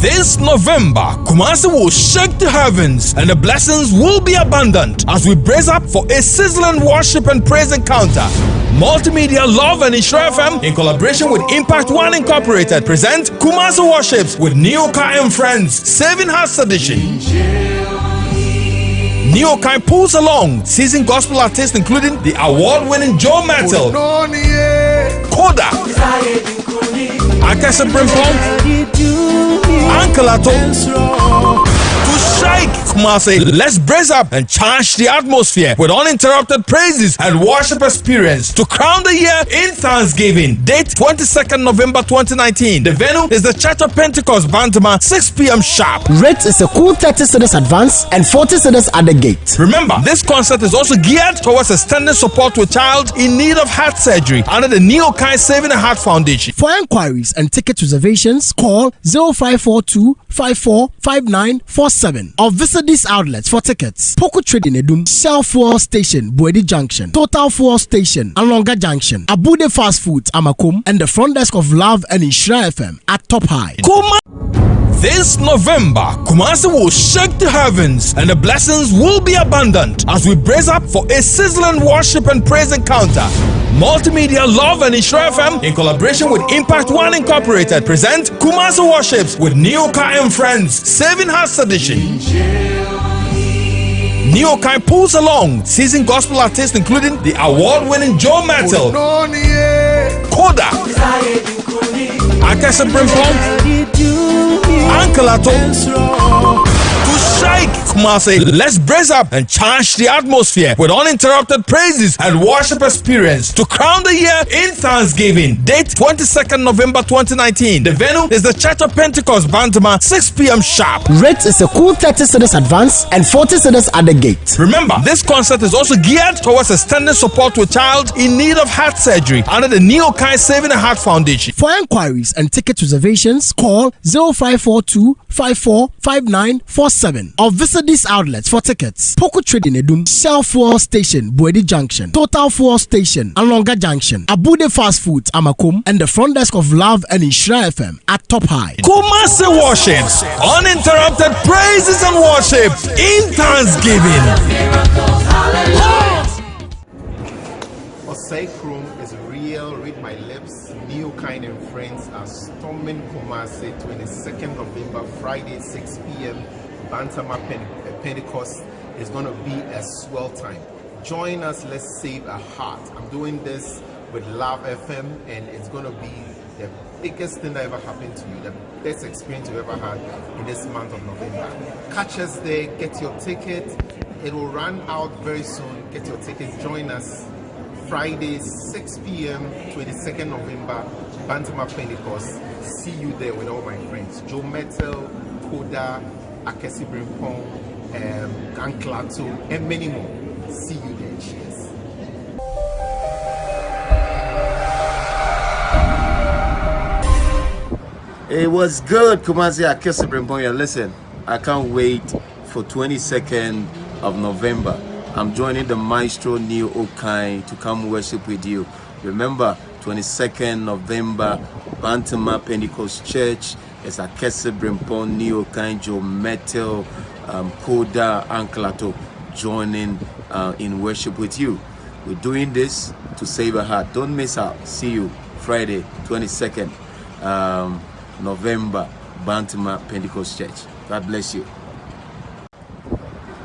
This November, Kumasi will shake the heavens and the blessings will be abundant as we brace up for a sizzling worship and praise encounter. Multimedia Love and Nhyira FM, in collaboration with Impact One Incorporated, present Kumasi Worships with Nhyira and Friends, Saving Hearts Edition. Nhyira pulls along seasoned gospel artists including the award-winning Joe Mettle, Koda, Akasa Brimpong, Uncle Ato, to shake Kumasi. Let's brace up and charge the atmosphere with uninterrupted praises and worship experience to crown the year in Thanksgiving. Date 22nd November 2019. The venue is the Church of Pentecost, Bantama, 6 p.m. sharp. Rate is a cool 30 cedis advance and 40 cedis at the gate. Remember, this concert is also geared towards extending support to a child in need of heart surgery under the Nhyira Saving the Heart Foundation. For inquiries and ticket reservations, call 0542 545947 or visit these outlets for tickets. Poco Trading Edum, Shell Fuel Station, Boedi Junction, Total Fuel Station, Alonga Junction, Abude Fast Foods, Amakum, and the front desk of Love and Nhyira FM at Top High. This November, Kumasi will shake the heavens and the blessings will be abundant as we brace up for a sizzling worship and praise encounter. Multimedia Love and Nhyira FM, in collaboration with Impact One Incorporated, present Kumasi Worships with Nhyira and Friends, Saving Hearts Edition. Nhyira pulls along seasoned gospel artists including the award-winning Joe Mettle, Koda, Akasa Brimpong, Uncle Ato, to shake Kumasi. Let's brace up and charge the atmosphere with uninterrupted praises and worship experience to crown the year in Thanksgiving. Date 22nd November 2019. The venue is the Church of Pentecost, Bantama, 6 p.m. sharp. Rate is a cool 30 cedis advance and 40 cedis at the gate. Remember, this concert is also geared towards extending support to a child in need of heart surgery under the Nhyira Saving the Heart Foundation. For inquiries and ticket reservations, call 0542 545947 or visit these outlets for tickets. Poco Trading Edum, Shell Fuel Station, Boedi Junction, Total Fuel Station, Alonga Junction, Abude Fast Foods, Amakum, and the front desk of Love and Nhyira FM at Top High. Kumasi Worships, uninterrupted praises and worship in Thanksgiving. Room is real, read my lips. New Kind and Friends are storming Kumasi 22nd November, Friday, 6 p.m. Bantama Pentecost is going to be a swell time. Join us, let's save a heart. I'm doing this with Love FM, and it's going to be the biggest thing that ever happened to you, the best experience you ever had in this month of November. Catch us there, get your ticket. It will run out very soon. Get your ticket, join us. Friday, 6 p.m., 22nd November, Bantama Pentecost. See you there with all my friends. Joe Mettle, Koda, Akasi Brimpong, Ganklato, and many more. See you there. Cheers. It was good, Kumasi Akasi Brimpong. Listen, I can't wait for 22nd of November. I'm joining the maestro Neo Okai to come worship with you. Remember, 22nd November, Bantama Pentecost Church. It's Akese Brimpong, Neo Okai, Joe Mettle, Koda, Anklato joining in worship with you. We're doing this to save a heart. Don't miss out. See you Friday, 22nd November, Bantama Pentecost Church. God bless you.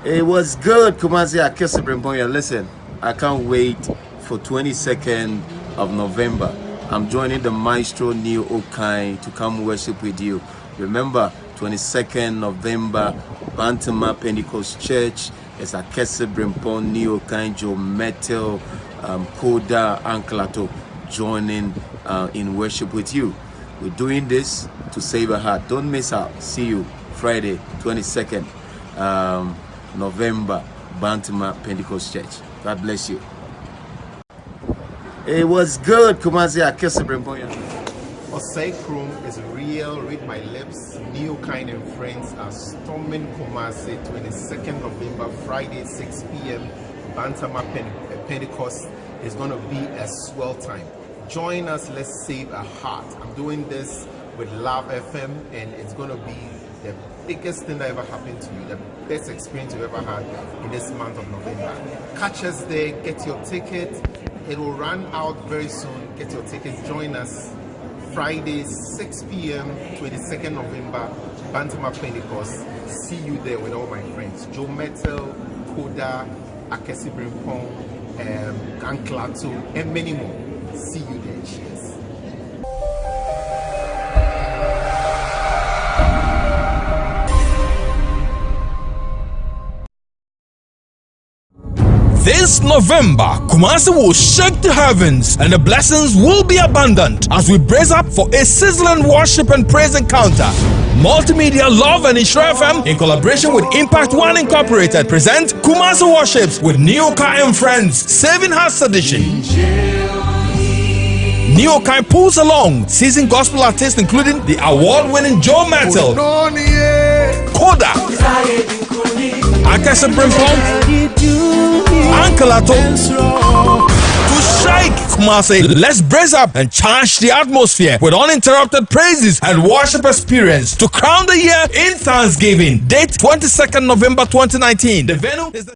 It was good, Kumasi Akasi Brimpong. Listen, I can't wait for 22nd of November. I'm joining the maestro Neo Okai to come worship with you. Remember, 22nd November, Bantama Pentecost Church. It's Akasi Brimpong, Neo Okai, Joe Mettle, Koda, Anklato joining in worship with you. We're doing this to save a heart. Don't miss out. See you Friday, 22nd November, Bantama Pentecost Church. God bless you. It was good, Kumasi Akasi Brimpong. Room is real, read my lips. New Kind and Friends are storming Kumasi 22nd November, Friday, 6 p.m. Bantama Pentecost is going to be a swell time. Join us, let's save a heart. I'm doing this with Love FM, and it's going to be the biggest thing that ever happened to you, the best experience you ever had in this month of November. Catch us there, get your ticket. It will run out very soon. Get your ticket. Join us Friday, 6 p.m., 22nd November, Bantama Pentecost. See you there with all my friends. Joe Metal, Koda, Akesi Brimpong, Ganklato, and many more. See you there. Cheers. This November, Kumasi will shake the heavens and the blessings will be abundant as we brace up for a sizzling worship and praise encounter. Multimedia Love and Nhyira FM in collaboration with Impact One Incorporated present Kumasi Worships with Nhyira and Friends Saving Hearts Edition. Nhyira pulls along seasoned gospel artists including the award-winning Joe Metal, Koda, Akesi Brimpong, Ankalato, to shake Kumasi. Let's brace up and charge the atmosphere with uninterrupted praises and worship experience to crown the year in Thanksgiving. Date 22nd November 2019. The venue is the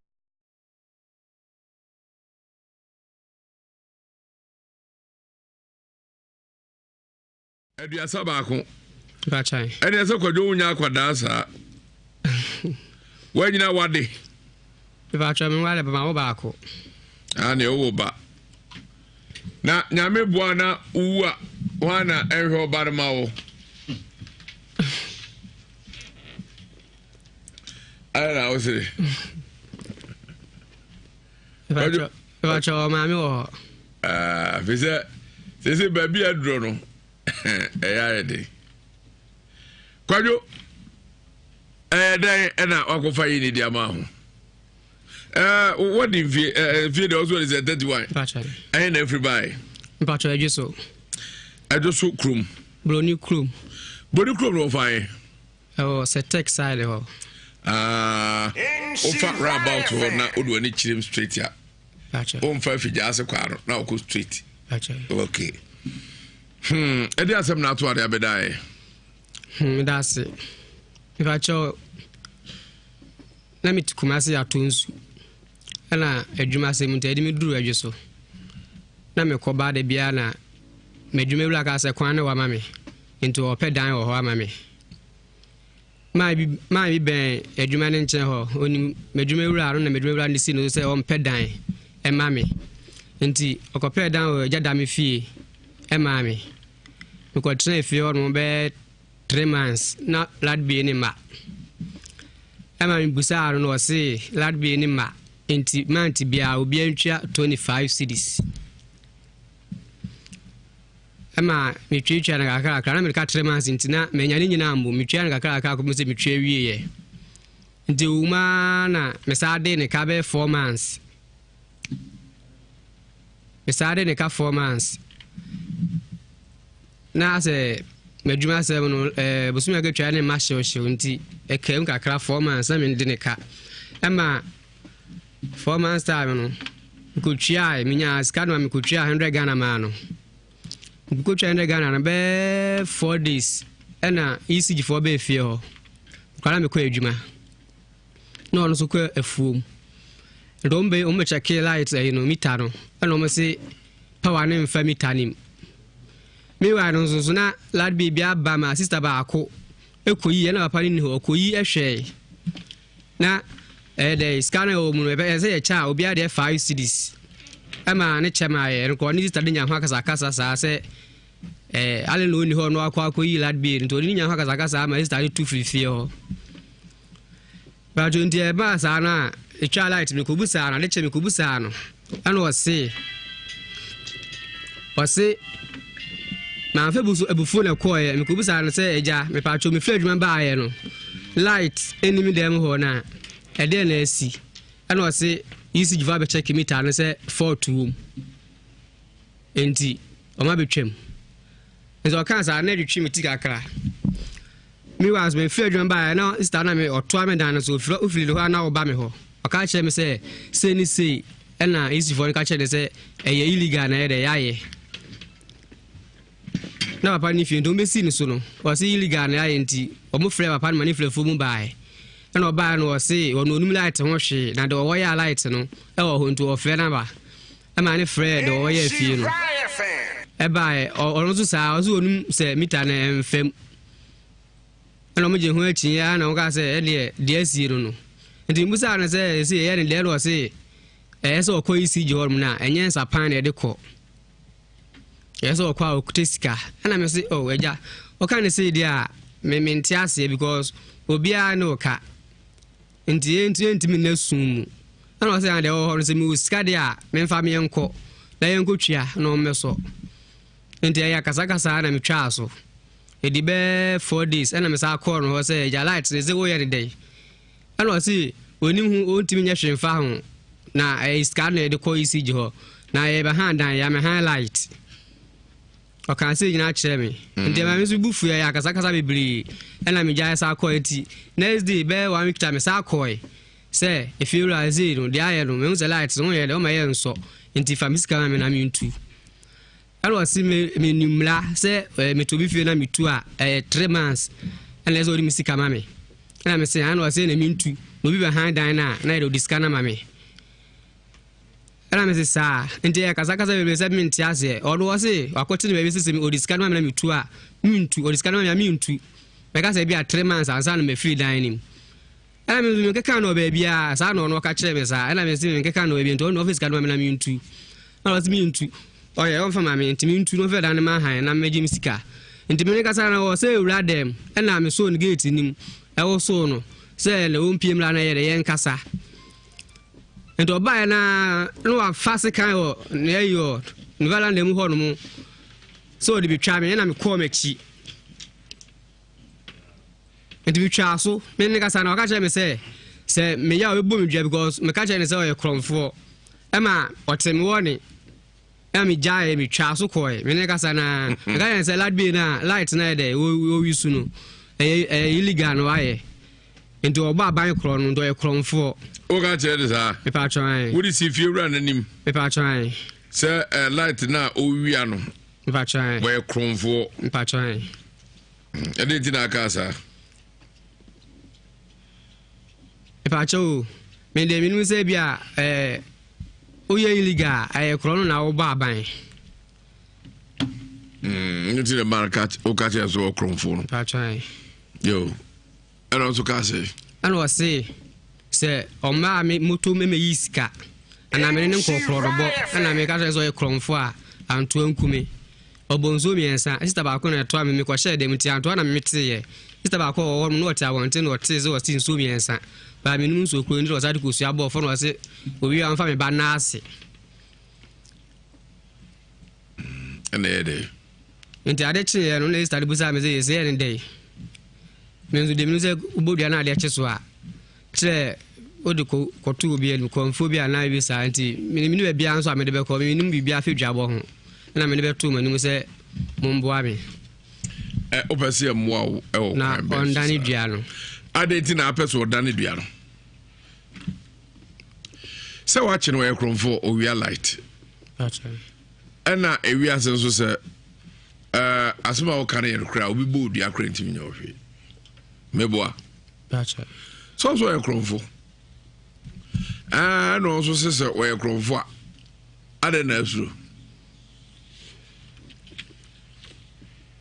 Ewiase baako. Bachai. Ene kwadwo unya akwadaa saa. Wanyina wade. Bachai me wale ba ma baako. Ne wo ba. Na nyame boa na uwa wana ehwe obare ma wo. Ala o se. Bachai ma mi wo. Fese baby adro no. Eyade. Kwadwo then na wakofa yi ni dia ma ho. What the video also is 31. Bachai. And everybody. Bachai ejeso. Ejeso krum. Broni krum. Broni krum no fine. Oh, se tech side ho. Ofa roundabout ho na odo ani chirim straight ya. Bachai. On fa fija ase kwaro na okọ straight. Bachai. Okay. Edi asem na to ade abedai. That's it. If I show let me to Kumasi atunzu. Na adwuma se munta edi me duru adweso. Na me ko ba de bia na medwuma wura ka se kwan ne wa mame. Into opedan wo ho amame. Ma bi ben adwuma ne nche ho oni medwuma wura no na medwuma wura ne si no se o mpedan e mame. Nti okopedan o jada me fie e mame. Me ko tren fie o no be 3 months na lad be ni ma. Ema mi busa no se lad be ni ma. Inti manti bia obi antwa 25 cedis. Ema mi twitwa na kakaka na me ka 3 months inti na menya ni nyina ambo mi twitwa na kakaka ko se mi twa wie ye. Inti uma na me sa de ne ka be 4 months. Me sa de ne ka 4 months. Na se medjuma se no bosumi agatwa ne ma hyew nti e kem kakra 4 months na me de ne ka. Ema 4 months time no kuchia minya skadwa mi kuchia 100 Ghana mano kuchia 100 Ghana na be 4 days ena ECG for be fie ho kwala me kwa adwuma no no so kwa afuom ndombe o me check light no meter no ena o me se power ne mfa meter nim me wa no so na lad bi bia ba ma sister ba ako ekoyi na papa ni ho okoyi ehwe na the scanner o mu be say e cha obi ade 5 cedis ama ne chema ye nko ni sister de nya ho akasa sa se ale no ni ho no akwa yi lad bi nto ni nya ho akasa ama sister 250 ho ba jo ndie ba sa na e cha light me ko busa na de che me ko busa no ana o se ma fe busu ebufu na ko ye me ko busa na se eja me pa cho me fle adwuma ba ye no light enimi dem ho na ede na asi ana o se isi jiva be check meter na se 42 enti o ma betwem nzo kan sa na retwi meti kakra mi was me feel drum by na sister na me oto me dan so ofili ho na wo ba me ho o ka che me se ni sei na isi for ka che de se eye illegal na ede yaye na papa ni fie ndo mesi ni so no o se illegal na ayenti o mo frɛ papa no mani frɛ fo mu bae na o bae no o se o no onum light ho hwe na de o ya light no e wo ho nto o frɛ na ba e ma ni frɛ de o ya fie no e bae o no so sa o so onum se mita na mfam na mo je ho achi ya na o ka se e de asi no nti musa na se ye ne de no o se so o koyi si je ho na enye nsa pan na de ko so kwa okutesika ana me say oh eja o kan say dia me mentiase because obia na oka enti me na sum ana o say ande o ho say me usika dia me mfa me enko na yenko twia na o meso enti ya kasa na me twa so edi be 4 days ana me say call no say eja light say wo ye de day ana o say onim hu o ntimi nya hwemfa ho na iska na de ko isi je ho na ye be handan ya me highlight o kan say nyina kire me ndi ma me so bufu ya kasa bebri ena me jaya sa quality next day be 1 week time sa koi say if you realize no dia ye no me say light no ye de o ma ye nso nti fa miska me na me ntu alwa si me numla say me to bi fie na me tu a 3 months ena so di misika ma me ena me say anwa say na me ntu no bi be hand dan na ye do diska na ma me ana me sa nti ya kasa be se me ntiase o do se akote ne be se me odiska no me na metu a mintu odiska no me mintu be ka se bia 3 months ansa no me free dining ana me ke kan no be bia sa no ka kire me sa ana me se me ke kan no be nto no office kan no me na mintu ana se mintu o ye on fa ma me nti mintu no fe dan ma han na me ji misika nti me ka sa na o se ewura dem ana me so no gate nim e wo so no se le o mpiem la na ye de yen kasa ento ba na no afase kan o na yo nvala na mu ho no mu so de bitwa me na me call mechi ento bitwa so me ne kasa na o ka che me se me ya o bo me dwa because me ka che ne se o ye kromfo e ma o te me woni e me jae me twa so koi me ne kasa na ka ne se lad be na light na de o wi su no illegal no aye ento oba ban kro no do ye kromfo o ga chere sa me pa try wo di si fie wura nanim me pa try se light na o wia no me pa try we kromfo me pa try e de ti na ka sa me pa cho me de minu se bia o ye illegal ay kro no na wo ba ban you see the market o ka chere so kromfo no pa try yo and also ka say and was say o ma me moto me yisika ana me ne nkokoro do bo ana me ka so ye kromfo a anto ankume obonzo miensa sister ba ko na to me ko share dem ti anto na me teye sister ba ko wo no ota wonte no te zo si nso miensa ba me num so kro ndi osade ko su abo fo no se obi an fa me ba na ase ene de nti ade chi no na sister busa me se ye ne dey me nso de me se ubodua na ade cheso a tre odi ko tu obi en ko mfo bi ana bi sa nti me be bia nso a me de be ko me num bi bia fedwabo ho na me de be tu manum se momboa me opese moa o na ondani dua no adenti na apese ondani dua no se wa chi no e kromfo o wia light ana Ewiase nso se asema o kan ye kra obi bo dua kra ntimi nya ohwe meboa gotcha so e kromfo no so se o e kromfo a ade na asuro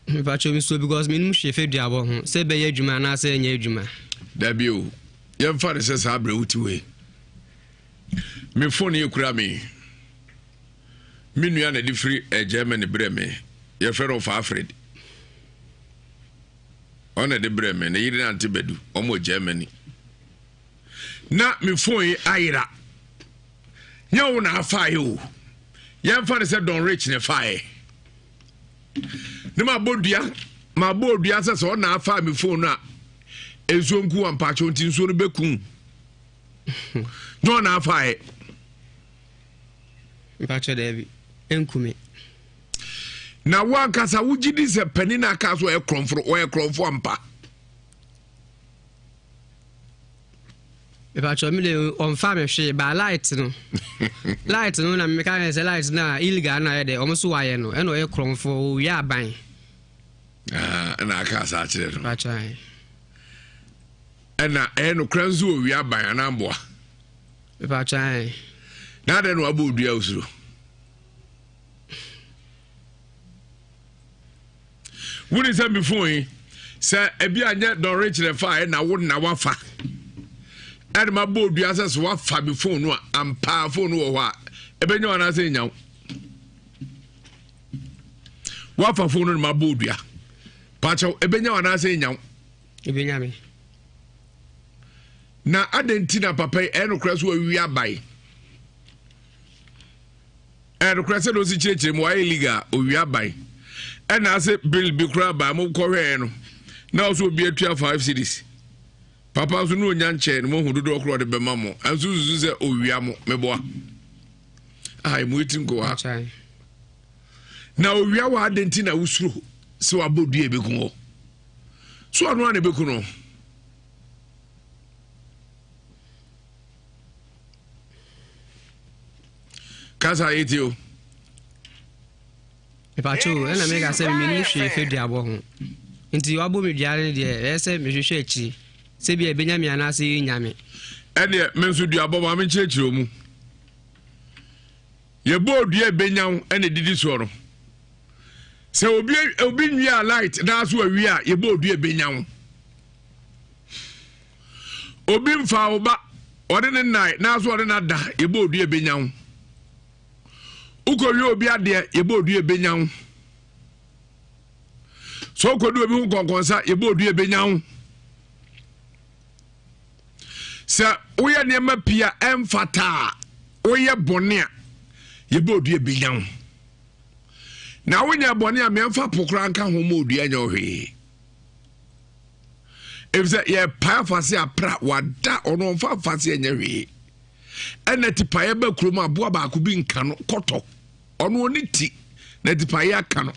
me pa cho mi so because me num shefe duabo ho se be ye adwuma na se nya adwuma da bio ye mfa de se sa abre wuti we me phone ye kura me nua na di free Germany bre me ye fero of Alfred ona de bre me na yiri na antibedu omo Germany na me phone ye ayira nya wo na afa yo ye mfa de se don rich ne fae ne ma bodua se so na afa me phone a ezonku ampa chonti nso no bekun no na afa e mpacho David enkume na wankasa wugidi se penina aka so e kromfo ampa mpacho mi le on fa me hwe ba light no na me ka se light na illegal na ye de o so waye no e no e kromfo wi aban And I can't say it. Bachai. And no cranzo, we are by an amboa. Bachai. Now then, what would you also? What is that before you? Sir, if you are not don't reach the fire, and I wouldn't have wafa. And my board, you ask wafa before no, I'm powerful no what. Ebe no one say now. Wafa phone on my board, ya. Pacho, ebe no one say now. Ebe nyame. Na adentina papa eno kraso we abai. Eno kraso no si chirechire mo ayi liga o wi abai. Ena ase bill bi kra ba mo kɔhwɛ no. Na also be atua 5 cities. Papa so no nya nche no mo hu dodo kro de bema mo. Anso zuzu se o wi amo meboa. Ai mo etim ko ha. Na o wi awa adentina usuro se wabodu ebeku ho. So anu an ebeku no. Kasa etio. Pacho, ena mega se mi ni hwe fe duabo ho. Nti wabo me duare de ese me hwehwe achi. Se bia benyame anase nyame. Ene me nso duabo ma me kyerɛkyerɛ mu. Ye bo dua benyaw ene didi so no. Se obi nwia light na so awi a ye bo dua benyaw. Obi mfa oba ode ne nai na so ode na da ye bo dua benyaw. Uko wi obi ade ye bo dua benyaw. So ko do obi hu konkonsa ye bo dua benyaw. Sa oye ne ma pia emfata oye bone a ye bo dua benyaw. Na wonya bone a me emfa pokra nka ho mo dua nya ohwe. If say ye pa fase apra wada ono mfa fase nya hwe. Ena tipa ye ba krom aboa ba ko bi nka no koto ono oni ti na tipa ye aka no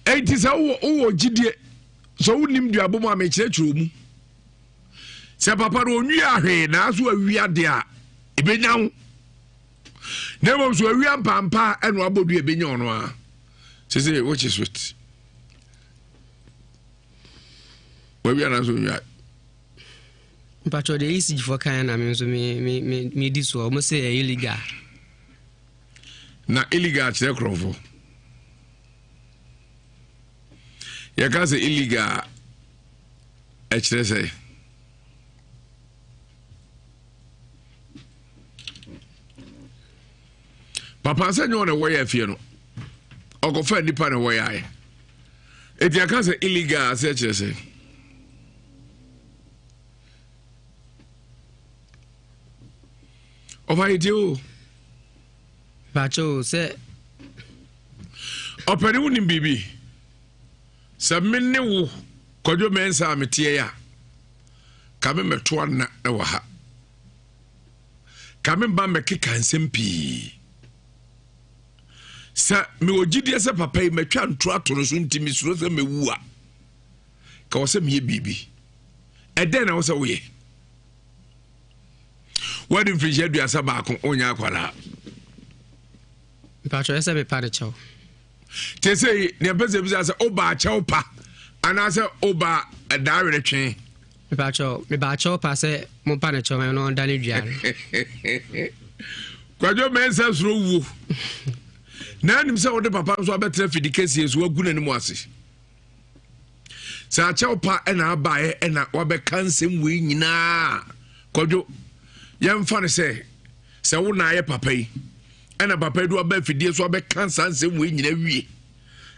enti se wo gidie so wonim duabo ma me kyerɛkyerɛ mu se papa no onwi ahwe na so awi ade a ebenyawo na mo so awi ampampa eno abodu ebenya ono a se which is sweet we are not so ya Pacho de isi for kan na me so me di so mo say illegal. Na illegal kyerɛ krɔfo. Ya ka sɛ illegal kyerɛ sɛ papa sɛ nyɛ ɔna wɔyɛ afie no ɔkɔfa nipa na wɔyɛ ayɛ eti ya ka sɛ illegal sɛ kyerɛ sɛ ɔfa iti o Pacho se opere woni bibi se minne wo kodwo mensa metie ya ka me meto na e wa ha ka me ba mekeka nsem pi sa me ogidie se papa yi metwa nto ato no so ntimi suro se mewu a ka wo se me bibi e den na wo se wo ye wadi mfrije aduasa ba ko onya akwala Pacho ese be pa de chow. Te say ne pese bi say oba chow pa anase oba adawere twen. Pacho me ba chow pa se mo pa de chow me no ndani duare. Kwajo mensa suro wu. Na nim se wode papa so abetre fidikesi so agu nanim ase. Sa chow pa na abae na wabe kansem we nyina. Kwajo yemfa ne se wo na aye papa yi. Ena papa do aba fidie so aba kansa nsem we nyina wie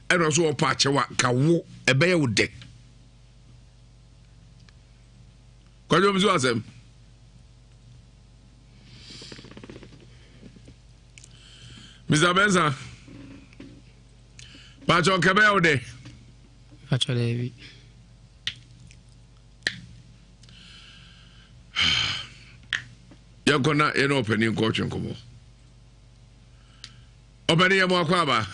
ena so opa achewa ka wo ebe ye wo de kwajo mzo asem Mr. Benza Pacho kebe wo de Pacho levi yakona eno opening coach nkomo Obani ya mwakwa ba?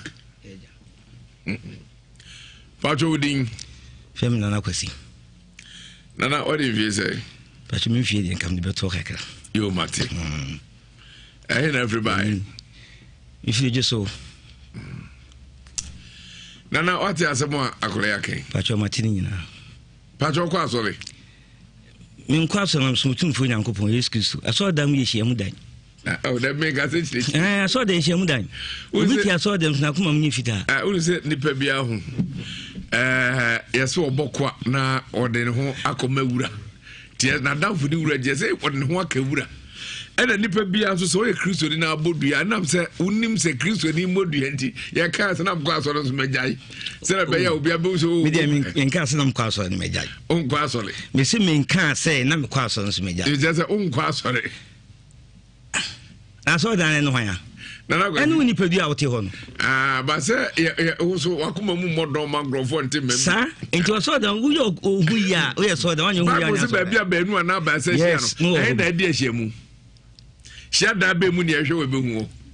Pacho uding? Femi nana kwasi. Nana, what did you say? Pacho mi fie di nkam di beto kakra. Yo mati. I hear everybody. If you just so. Nana, what is a more akoleke? Pacho Martini. Pacho Quasole. In Quasam, some food and coupon, excuse. I saw them years, Yamudan. Oh, that make us interesting. I saw the Yamudan. I saw them Nakuma Nifita. I will say Nipebiahu. Yes, or Bokwa na or den ho akomewura. Tia na down for the ura just say what no akewura. And a nipper be also so a Christian in our body. And I'm saying, Unim say Christian in Modianti. Ya can't and I'm glass on Majai. Sarah Bay will be a booze in Castle and Castle and Majai. Own quasole. Miss Min can't say, Nam Castle and Majai. It's just a own quasole. I saw that anywhere. And when you put out your own. But sir, also Wakuma Modoma Grove Tim. Sir, it was so that we are so the one you are Benu and Abba says, yes, no, and I dear Shemu. Shut that be money, I show a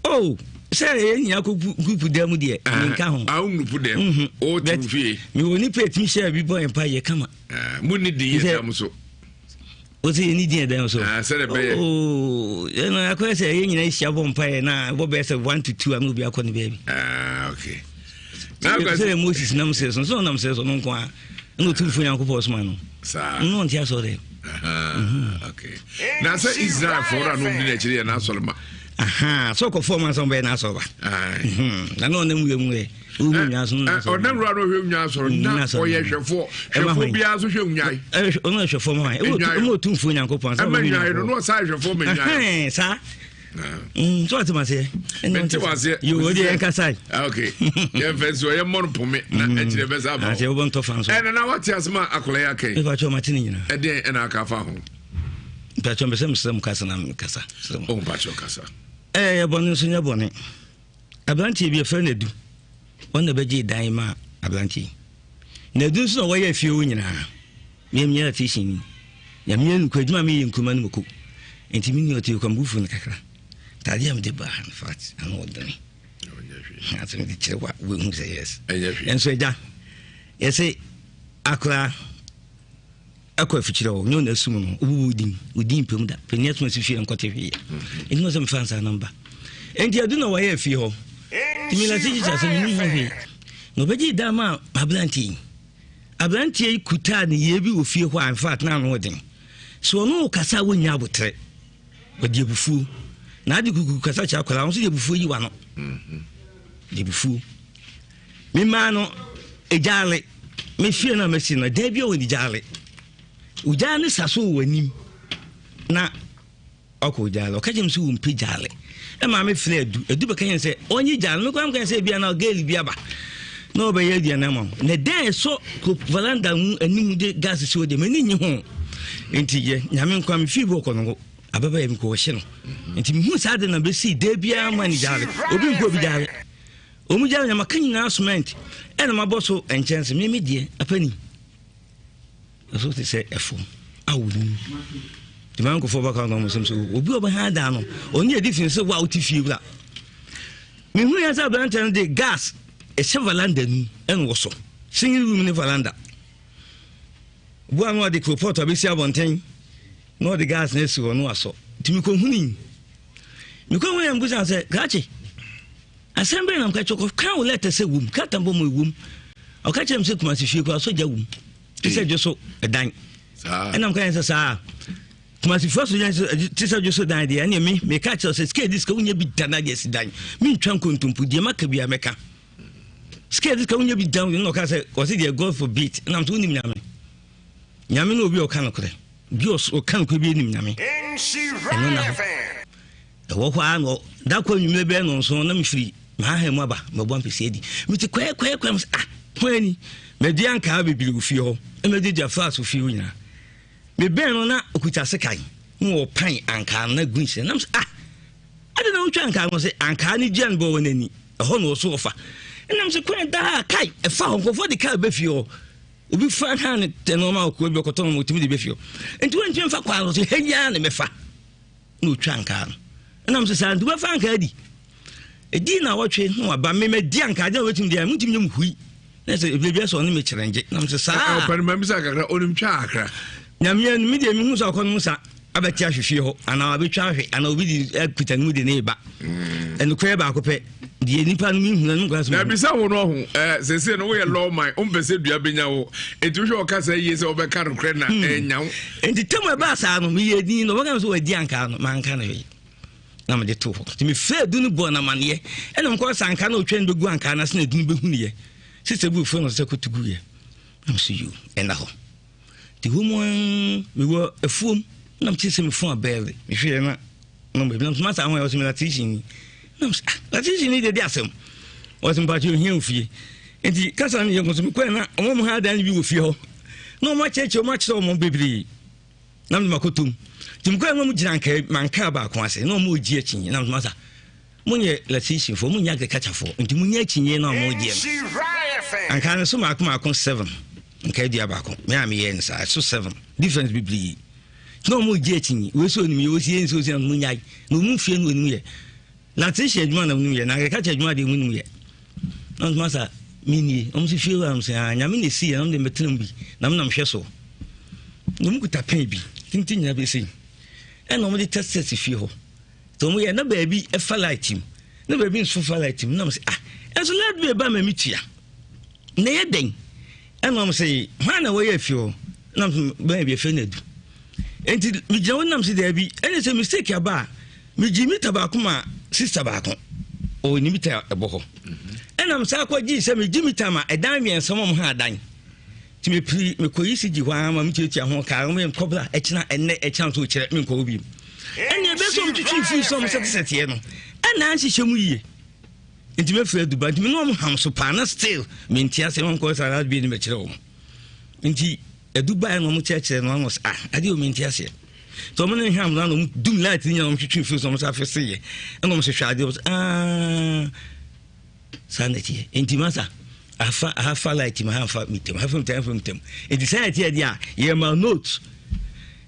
oh, say, Yaku put them with you. I only put them. Oh, that fee. You will need to share before Empire come. Money, the so. Was he any dear then? So I said, oh, and I quite say, you know, Empire now, what better 1 to 2, I will be a corny baby. Okay. Now, I say, Moses Namses and so Namses on Unqua. No 2 for Uncle Postman. Sir, no, just so they. Okay. Now, say, is that for a room actually an answer? Aha, so for 4 months on Ben Asova. I know them will. Or then run over him, or yes, for for my no 2 for Uncle Pons. I don't know size for me, sir. So what must say? You were the Casai. Okay. Yes, we are more permit. I want to find. And now what has my Akoleke? If I show Martini, a day and I can find some Cassanam Cassa. Oh, Pacho Cassa. Eh, bonus in your bonnet. A blanty be offended. One the veggie daima a blanty. No, do so way a few in her. Me fishing. Yamian could mammy in Kumanuku. And Timino to come boof on the cacra. Tadiam de bar, in fact, and all the that's the chair. What will say yes. And so, yes, say, Aqua. Aquaficio, no, soon, wouldn't put that. Penet must feel and cut here. It wasn't fancy number. And you don't know why I feel. Nobody dama a blanty. A blanty could tell the yebi will feel why I'm fat now wedding. So no Cassa win yabutre. But you fool. Now the cuckoo Cassacha Clown, see before you are not. The fool. Me mano, a jolly. Me fear no messing a debut with the jolly. Ujanis are so winning. Na Oko Jalo, catch him soon, Pijali. And Mammy fled. A duba can say, only Jan, look, I'm going to say, be an Algeli Biaba. No, by Eddie and Amon. The day so cook Valanda and new gas is with the many home. Into ye, Yamin come feeble on a baby question. And Tim who's had an ABC, Debia money, darling, or be good, darling. Omujan, I'm a king announcement, and my boss and chance me, dear, a penny. That's what they say, a fool. I wouldn't. The man go for back on some so will be over hand down. Only a difference of what if you that. Me who has a branch and the gas, a several London and was so. Singing room in Valanda. One more the report of Bissia Bontain, nor the gas next to no so. To me, come in. You come when I'm good and say, Gachi. Assembly and catch of cow letter say womb, cut and bomb womb. I'll catch him sick much if you cross a womb. He said just so a dime. And I'm kind of sir. Must first teacher just so idea and me may catch us a scare this can be done against dime. Me tranquil to put the Maccabi America. Scare this can be down, you know, was it a goal for beat, and I'm doing him Yami. Yamin will be a canocre. Bios or can be in Yami. The walk on that when you may be on so let me free. My mother, my one said, with the quack comes ah, when Median Cabby be with you, and I did your fast with you. Me ben on that which I say, no pine and can not green. And I'm I don't know which one can say, and canny jambo in any a honor sofa. And I'm so quite that kite a foul for the car before. We be fine handed the normal could be cotton with me before. And 20 for quails, hey, yan, and me fa. No trancan. And I'm saying, do I find Caddy? A dinner watching, no, but me, Dianca, I don't let him there, muting him wheat. That's a baby on me challenge. And I'm saying, I remember Saka, Chakra. Yamian medium moves are conmusa. I bet you, and I'll be traffic, and I'll be put and with the neighbor. And the crab I could pay. die nipa no mi hunu no glass na bisa wo no ho sese no we law man umpese dua benya wo etu hwe okasa yie se obeka no kre na enya wo enti temo ba sa no mi ye din no waka so wadi anka no man ka no yi na me de to ho ti mi fe du no bo na mane ena mko sanka na otwen begu anka na se na du no behunu ye sise bu fo no se kotugu ye am see you ena ho ti woman we were a fool na mti se me fo abele mi hwe na no me na masa ho ya o se me na teaching that is you need the asem was about you here fie enti kasa na yenko so me na omo ha dan bi wo fie ho no ma cheche ma chese omo bebiri na me makotum tim kwa no mu jira nka manka ba ko ase no mo ji achinye na masa munye latition fo munye agriculture fo enti munye achinye na mo ji anka na so ma ko 7 nka dia ba ko me am ye nsa so 7 difference bibiri no mo ji achinye we so ni me wo sie nso so munye no mu fie no enu ye latition adwuma na mu ye na agriculture adwuma de mu nu ye na masa mini omsi fie am se anyame ne si na de metenam bi na nam hwe so no mu kuta pen bi tintin nya be sei ena mo de test fie ho to mo ye na ba bi e fa light him na ba bi nso fa light him na mo se enso let be ba ma mitua na ye den ena mo se ha na wo ye fie ho na ba bi fe na du enti mi gya wonam se da bi ene se mistake aba mi ji mita ba kuma sister ba ko o ni mita ebo ho ena mo sa kwa ji se mi ji mita ma edan mi enso mo ha dan ti me pri me koyi si ji hwa ma mi tietia ho ka mo en kobla e kina enne e chan so kire mi ko bi ene be so mtwitwi fi so mo sete no ena anhihye mu yie enti me fra duba enti me no mo ham so pa na still me ntia se mo ko sa bi ni me kire wo enti eduba no mo kire no amos ade o me ntia se to mo ne ham no mo dum light ni no mo twitwi fi so mo sa fese ye eno mo se hwa ade sanity enti masa afa light ma hafa mitem hafa mitem e decide dia ye ma note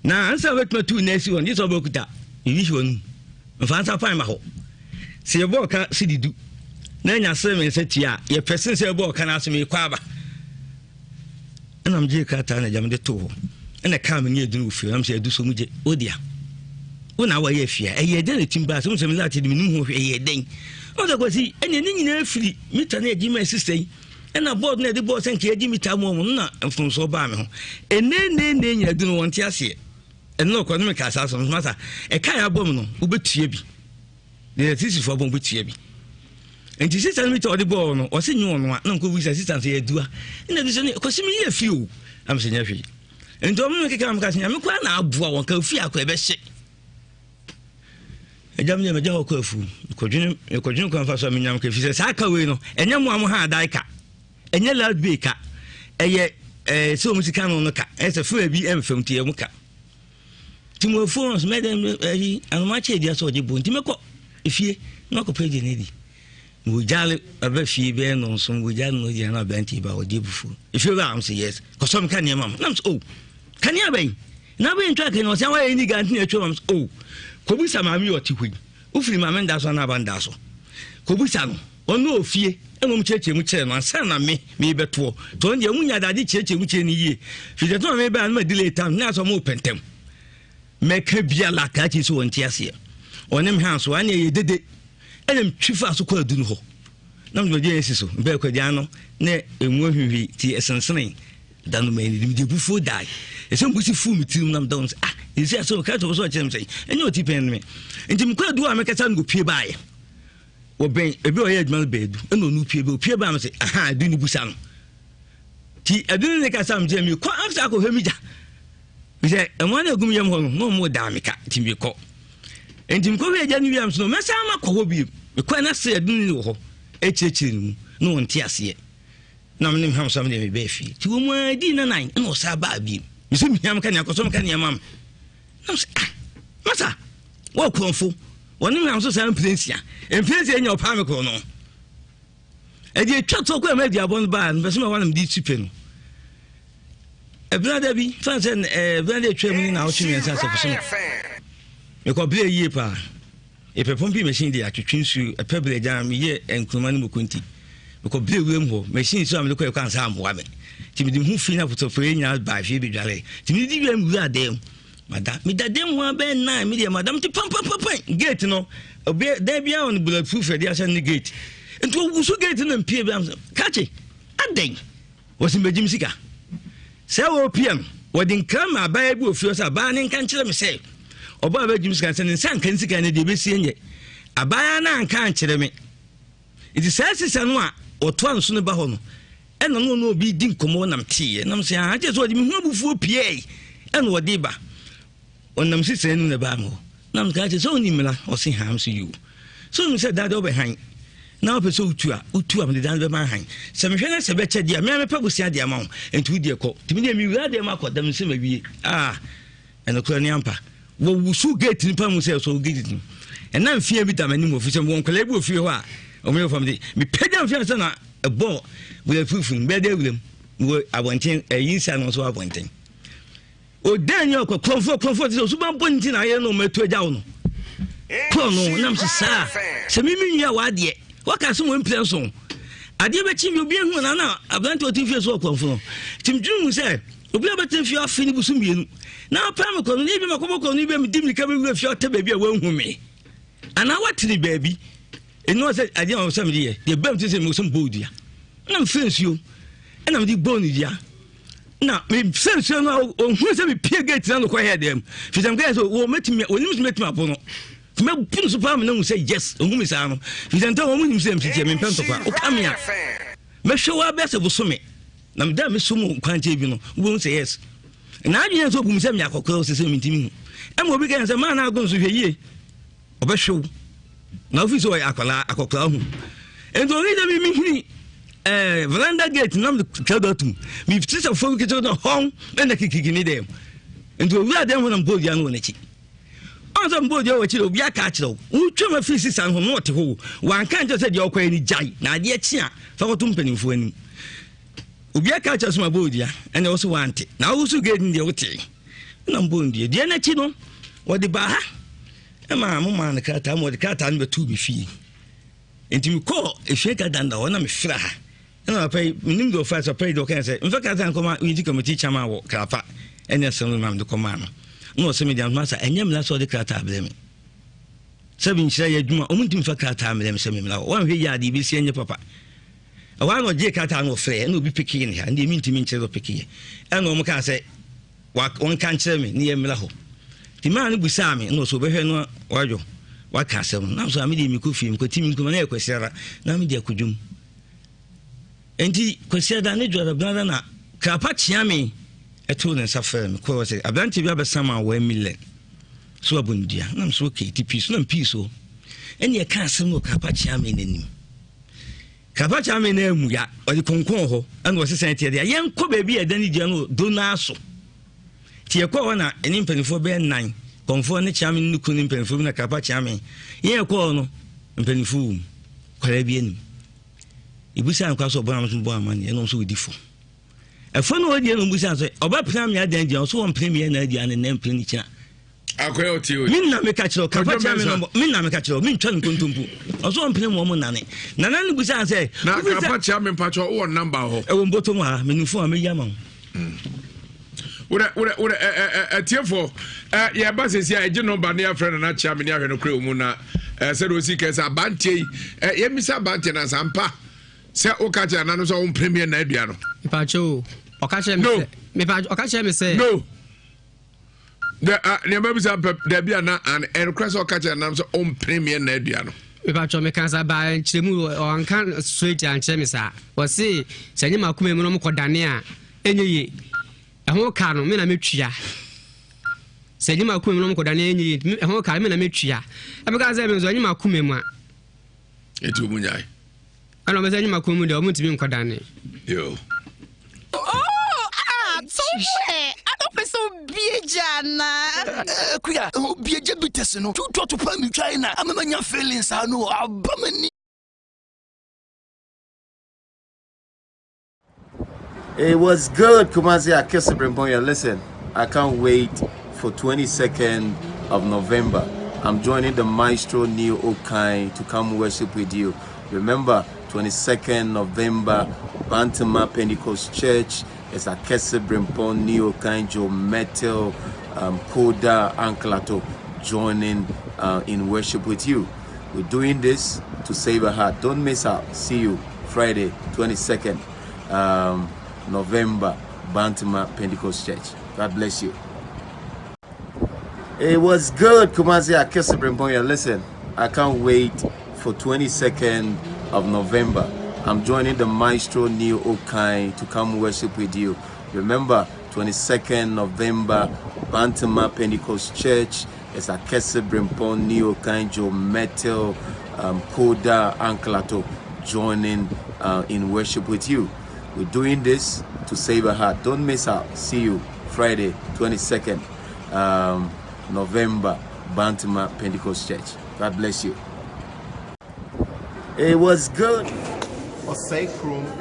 na ansa wet ma tu nesi won this obokuta iwi hwon mfansa pan ma ho se ye bo ka sididu na nya se me se tia ye person se bo ka na so me kwa ba na mje ka ta na jam de to na ka me nye dunu fi am se edu so muje odia una wa ye fia e ye de na timba so me lati de me nu ho ye den o da kwasi ene ni nyina firi mita na ejima assistant ena board na de board senke ejima mita mo na mfunso ba me ho ene nya dunu won ti ase ene no kwano me ka sa so masa e ka ya bom no obetua bi de tisi fo bom betua bi enti sister mita o de board no o se nyu ono na nko wi sister se edua ina de se ne kwasi me ye fi o am se nya fi enti o me ke ka me ka se nya me kwa na aboa won ka fi akwa ebe hye ejam ne meja ko afu kodwene ko anfa so menyam ka fi se saka we no enya mo am ha daika enya loud be ka eye so musika no ka ese fu bi emfam tie mu ka timo phones medem anoma che dia so je bo ntimeko efie no ko page ne di wo jale aba fie be no so wo jale no dia na banti ba o di bufu efie ba am say yes ko so me ka ne mam nam so kan ya ben na be ntwa ke no se wa ni ga ntne atwa mam so kobusa mami oti hwi ufiri mami ndaso na bandaso kobusa no ono ofie enwom cheche mu che no ansa na me beto to nje munya dade cheche mu che ni yie fije to me ba na delay time na so mo pentem meka bia la ka chi so wonti ase onem hanso ane ye dede enem twifa so ko adunu ho na mo je esi so be kwa dia no na enwo hwiwi ti esensene danu me ni de bufo dai esem busi fu mi tim nam don isi aso ka to so chem sei enyo ti pen me nti mkwa du a mekata ngo pie baaye wo ben ebi o ye adwuma beedu eno nu pie ba me sei aha du ni busa no ti adunu ne ka sam je mi ko after ko hemija bise enwa na egum yem ho no mo da meka ti mi ko nti mko we ja ni wiam so no mesa ma ko ho bi me kwa na se adunu ni wo ho echichi ni no wonti ase na me ham sam de me be fi ti wo mo adi na nan no sa ba bi mi se mi ham ka ni akoso ka ni mam masa wo konfo woni mi am so san plensia enya opa me ko no e di twato ko ma di abon ba no be so ma wanam di chipe no e brother bi fansen brother twem ni na o chi mi ensa so so me ko ble yie pa e pe pompi machine di atwetwe su e pe ble jam ye enkruma ni mokunti me ko ble wem ho machine so am le ko e kan sa amwa me ti mi di hu fi na foto fo enya ba fi bi dware ti mi di wem wu adem madam mi dadem ho be na mi de madam ti pam gate no obi da bia on bulletproof e dia say ni gate And to so get in and peer catch it. And then was in Bejim Sika. So PM, what in come a Bible feels a banning can't tell me say. Or Baba Jim's Canson and San Kensica and the DBC. A bayana can't tell me. It is Sassis and one or Twan Sooner Bahono. And no be dim common tea, and I'm saying, I just want him before PA and what deba. When I'm sitting in the bamo, now catches only Miller or see harms to you. So said that overhang. Now pursue two of the dance behind. Some friends have better dear, Mary Pebble said the amount, and 2 dear court. To me, you rather mark what them maybe. Ah, and the Coloniampa. Well, we should get in Palm so get it. And now fear with them anymore for some one collable for you are. Or from the me pay down a ball. We are proofing better with them. I want a year and also appointing. Oh, Daniel, comfort, so one point in I know me to a down. Clono, Namsa, some mean ya what yet. What can someone play a song? I did bet you be one now. I've done 2 years walk on phone. Tim June said, you'll be able to feel Finibusum. Now, Pamako, leave him a couple, leave him dimly coming with your baby away from me. And I want to the baby. And no, I said, I didn't know somebody, the baptism was some booty. I'm friends you, and I'm the bone ya. Now, me sense you know, who's a peer gates and look ahead them. For some guys who met me, when you met my opponent. Me put super no say yes, whom is arm. If you don't want him to say, I'm Pentopa, or come here. Me show our best of Summit. Nam damn is some can't you won't say yes. And I didn't talk with Yako close to me to me. And what begins a man now goes to hear. Of a show. Now, if you saw a clown. And only me. Veranda gate, none the Cadotum. We've just a focus on the home and the kicking in them. And to wear them when I'm bored young on it. On board your chill, be a catcher. Who trim a feast and who not who. One can't just say your quainy jay, now yet, for what tumping for him. Ubia catchers my bodia, and also want it. Now also getting the old thing. And I'm born dear, dear Natino, what the bar? A man, the cat, I'm what the cat and the 2 be fee. And you call a shaker than the one I'm fra. And I pay Mingo first or pay the cancer. In fact, I can come out, we come teach him our crapa, and there's some man to command. No, some medium master, and yam last all the crata blame. 7 say you do only for crata, them seminar. 1 year, DBC and your papa. A while or Jake cat no fair, and will be picking here, and they mean to mean to picky. And no can say, what one can't tell me near Milaho. The man who saw me, no so better no, why what castle? Now, so I made him coffee and continue to my question. Now, me dear, could you? And he considered an idea of Bladana, Carpacciami, a tool and suffer, because I don't give up summer where million. So abundia, I'm so Katie peace, no peace. And you can't say no Carpacciami in him. Carpacciami name, ya, or the Concordo, and was sent here. The young Kobe, a Danny General, do naso. Tia Corona, an infant for bear 9. Conform the charming Nukun in Penfuna Carpacciami. Here, corno, and Penfum, Caribbean. If we say I'm cross of Brahms and Borman, and also with differ. A phone audio on Busan, about Premier Danger, also on Premier Nadia and name Plinicha. I'll call to you. Minna me catch, Minna me catch, Min Chan Kuntumpu, also on Prim woman Nanny. Nanan Busan say, now Carpacciami Patrol or number, oh, Botoma, Minufo, me Yaman. What a tear for yeah, but is yeah, you know, Bania friend and not Champion and Crew Muna said, was he as a banty, Yemisa Banty and Sampa. Say Okacha and Nano's own Premier Nediano. Pacho, Okacha, no, me Okacha say, no. The members of Debiana and Cress Okacha and Nano's own Premier Nediano. Pacho, me can't buy Chimu or Uncan Sweet and Chemisa. Was see, Senima Kumemono Dania, any a whole canoe, Mina Mitria. Senima Kumemono Dania, a whole Carmina Mitria. And because I was Anima Kumema. It will be. I don't know my community or Mutim Kodani. Yo. So I don't so be Jana. Queer, be a jebitus, no, to try to put me China. I'm a young feelings. I know how bomb. It was good, Kumasi Akesebrimboya. Listen, I can't wait for 22nd of November. I'm joining the Maestro Neo Okai to come worship with you. Remember, 22nd November, Bantama Pentecost Church is a Kesebrimpon Neo Kanjo Metal Koda Anklato joining in worship with you. We're doing this to save a heart. Don't miss out. See you Friday, 22nd November, Bantama Pentecost Church. God bless you. It was good, Kumasi Akese Bremponya. Listen, I can't wait for 22nd of November. I'm joining the Maestro Neo Okai to come worship with you. Remember, 22nd November, Bantama Pentecost Church. It's Akese Brempon Neo Okai, Joe Metal, Koda, Anklato joining in worship with you. We're doing this to save a heart. Don't miss out. See you Friday, 22nd November, Bantama Pentecost Church. God bless you. It was good. Osei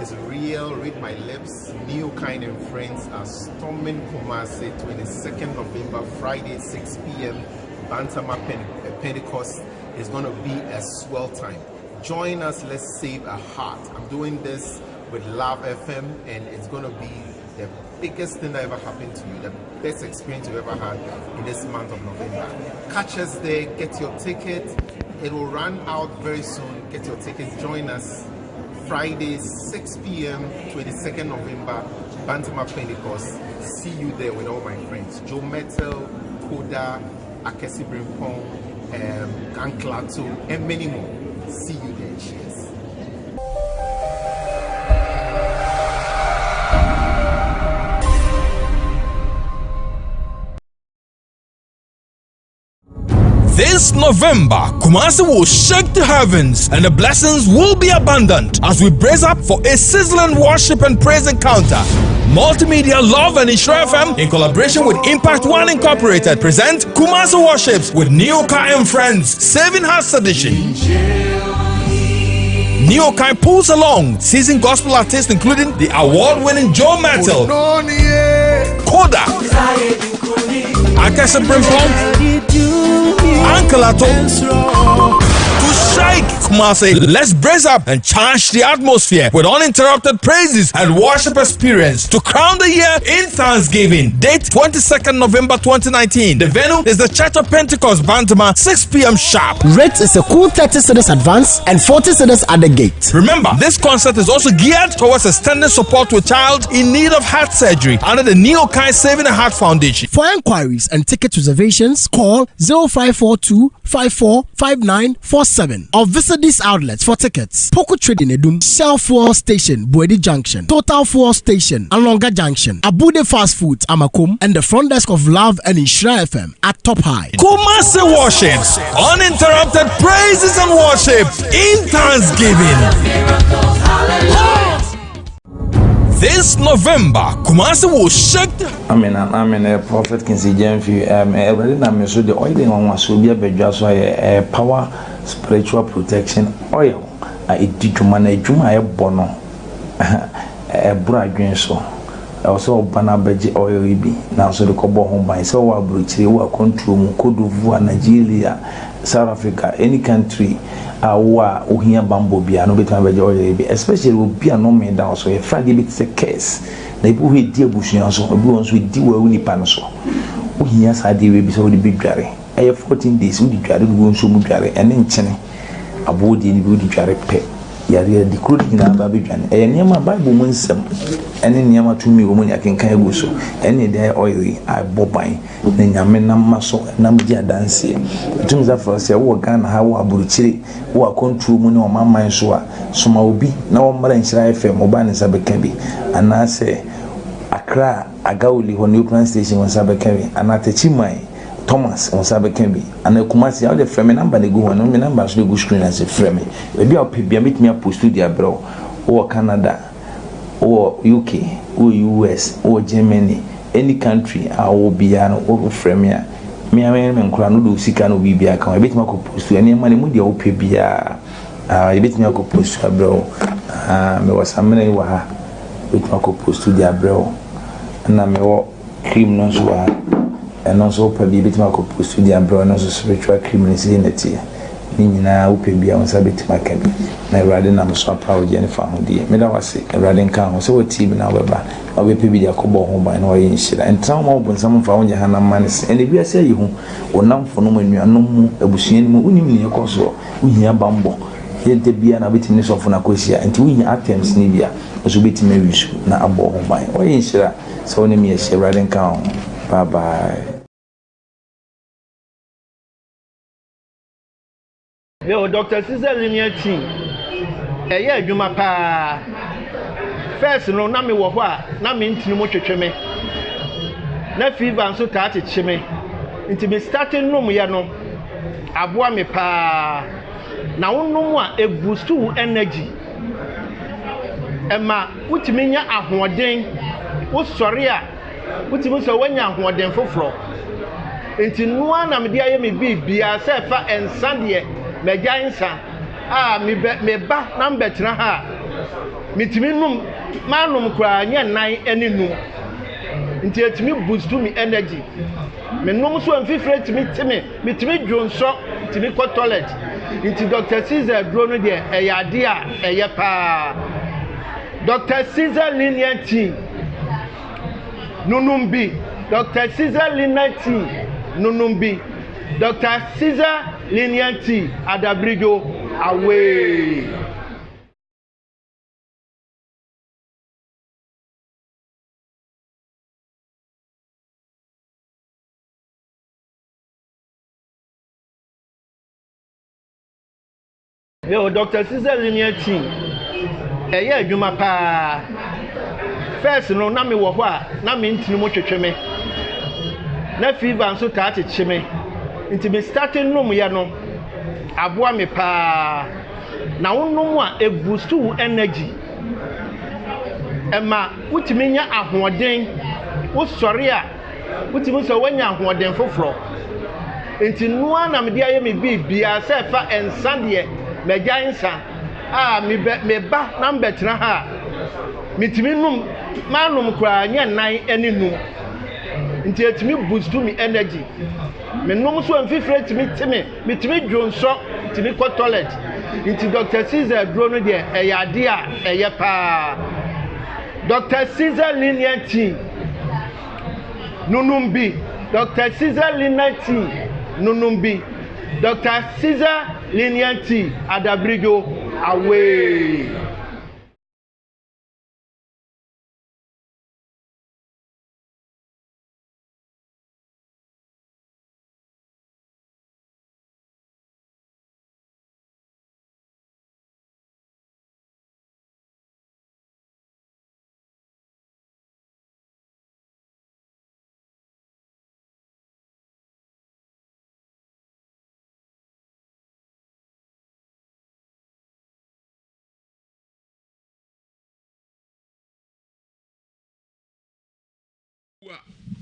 is real. Read my lips. New kind and friends are storming Kumasi 22nd November, Friday, 6 p.m. Bantama Pentecost is going to be a swell time. Join us. Let's save a heart. I'm doing this with Love FM, and it's going to be the biggest thing that ever happened to you, the best experience you ever had in this month of November. Catch us there. Get your ticket. It will run out very soon. Get your tickets. Join us Friday, 6 p.m., 22nd November, Bantama Pentecost. See you there with all my friends. Joe Metal, Koda, Akese Brimpong, Anklato, and many more. See you there. Cheers. This November, Kumasi will shake the heavens and the blessings will be abundant as we brace up for a sizzling worship and praise encounter. Multimedia Love and Nsem FM in collaboration with Impact One Incorporated present Kumasi Worships with Neokai and Friends Saving Hearts Edition. Neokai pulls along seasoned gospel artists including the award-winning Joe Metal, Koda, Akese Brimpong, Ankalato, to shake Kumasi. Let's brace up and charge the atmosphere with uninterrupted praises and worship experience to crown the year in Thanksgiving. Date 22nd November 2019. The venue is the Church of Pentecost, Bantama, 6 p.m. sharp. Rate is a cool 30 cedis advance and 40 cedis at the gate. Remember, this concert is also geared towards extending support to a child in need of heart surgery under the Neokai Saving a Heart Foundation. For inquiries and ticket reservations, call 0542 545947 or visit these outlets for tickets. Poco Trading Edum, Shell Fuel Station, Boedi Junction, Total Fuel Station, Alonga Junction, Abude Fast Food, Amakum, and the front desk of Love and Nhyira FM at Top High. Kumasi Worships, uninterrupted praises and worship in Thanksgiving. This November, Kumasi will shake the... I'm a prophet can see Jenfi. Every time I saw the oil on was so be a bedroom, a power, spiritual protection oil. I did to manage my bono, a bride so. I also banabeji oil be now so the cobo home by so our bridge, who are control Koduvu, Nigeria, South Africa, any country. Awa uhia bambo bia no betima beje oil bi especially will be no me down so a Friday bit a case na ibu we di abusuan so obi won so di wa nipa no so uhia sade we bi so di bidware e 14 days we di dware we won so mu dware ene nchene abodi ni bi di dware pe yare di kru ni na ba bidwane e niam Bible mu nsem ene niam tumi wo mu ni akenkan egu so ene dey oil I boban na nyame na maso na mdi adanse tumi za for say wo Ghana ha wo aburuchire wo control mu ni o mamman so a soma obi na wo mara Nhyira FM oba ne sabeka bi ana se Accra Agawuli ho nuclear station won sabeka bi ana Techimai Thomas on sabeka bi ana Kumasi how the frame number dey go on me number so dey go screen as a frame e bi op bia meet me post dia bro wo Canada or UK or US or Germany, any country I will be an over frame here. Me and Crano do Sika no be a can. I bet my post to any money with the OP be a bit me post to a bro. There was some money with my post to the bro. And I'm a criminals and also probably bit my post to the bro and also spiritual criminals in the tea. Nina upebi a onsabeti makabi na Awurade na so apawo je ne fa ho die me da wase Awurade nka ho so team na weba obepebi dia kobo ho ban na oye Nhyira entra ma obonsam fa ho je hana manis ene bi ase yi ho onamfo no manuanom mu abusuan mu unim ne yekoso uhia bambo yente bia na betimi so fo na kosia enti wo nya items ni bia so betimi wisu na abo ho ban o Nhyira so ne me share riding count bye bye. Yo, Dr. Caesar linear team. Yeah, you pa. First, no, na me wo ho a, na me ntini mo twetwe me. Na fever nso ta teche me. Nti me starting room ya no. Aboa me pa. Na wonnom a e boost energy. Ema utimi nya ahoden. Wo sori a utimi so wanya ahoden foforo. Nti noa na me dia ye me bibia se fa ensade mejansa me ba na mbetena ha mitimi num manum kura nya nan eninu nti etimi boost me energy me num so amfifre mitimi dwonso mitimi ko toilet nti Dr. Caesar bro no de eyade a eye pa Dr. Caesar linear team nunumbi Dr. Caesar linear team nunumbi Dr. Caesar Lenianti Adabrigo away. Yo, Dr. Caesar Lenianti. Yeah, you pa. First, no, na me wo ho a, na me ntini mo twetwe me. Na fever nso ta teche me. Nti me starting room ya no aboa me pa na wonnom a e boost energy ema utimi nya ahoden wo sori a utimi so wanya ahoden foforo nti noa na me dia ye me bibia se fa ensade mejansa me ba na mbetena ha mitimi num manum kura nya nan eninu nti etimi boost me energy me nom so amfifre mitimi dwonso timi ko toilet nti Dr. Caesar bro no de eyade a eye pa Dr. Caesar linear team nunumbi Dr. Caesar linear team nunumbi Dr. Caesar linear team Adabrigo away.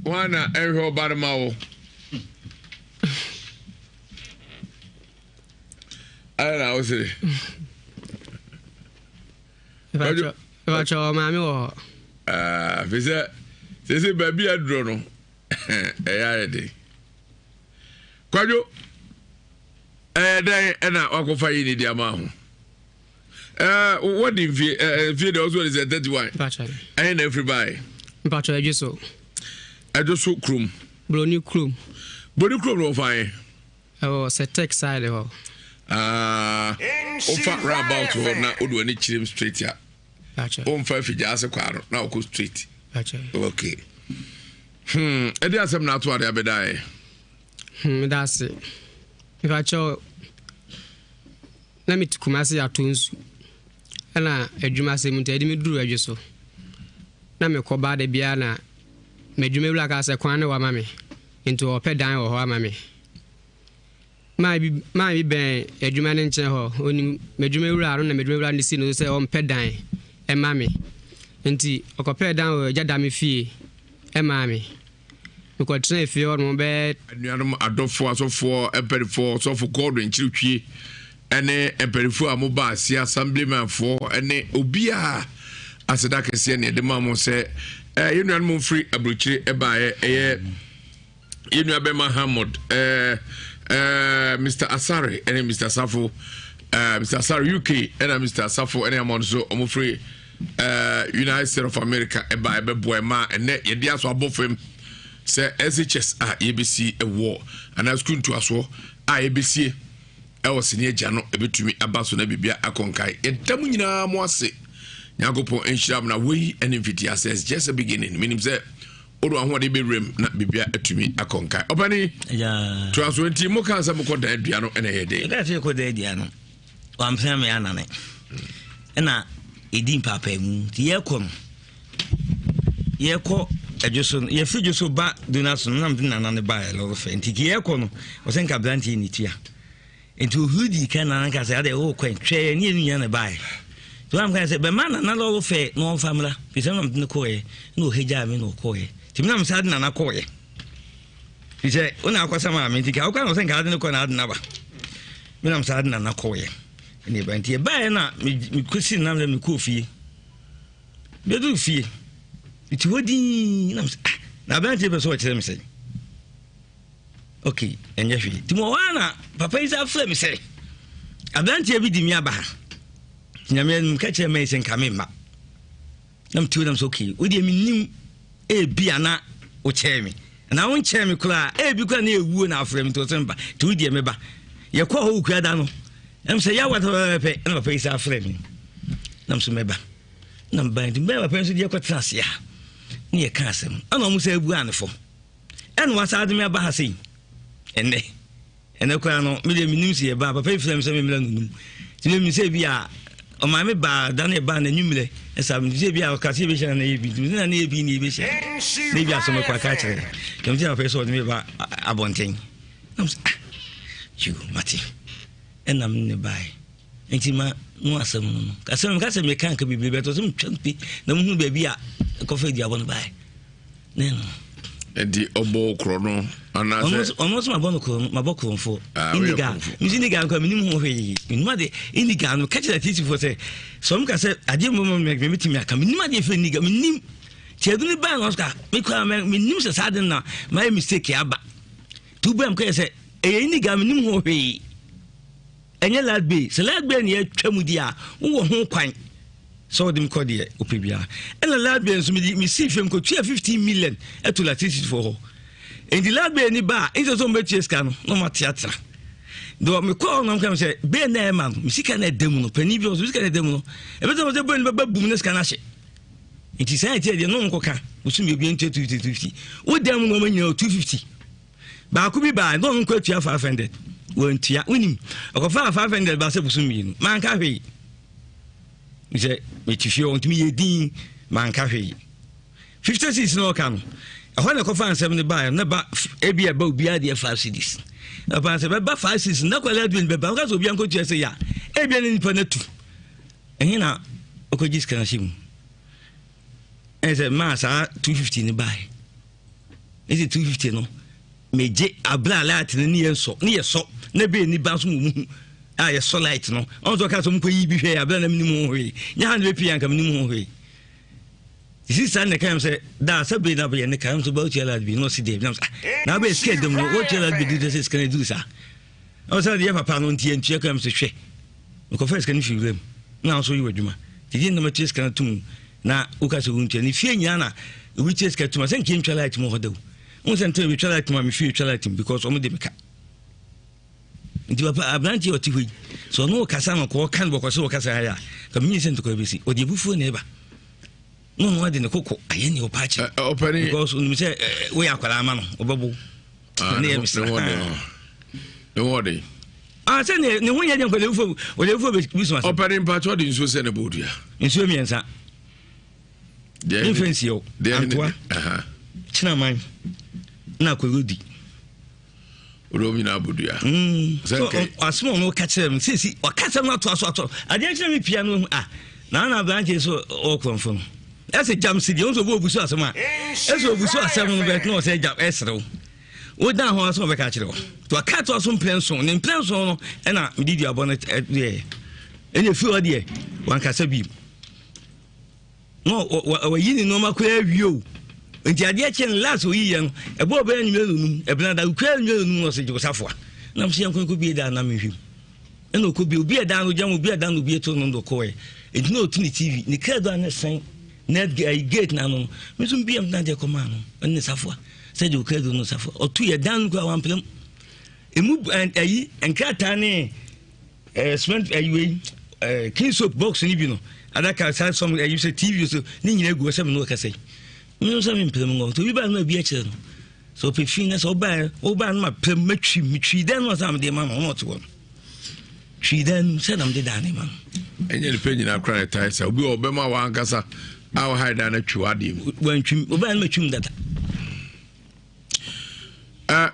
Wana ehwe obarama wo ala osiri Vacho mami wo vise baby adro no eyarede kwajo dan na wakofa yi ni dia ma ho what the video also is 31 Vacho and everybody Vacho ejiso Edoso krum. Brony krum. Brony krum no fine. Oh, se tech side ho. Ofa roundabout ho na odo ani chirim straight ya. Gotcha. On fa fija ase kwaro na okọ straight. Gotcha. Okay. Edi asem na to ade abedai. That's it. If I cho na me tukumase atonsu. Ana adwuma se mu ntedi me duru adweso. Na me koba de bia na medwuma wura ka se kwan ne wa mame into ope dan wo ho amame ma bi ben adwuma ne nche ho oni medwuma wura aro na medwuma wura ne si no se o mpe dan e mame enti okope dan wo jada me fie e mame me ko tena fie o no be anuanom adofo asofo emperifo sofo godo nchiritwie ene emperifo amoba asia assemblyman fo ene obia aseda kese ne de mamo se yenuanom free abrochire ebaye yenuabema Hamod Mr. Asare ene Mr. Safo Mr. Asare UK ene Mr. Safo ene amonso omo free United States of America ebaye beboy ma ene yedi aso abofem se SHS a yebesi ewo ana school to aso a yebesi ɛwɔ senior jano ebetumi abaso na bibia akonkai entam nyina mo ase nyagopo enhyiram na we enviti access just a beginning meaning say odo ahode be rem na bibia atumi akonkai obani ya transwenti mo kan sa mo koda adua no ene yede da te koda adua no wampena me anane na edin papa mu ti yekɔ adwoso ye fidwoso ba donaso na mde nanane ba lo fe nti yekɔ no wo senka blanti ni tua enti ohudi kana nka se ade wo kwen twe ni enu yana ba to am kan se be man na lo fe no famla bi se mde ko ye no heja me no ko ye ti me na msa de na ko ye bi se ona akwasa ma me nti ka wo kan wo senka ade ko na ade na ba me na msa de na ko ye ni ba nti ba ye na mi kusi na me ko fie be do fie iti wodi na blanti be so kire me se okay enye hwe ti mo wana papa isa flame say ablanti bi di mi aba nyame nka kire me sen kame ma nam ti wodam so okay wodi mi nim e bia na o kire me na won kire me kula e bi kula na ewuo na afrem to semba ti wodi me ba ye kwa ho kura da no em say ya wata pe na papa isa flame nam so me ba nam ba ndi me papa so di kwatra sia ni e ka asem ana mo say ebu anefo en wasa ade me ba ha sei ene kwa no me de minim se ba papa iflam se me mela nunum ti me se bia o ma me ba da na ba na nyumle esa me se bia o ka se be shana na yebi na na yebi ni be shana ne bia so me kwa ka kire kem ti na papa so de me ba abonten nam se you mati enam ne bai enti ma no asem no ka se me kan ka bibli beto se me twampi na mu hu ba bia ko fa di abon bai ne no edi obo krono anase almost maboko mfo iniga miziniga nko minim ho hwe minuma de iniga no catch that it for say some ka say ade mo me metimi aka minuma de fe iniga minim tiaduni ba no ska me kwa minim se sade na my mistake aba tu bam ka say e iniga minim ho hwe enye lad be se lad be ne atwamu dia wo ho kwan so dem kodi opibia ela lad be so mi see fem ko 15 million etula tisi for ho and the lad be ni ba into so me cheska no ma theater do me call no kam say be na man mi sika na dem no pani bi so sika na dem no e be so be ni babum na sika na hye it is say dey no nko ka usum be bi 250 wo dem no ma nyina 250 ba ku bi ba no nko atua 500 won tua unim okofa 500 ba se busum mi no man ka hwe ise me tifie on tumi yedin man ka hwe 56 no kan ahwa na kofa Nsem ne ba na ba ebia ba obi ade 5 cedis na ba se ba 5 cedis na kwala adwin be ba ka so obi anko tua se ya ebia ne nipa na tu ehina okoji skana shim ese ma sa 250 ne ba ese 250 no meje abla light ne yeso na be ni ba so mu ye so light no on so ka so mko yi bi hwe abla na minim ho hwe nya han be pia nka minim ho hwe isi san ne kan say da sabe na be ne kan so ba uchi ala bi no si dey na be scared dem no uchi ala bi do this can do sa o say dey papa no ntie ntie kan so hwe ko first kan fi rem na so yi wadwuma ti na ma ties kan tum na uka so ntie ni fie nya na we ties kan tum say nkim twala light mo hodaw on say ntie we twala light mo mi fi twala light because o mo de meka ndi papa abranti oti hwe so no kasa no ko kan boko so kasa ya ka mi sento ko besi o de bufu ne ba no ade ne koko aye ne opachi opani because unu say we akwala ama no obabu ne em se no wode say ne ho ye ko le fu be bisu ma opani mpacho de nso se ne bodua nso miensa influence yo antwa china man na ko rodi Romi na bodua so asmo no catch them see o catch them not to ade actually me piano na branch so o konfo no ese jam city on so bo busu asema ese obusu asema no bet no say jam esrew wo dan ho asema be ka kire to cat o so plenso ne plenso no e na didi abona e ene fi o de wan kasa bi no o yini no makwa awio nti ade chen last o yiye no e bo be nyime nunum e bena da kwa nyime nunum no se josafo na mse yankon ko bi da na mehwim e no ko bi obi da no jam obi da no bi to no ndo ko e nti no tuni tv ni kredo an sen net gate na no mesum bi am na de ko ma no ne safo se jo kredo no safo o tu ye dan ko wan plem emu ayi enkrata ne cement clean soap box ni bi no adaka say some you say TV so ni nyina gu say me no ka say me so me mpem ngo to bi ba na bi a kire no so pe fin so ba no ma pem matwi den no sam de ma no to won twi den say nam de dan man enye le pe nyina kra tai say obi obema wa ankasa aw haida na twi ade mu wan twi oba na matwi data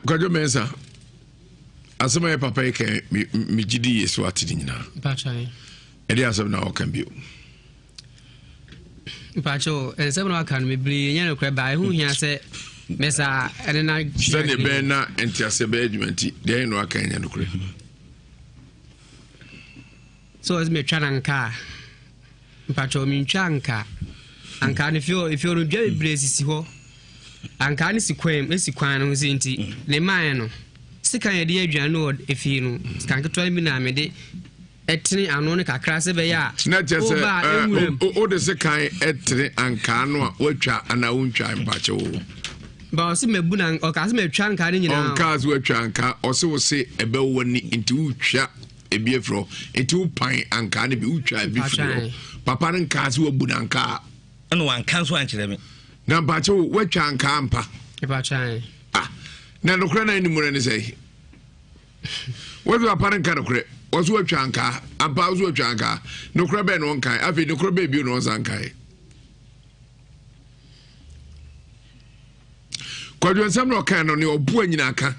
Kwajo Mensa asema ya papa yake mi gidi yesu atidi nyina Pachai edi asem na okan bio Pacho ensem na kan me bri nya no kra ba hu hia se mesa ene na se ne be na entiase be adwumenti de no akan nya no kra so as me twananka Pacho mi twanka anka ne fio if you no dwa bri sisi ho anka ne sikwem esikwan no zinti ne man no sika ye de adwan no efi no sika nketwa mi na me de etini ano ne kakra se be ya na jese o de se kan etini anka no a watwa ana wontwa mpache wo ba o se mebu na o ka se metwa anka ne nyina on ka se watwa anka o se wo se ebe woni nti wutwa ebi efro nti wo pan anka ne bi wutwa ebi fro papa ne ka se wabu na anka ana wan kan so ankire me na mpache wo watwa anka ampa ba chan na no kra na ni mure ne sei wo do papa ne ka no kra ozu atwanka aba ozu atwanka no kra be no nkai afi no kra be bi no zankai Kwajo Nsem no kan no ne obu anyina aka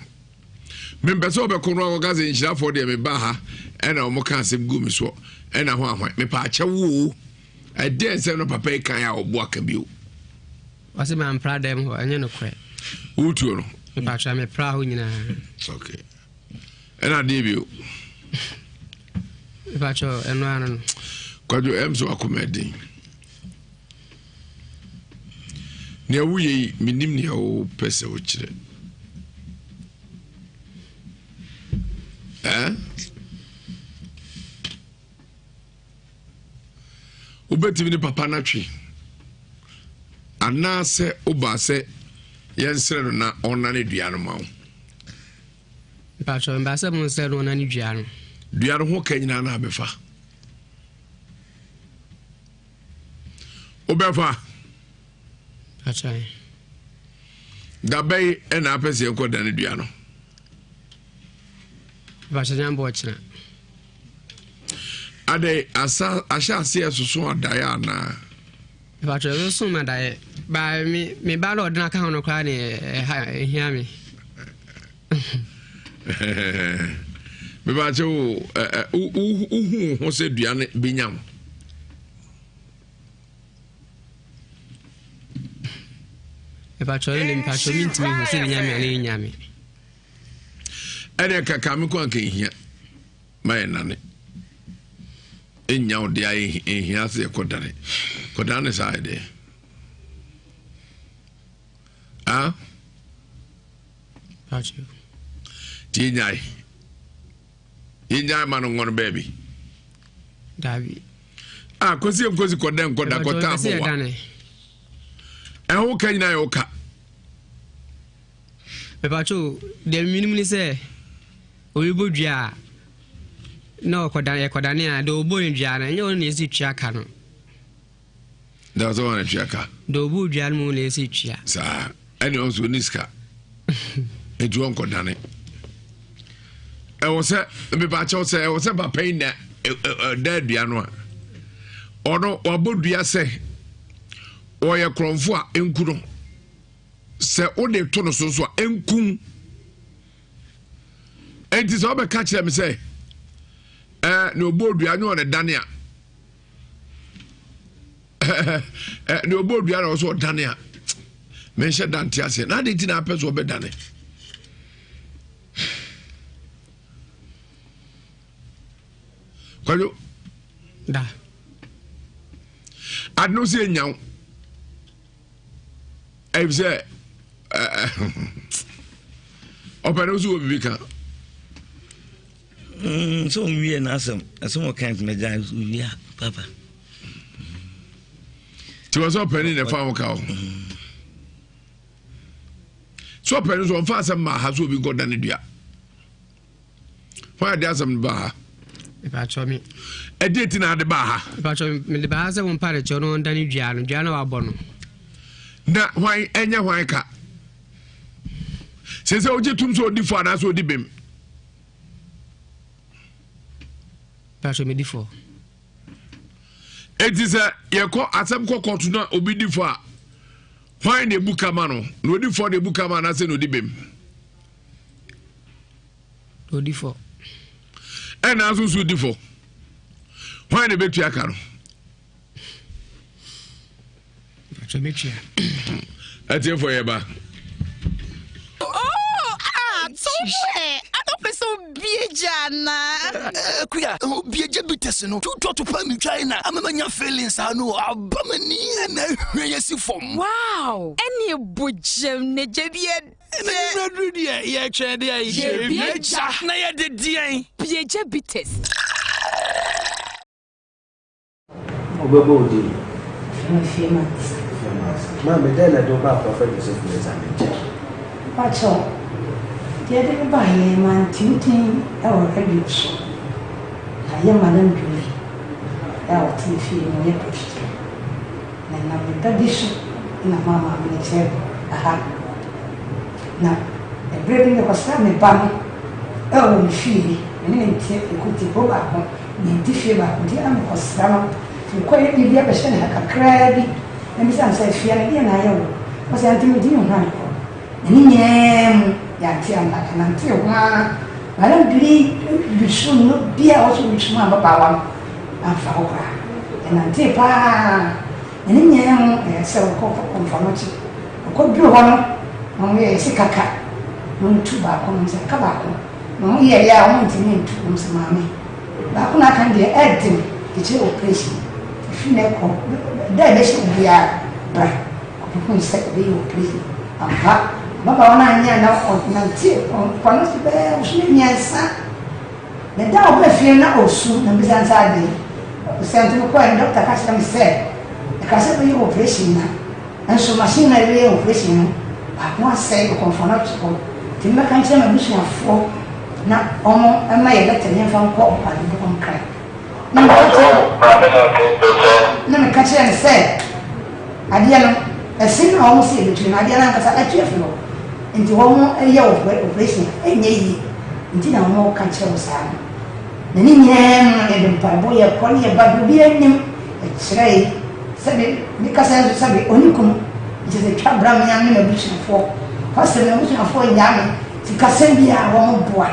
membe so be kono go gaze nhyira for de me ba ha ena o mo kan asem gu mi so ena ho ahwan me pa ache wo ade Nsem no papa kan ya obu aka bi o wase man pra dem ho anya no kra utu no me pa cha me pra ho nyina okay ena de bi o Pacho eno ano Kwajo emso akomedi ne wuye minim ne o pese o kire ubetimi ni papa na twi anase oba se yensere no na ona ne dua no mawo Pacho mbase mo se no na ne dua no dua no ho kanyina na abefa obefa achai dabai ena apese enko da ne dua no Pacho nyambo china ade asa ase esusu adaya na Pacho yo so ma dai ba me ba lo na ka hono kwa ne hia mi me ba che ho se dua ne binyam Pacho ni Pacho minti mi ho se binyam ale nyame ene kaka me ko anka hia mai nane enya o dia hia se kodane side Pacho tinyai manu ngono baby Davi kosi koden koda kota mo ho kanyina yo ka Pacho de minimum ni se oyibo dua no kodane a do bo dua na nyo ne si twa ka no da zo na twa ka do bo dua no ne si twa sa ani on so niska edu on kodane wo se me ba cha se wo se ba pain na da dua no a ono obodua se oye kronfo a enku no se o de to no so a enku enti so be catch them say no obodua no ne dane a no obodua no so dane a men she dante ase na de ti na peso be dane Kwajo da adno se nyaw I say open so be ka so we na asem o kind me jan we papa ti was open in the farm ka so open so fa asem ma ha so bi go dan dua fa dia asem ba Pacho me. A date in the bar. Pacho me the baza one part of John Danny Giano Abono. Na why enya why ka? Since I tum so differ as so dibim. Pacho me differ. It is a yako asem ko kotu na obi differ. Why the bukamano? No differ the bukamana say no dibim. No differ. And as so differ. Why the betu akaro? Pacho me chia. Ati for yeba. I don't so Biejana. Kuya, Bieja Bitesino, 2 to Pami China. I'm a man feelings. I know Abamani and yes, form. Wow, any Bujem Nejabian. Yeah, Bieja Bites. Obodi. Famous. Mamma, then I don't have prophet Joseph. Pacho, the other by a man tinting our rich. I am Madame Julie. Our TV in your post. And I'm the dish in a mamma in a chair. Aha. Now, a breaking of a family bummy. Oh, she, and then take a good go back home. The differ, the arm was summer. To quietly be a person like a crabby. And Miss Answer, she and I was anti-medium run. Nhyem ya tiamba kana ntiwa mara biri bisu no bia also bisu ma babawa afa okra na ntipa nhyem se ko konfamati ko duro hono no ye sikaka no ntuba ko no se kabako no ye ya o ntimi ntu no se mame ba ko na kan de edim ke operation fine ko da be shi bia bra ko se be operation aha Baba wana nya na onantie kono se be usune nyansa na da obafie na osu na bizansa de sent ko en doctor ka se me se ka se be operation na enso machine na be operation ba mo se ko konfona ko ti me kan se ma busu afo na omo ama ye leta nya fa ko pa de ko nkra na me ka se se adia no esin na omo se be na adia na ka sa atwe no nti womo eya operation enye yi nti na womo ka che wo sa na ni nyem e de pabo ya kwani e badu bi enyim e chrei sabe ni ka sa sabe onikum nti se twa bra me nyam na buchafo hose na buchafo nyame ti ka sa bi a womo boa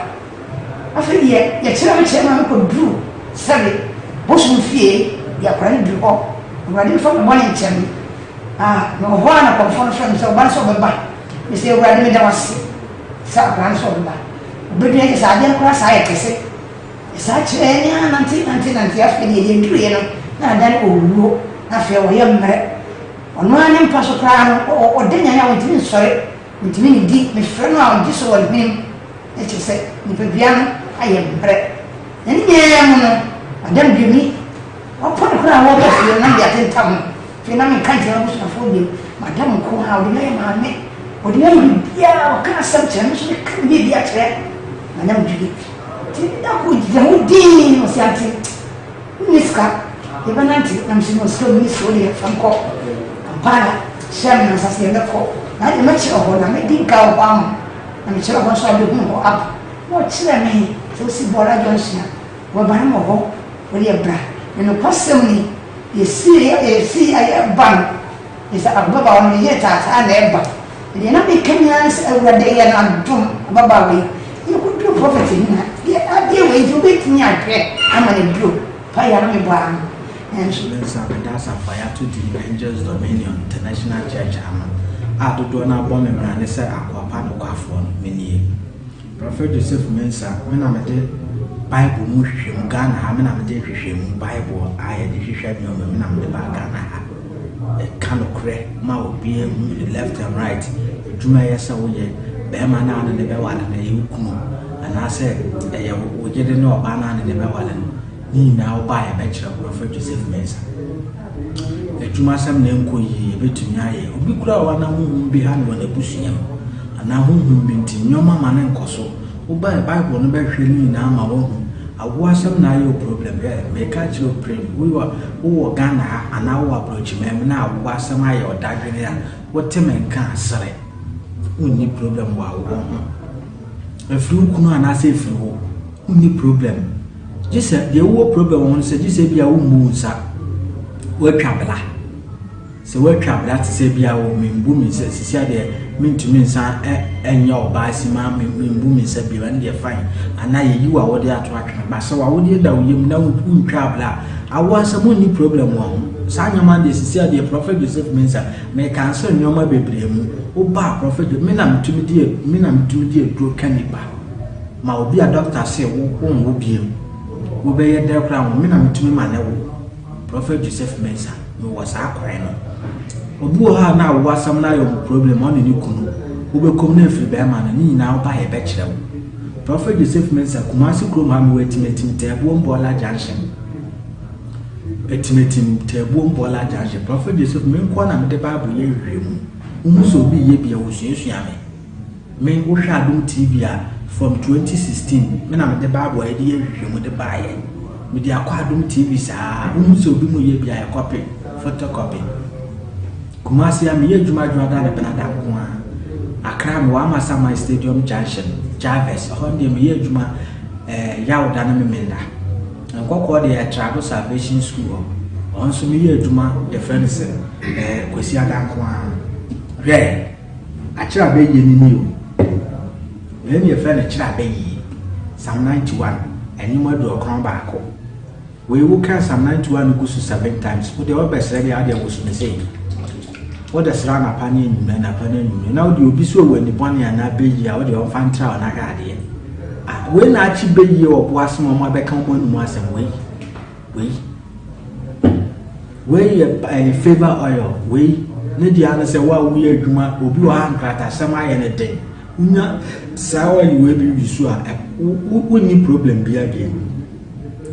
afi ye chere me chere ma ko dru sabe bo su fie ya kwani dru ho ngadi fo mo ni chemi no ho na ko fo no so ban so be ba Mr. Radimi Dawasi, Sabran Soba. Obedient is Adian Cross, I say. Such any anti after the Indian, and then oh, I feel young man. On one impossible crown or dinner, I didn't sorry, with me deep, Miss Fernand, this old name. Let you say, Nipiano, I am bread. And yeah, Madame Jimmy, upon a crown over for your number at town. Phenomena can't tell us for you, Madame Cool, how do you name? What do you yeah, can sometimes be the attract? Madame Julie. That would be was yanting. Miska, even auntie, I'm still miss William from Cock. Kampala, Sherman as I the court. Not much of what I didn't go on. I'm sure I was all the moon up. What's that mean? So see Bora Johnson. Well, by more, William Brad. And the possibly you see, I have bun. Is above on the yet and ever. They not be Kenyans every day and doom Babawi. You could do property. Yeah, dear way to wait in your care. I'm a blue. Fire me barn. And she learns that's a fire to the Angels Dominion International Church. I do not bomb him and say Aquapan Quafon, many. Prophet Joseph Mensa, when I'm a dead Bible, Mushim, Ghana, having a dead Bible, I had the ship when I'm the Bagana. A kind of crack, mouth being left and right. Jumaya Sawoye, Bemana and the Bewan and the Yukumo. And I said, we didn't know banana and the Bewan. Ni now buy a bachelor of Prophet Joseph Mensa. The Jumasam name could ye be to Nyaye, who be grow and behind when the bushim. And now whom been to your mamma and Cosso, who buy a Bible and bear feeling now my own. I awasam na your problem me catch your brain we were Ghana and our approach me na awasam ayo dadwene ya what men can sare unni problem wa wo ho afru kunu anase afru ho unni problem just the wo problem won say just bia wo mu nsa wo twabla se wo twabla te say bia wo membu mi say sisia de mintumi nsa enya obasima membu mi say bia and dey fine ana yi wa wo de ato atwe ba se wa wo de da wo yem na wo twabla awasam unni problem wa ho sa nyama de sisia de prophet Joseph Mensa me cancel nyoma bebre mu oba prophet me na mtumi die dro kaniba ma obi a doctor say wo biem wo be ye de kra wo me na mtumi ma ne wo prophet Joseph Mensa me was akwan no obi o ha na wo asam na yo problem on ni kunu wo be kom na afri be ma na ni na wo ba he be kire wo prophet Joseph Mensa Kumasi krom ha me wetimetim te bo mbola junction etimetim te bo mbola junction prophet Joseph me ko na me de bible ye hwemu umuso bi ye bia wo suasua me wo hwa adom TV a from 2016 me na me de bible ye de hwemu de baaye me de akwa adom TV saa umuso bi mu ye bia ye copy photocopy Kumasi am ye dwuma da na benada ko a akra me wa Masama Stadium Junction Jarvis honde me ye dwuma yawo da na me menda nkoko de Travel Salvation School onso me ye dwuma de friends kwesi adanko a re achira be ye ni o eni e fe na chira be yi Psalm 91 eni mo do okron ba ko we wo kan Psalm 91 go 7 times wo de obesere bi ade wo so me say wo de sra na pani enyum na pani enyum na wo de obi so wani bone ana be yi a wo de on fantra na ga ade we na achi be yi obo asem mo be kan mo nu asem we a favor oil we ne dia na se wa wo ye adwuma obi wa ankrata sem aye ne den unya sawa ni we bi so a wo ni problem bia bia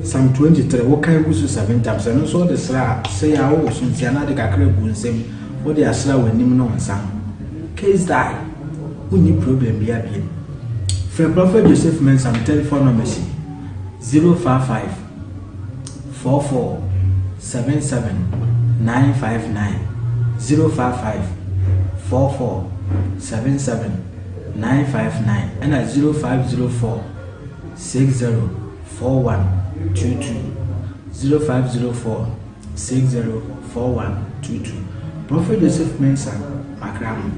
Psalm 23 wo kan gusu 7 times no so de sra say ya wo so ntia na de kakra bu nsem wo de asra wanim no nsam case die wo ni problem bia bia for prophet Joseph Mensa telephone number 055 44 77 959 055 44 77 959 and at 0504 60 41 22 0504 60 41 22 Prophet Joseph Mensa Makram.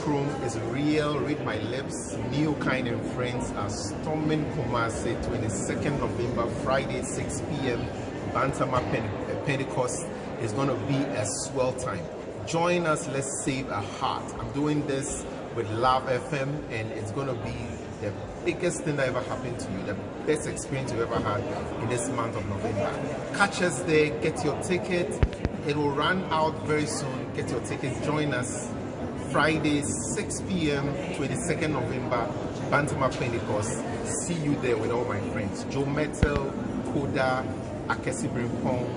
Chrome is real, read my lips. New Kind and Friends are storming Kumasi 22nd November, Friday, 6 p.m. Bantama Pentecost is going to be a swell time. Join us, let's save a heart. I'm doing this with Love FM, and it's going to be the biggest thing that ever happened to you, the best experience you ever had in this month of November. Catch us there, get your ticket. It will run out very soon. Get your ticket, join us. Friday, 6 p.m., 22nd November, Bantama Pentecost. See you there with all my friends. Joe Metal, Koda, Akesi Brimpong,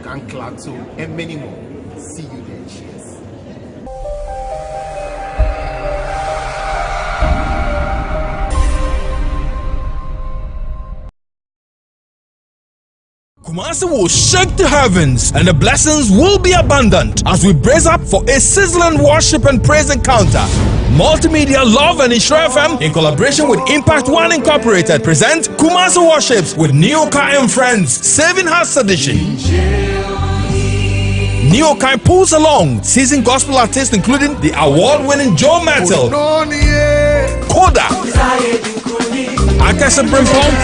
Ganklato, and many more. See you there. Cheers. Kumasi will shake the heavens and the blessings will be abundant as we brace up for a sizzling worship and praise encounter. Multimedia Love and Nsem FM in collaboration with Impact One Incorporated present Kumasi Worships with Nhyira and Friends Saving Hearts Edition. Nhyira pulls along seasoned gospel artists including the award-winning Joe Metal, Koda, Akesi Brimpong,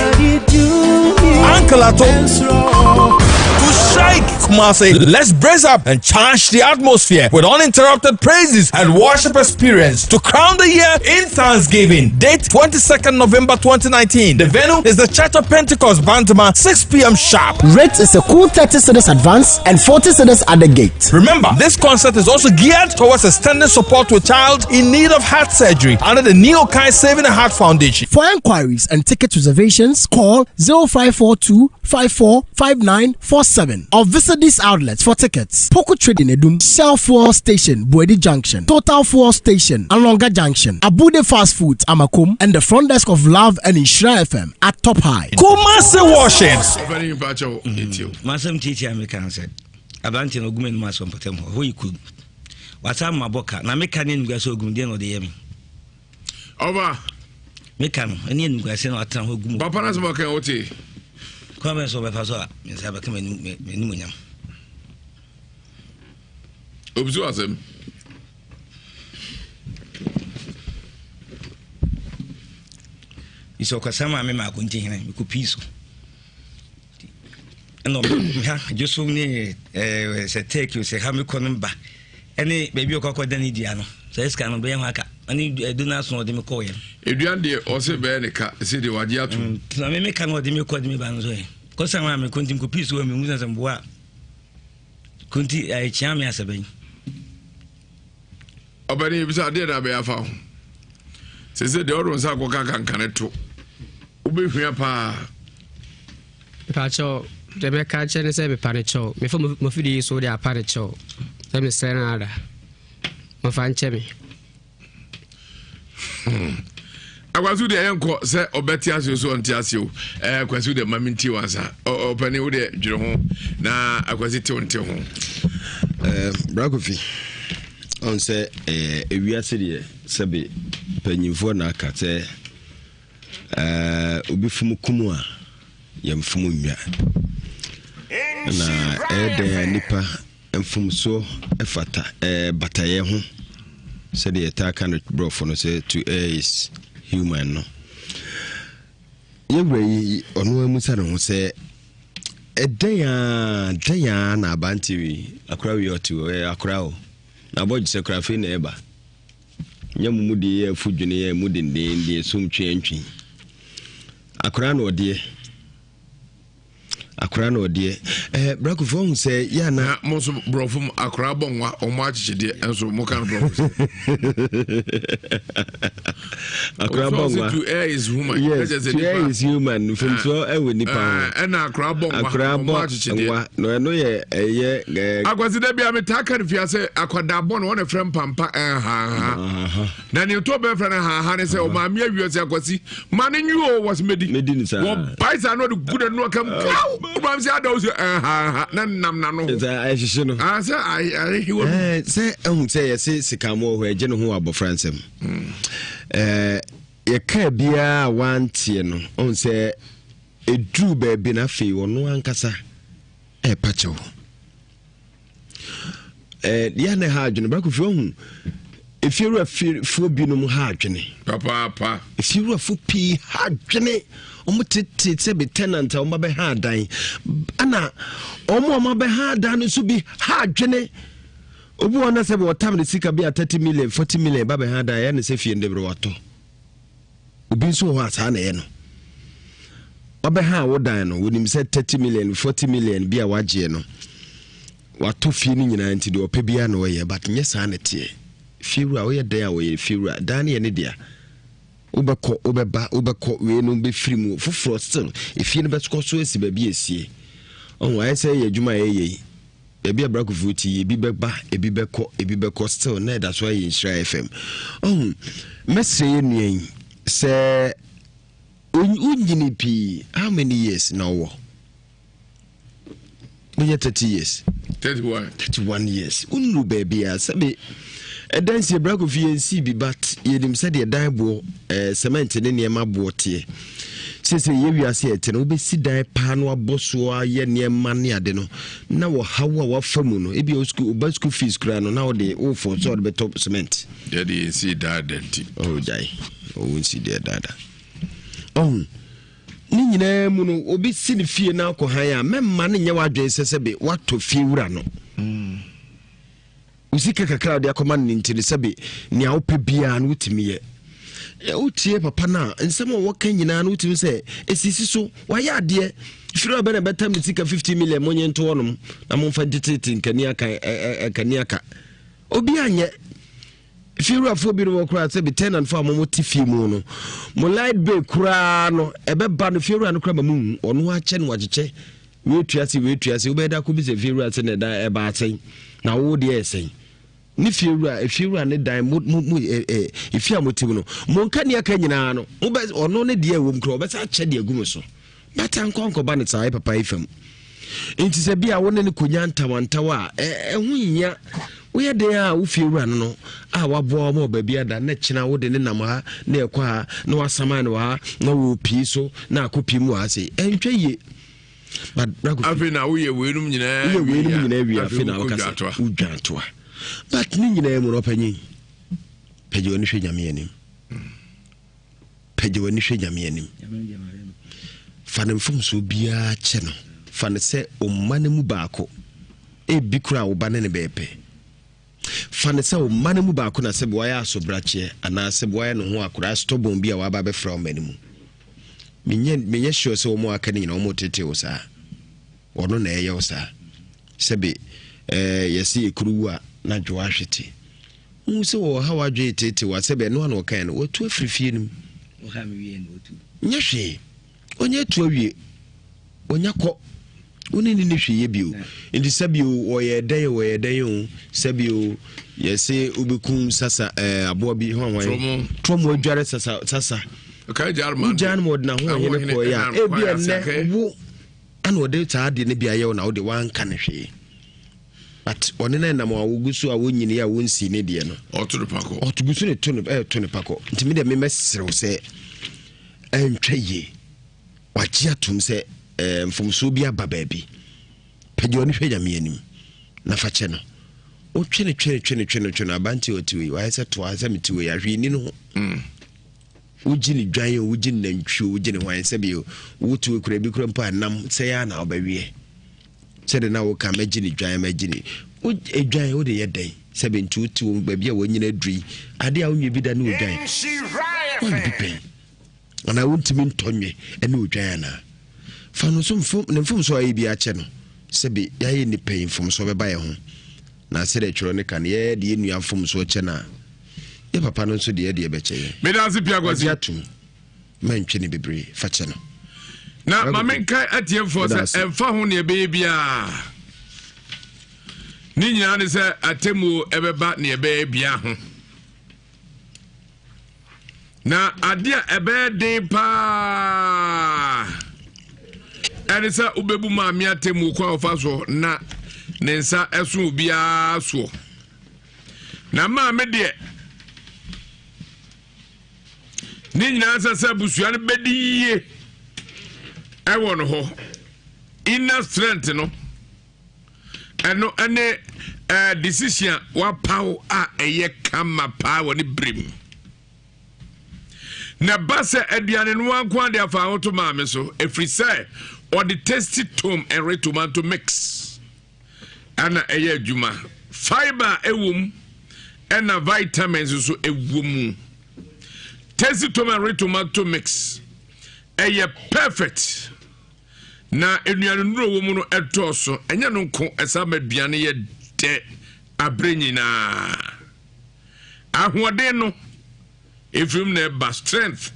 Uncle Ato, to shake shake Kumasi. Let's brace up and charge the atmosphere with uninterrupted praises and worship experience to crown the year in Thanksgiving. Date 22nd November 2019. The venue is the Church of Pentecost, Bantama, 6 p.m. sharp. Rate is a cool 30 cedis advance and 40 cedis at the gate. Remember, this concert is also geared towards extending support to a child in need of heart surgery under the Neokai Saving a Heart Foundation. For enquiries and ticket reservations, call 0542 545947 or visit these outlets for tickets. Poco Trading Edum, Shell Fuel Station, Boedi Junction, Total Fuel Station, Alonga Junction, Abude Fast Foods, Amakum, and the front desk of Love and Nhyira FM at Top High. Kumasi Washings. Masam teacher American said, Abanti no gumen masom potem ho you could. What's am maboka na meka ne nguaso gumde no de yemi. Over. Meka no ene nguase no atan ho gum. Papa na so kan ote. Come so be fa so me say be come enu munyam. Obzu asem. Iso kwasama me ma kunti hene me ku piso. No ha just ni se take you say ha me kono ba. Ene baby okoko dan dia no. So eska no be yan aka. Ani eduna so de me ko ye. Eduan de o se be ne ka se de wade ato. Na me ka no de me ko de me ba no so ye. Ko sama me kunti ku piso me mu san boa. Kunti ai chia me asaben. Obani bisa de da be afa. Se de oron sa ko kan kaneto. Ube hwia pa. Pacho de be ka che ne se be parecho. Me fo mo fidi so de aparecho. Se me sena ada. Mo fa nche me. Akwasu de yenko se obeti asio so onti asio. Akwasu de maminti wansa. Opani wo de dwere ho na akwasi te onti ho. Brakofi. On say Ewiase de sebe panyimfo na aka te obi fumu kumu a yemfumu nwia na eden nipa emfum so efata bataye ho se de ta kan brofo no say to is human no yewe ono amusa no say eden na abantiwi akra wi otu akra o na boji se kra fe na eba nyamumu de ye fudwene ye mudende de sumtwe antwi akra na ode Brakufo hu say ya na mo so brofum akra bonwa omo achichide enso mo kan brofum akra bonwa to air is human. Yes, to air is human from so ewe nipa na akra bonwa achichide no ye akwasi da bia metaka rifia se akwada bon won frem pampa na ni to be frem ha ne se o ma me awiose akwasi ma ne nyu was medi ni sa wo baisa no de good no kam Bam say ada say nam na no. I should know. I say he will say say sikamo ho eje no ho abofransem. Ye ka bia wantie no on say edru ba bi na fe wono ankasa pacho. Ya na ha adwene Brakofi ohun if you fo bi no mu ha adwene. Papa if you fo pi ha adwene omutete se be tenant o be ha dan ana omo be ha dan no so bi ha adwene obi wona se be otam de sika bi 30 million 40 million ba be ha dan ya ne se fie ndebre wato obi so ho asa na ye no obe ha wo dan no wonim se 30 million 40 million bi a waje no wato fie ni nyina nti de ope bia na wo ye but nye sa na tie fiura wo ye dan a wo ye fiura dan ye ne dia ubeko we no be free mu fufro still if you never score so esi ba bi esie on I say ye dwuma ye be a Brakofi ti bi beba ebi beko still na that's why in Nhyira FM on message nuen say ungini pi how many years now wo 30 years 31 years unu baby a sabe dance Brakofi NC bi but yedim said the daibo cement ne niema botie sese Ewiase ete no be si dan pa no aboso aye niema ne ade no na wo hawa wa famu no ebi school fees kra no na wo de wo for so be top cement yeah the NC dad oh jai oh NC there dada oh ni nyina mu no obi si ne fie na akɔ han a memma ne nyɛ wadwen sɛsɛbe wato fie wura no usika kakra de akɔma ne ntiri sɛbe nea wopɛ bia no wotimi yɛ wotie papa na nsɛm a wɔka nyina no wotimi sɛ esisi so wayɛ adeɛ firo bɛ na bɛtam ne sika 50 million monye nto wɔnom na momfa ntete nkaniaka obi anyɛ firo afo bi no kura sɛ bi tenant fa mo ti fie mu no mo light bill kura no ɛbɛba no firo no kura ba mu ɔno akyɛ no wakyekye wetuase wobɛda ko bi sɛ firo ase ne da ɛba asen na wo de ɛsen ni firo ne dan mo ifia motim no mo nkaniaka nyina no ɔno ne de ɛwom kura ɔbɛsa akyɛ de agum so bata nkonko ba ne sai papa ifam enti se bia wona ne konya ntawantawa ɛho nya wo ye de a wo fie wura no a wabo mo ba bia da na kyina wo de ne nam ha na ekɔ ha na wasama ne wa na wo pii so na akopi mu ase entwe ye but afi na wo ye weenum nyina wi afi na wo kasa udwantoa but ni nyina mu no panyin pɛgye woni hwe nyame anim fanem fom so bia che no fane se o mane mu baako e bi kura wo ba ne beepe fane se o mane mu baako na se bo ya asobrache ana se bo ya no ho akura stobon bia wa ba be fra o mane mu menye sure se o mo aka ni na o mo tete o sa ono na eye o sa sebe yesi ekuruwa na dwo ahwete mu se wo ha wa dwe tete wa sebe no na o kan no wo tu afrifie nim wo ha me wie no tu nyehwe onye tuawie onya kɔ oni ni hweye bio enti sabio oyɛ dan o sabio yɛse obekum sasa aboa bi hwan tromo adware sasa okay jarman mod na ho yɛ ne kɔ ya e bia ne wo ana ode taade ne bia yɛ na wo de wan ka ne hweye but one na nam awugusu a wonyini a wonsi ne de no otugusu ne to ne pako enti me de me mesrew sɛ entwaye wajia tum se mfomso bia baba bi pɛgye oni hwɛ nyame anim na fa kyɛ no o twene abanti otiwe wa sɛ to asɛ metiwe ya hwe ni no ugini dwan o ugini nantwi o ugini hwan sɛ bi o wotiwe kura bi kura mpa nam sɛ ya na obawie sɛ de na wo ka magini dwan magini o dwan o de yɛ dɛn sɛ be ntu tiwo ba bia wo nyina dui ade a wonye bi da ne o dwan o bi pɛn ana wontimi ntonwe ene odwan na fa no so mfom so ayi bi ache no sebe yaye ni pay mfom so beba ye ho na se de tworo ne kan ye de enu mfom so che na ye papa no so de ye be che ye me da se pia kwazi atum mantwe ne bebre fa che no na ma menka atiem for se emfa ho ne be bia ni nyina ne se atemu ebeba ne ebe bia ho na adia ebe den pa enisa ubebu maami atemu kwa ofaso na nensa esu bia so na maami de ni nyina sasa busua ne bediye ewo no ho inner strength no eno ene decision wa power a eye kama power ni brim na basa aduane no anko ade afa ho to maame so efri say or the tasty tom and red tomato mix ana eye adwuma fiber ewum and vitamins so ewum tasty tom and red tomato mix eye perfect na aduane no wo mu no etoso enya no nko esama aduane ye de abrenyina ahoden no if you never strength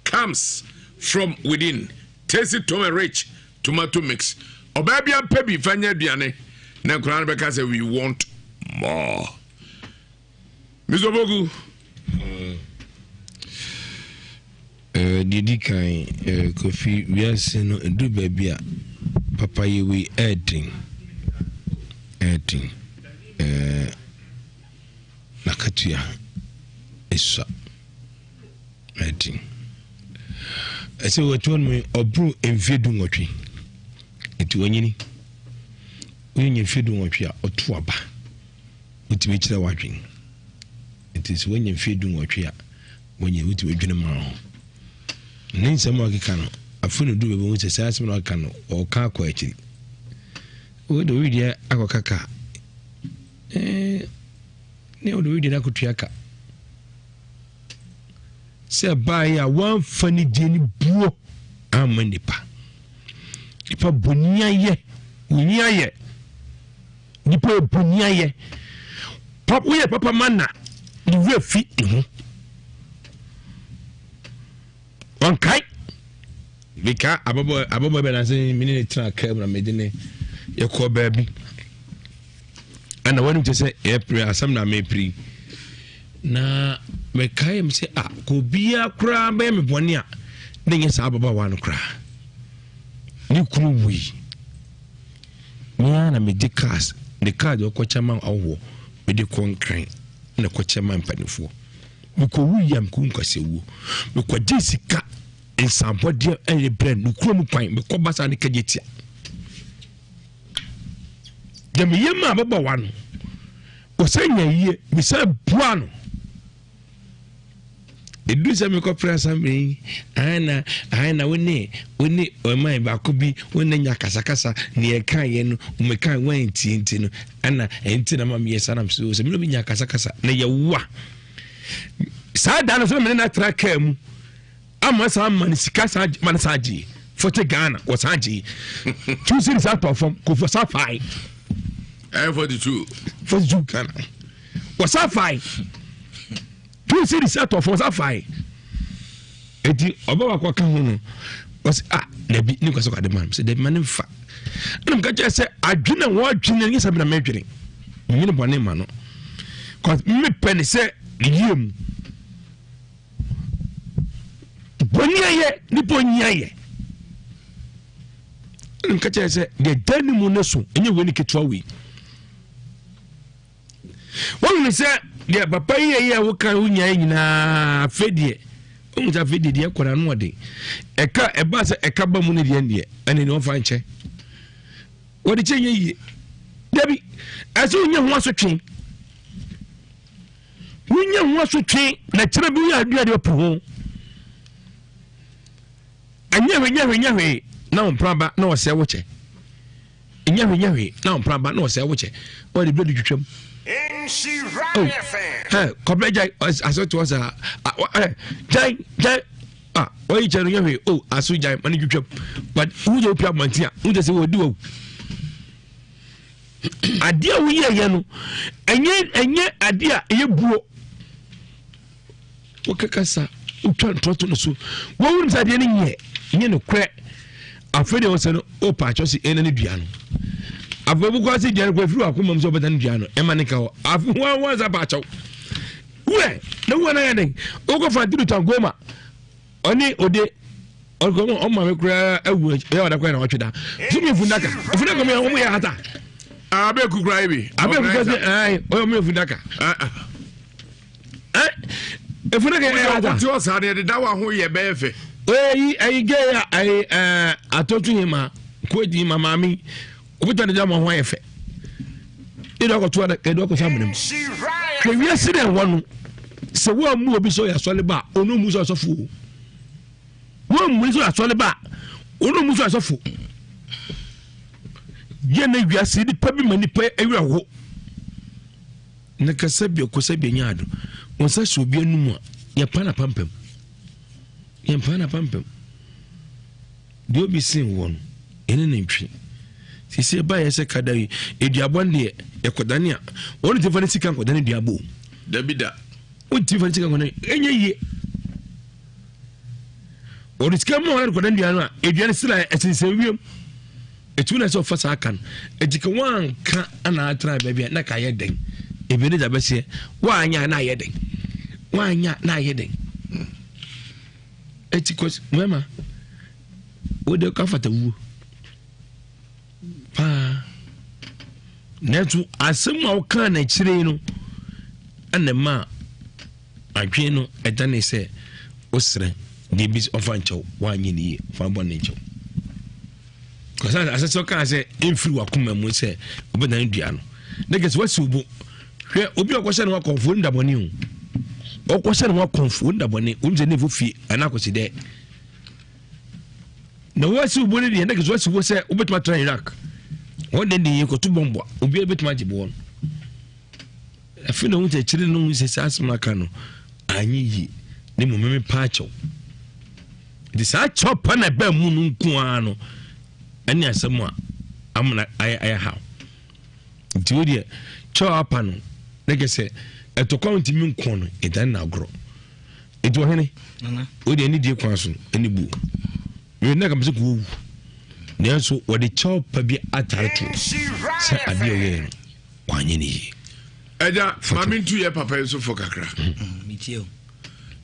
comes from within. Tasty tomato rich tomato mix. Obabia pebi fanya diane. Na Quran beka say we want more. Mr. Bogu. Didi kai kofi Ewiase no edu babia papa yewe editing nakatuya esa editing ese wotun me obru envedu ngotwe eti wonyini onye envedu ngotwe a otu aba otimi kire wadwen eti se wonye envedu ngotwe a wonye otimi dwene ma ho Nsem akeka no afunu du be wo se sase no aka no o ka kwa akiri wo do wi dia akokaka ne o do wi dia akutuaka se bae a wan fani deni buo amanipa ipa boniaye uniaye nipa boniaye papa we papa manna ni we fi ho wankai bika abobo be na say mini tra kam na medine yekọ baabi ana wanu te say april asam na me pri na me kai me say ko bia kra be me bone a na nyesa ababa wa no kra ni kunu wi na me de cars the card o kochama awo me de konkran na kochama mpanifo me ko wi yam ku nkwase wu me ko jesika ensampo de e brand no krom kwan me ko basa ne kajetia de me yema ababa wa no o senya yie me sa bua no edu se me ko presa me ana woni o mai ba ko bi woni nya kasakasa ne e kan ye no me kan wan tinti no ana enti na ma me yesa nam so me no bi nya kasakasa na ye wa sa da no so me na tra kam ama sa man sika sa man sa ji fote Ghana was haji 2 cities out of from ko for sa fai 42 Ghana was sa fai 2 cities out of for sa fai eti obawa kwa kan ho was na bi ni kwaso ka de man se de man fa na mka je se adwene wo adwene ni sabi na medwene ni ne bone ma no cause me pen se yiem boniaye ni boniaye nka che se de dani mu neso enye we ni ketwa we wonu se de papa ye wo kan unya nyina fedie umuta fedie de kwara no de eka eba se eka ba mu ne de ne ene ne ofa nche wodi chenye yi debi aso unya ho aso twen unya ho aso twen na kire bi ya adua de opo Anyawe na ompraba na ose woche nyawe na ompraba na ose woche o de bledu twetwam Nhyira FM kobleja asoto was jai o yi chero nyawe aso jai mani twetwam but who je opia mantia who je se wo di wo adia wo ye no enye adia ye buo o kakasa utwa ntoto no so wo wun sade ne nye no kre afede wo se no o pa chosi ene ne dua no afobu kwa se dua ko firu akoma mso beta ne dua no e mane ka ho afu wa za pa chaw we na wo na yeden o ko fa diru tangoma oni ode orgomo o ma me kra awu e wada kwa na otweda tumi fundaka me o mu ya hata abe kukra ibi abe kukra se ai o me fundaka efuna ke hata o ti o sa ne de dawa ho ye befe ei ge ya atotu hima kwedi mamami obuta ne jama ho yefe ido ko to da edo ko samunem ke wiase den wonu se wo mu obi so ya sole ba onu mu so asofu wo mu so asole ba onu mu so asofu ye na wiase di pa bi mani pa ewira ho na kasabia ko sabia nyaado wonsa so obi anum a ya pana pampam yempana pampam de obi sin won ene nentwi sisi ba yese kadai eduabonde ekodane a won te fane sika kodane duabo dabida won te fane sika kodane enye ye won sika mo won kodane duano a eduane sila esensenwiem etuna so fasa kan ejike wan ka ana atra bia na ka yeden ebene da bese wa anya na yeden wa anya na yeden etikos mama wode ka fata wu pa netu asema o kan na kire no anema adwe no edane se osre de bis ofancho wanyi ni fa bonne ncho kosa aseso kan se emfiri wakoma mu se obedan dua no neges wasubu hwe obi okose no wakonfo ndaboni o okose no wakonfo ndaboni umze ne fofi anakosi de na wasi ubone de ndeke wasi wo se obetuma tra Iraq wonde de yeko to bombo obi obetuma jibo afina wuta chire no se sasma kano anyi yi ne momeme pacho de sa chopa na ba mu no nku ano ani asem a amna aya ha nti wodi chopa no neke se etokwa ntimi nku no edan na agro edo hene wodi ani die kwa so ani bu me na kam se ku nenso wodi chopa bi atare to se ade oye kwanye ni eja mami ntu ye papa so fokakra mitio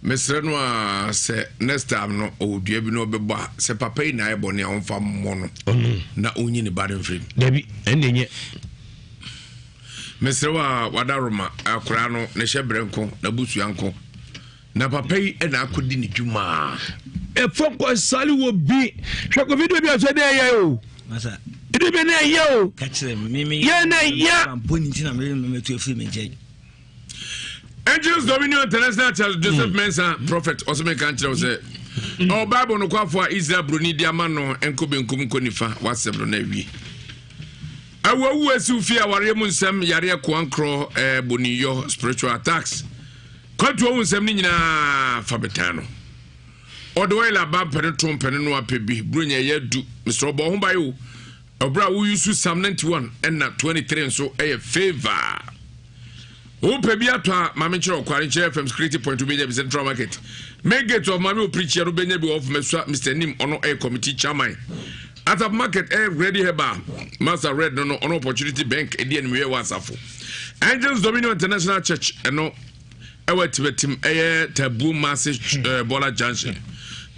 mesre no a se next time no odua bi no bebo a se papa na e bone a onfa mo no na onyi ne bad frame dabi enenye mesre wa wadaroma akura no ne hyebrenko na busuanko na papa yi na akodi ne dwuma e fonko sali wo bi hweko video bi aso de ye o masa ide be na ye o ka kire mimi ye na ya boni tina me to free me je Angels Dominion International Joseph Mensa prophet also make country say oh Bible no kwafo Israel broni dia ma no enko benkum konifa wasebro na wi awu esi fi aware mu nsem yare ko ankro boniyo spiritual attacks kwanto wo nsem ni nyina fabetano odoela ba penetom peneno apebi bronya yadu Mr. Obo ho bayo obra wo yusu Psalm 91 and 23 so favor o pebi atwa mame chiro kware chire FM security point to be the central market make it of mame preacher obenya bi of Mr. Nim ono committee chairman at the market ready heba master red no ono opportunity bank edi enwe wasafo Angels Dominion International Church eno ewetibetim tabu massive Bola Junction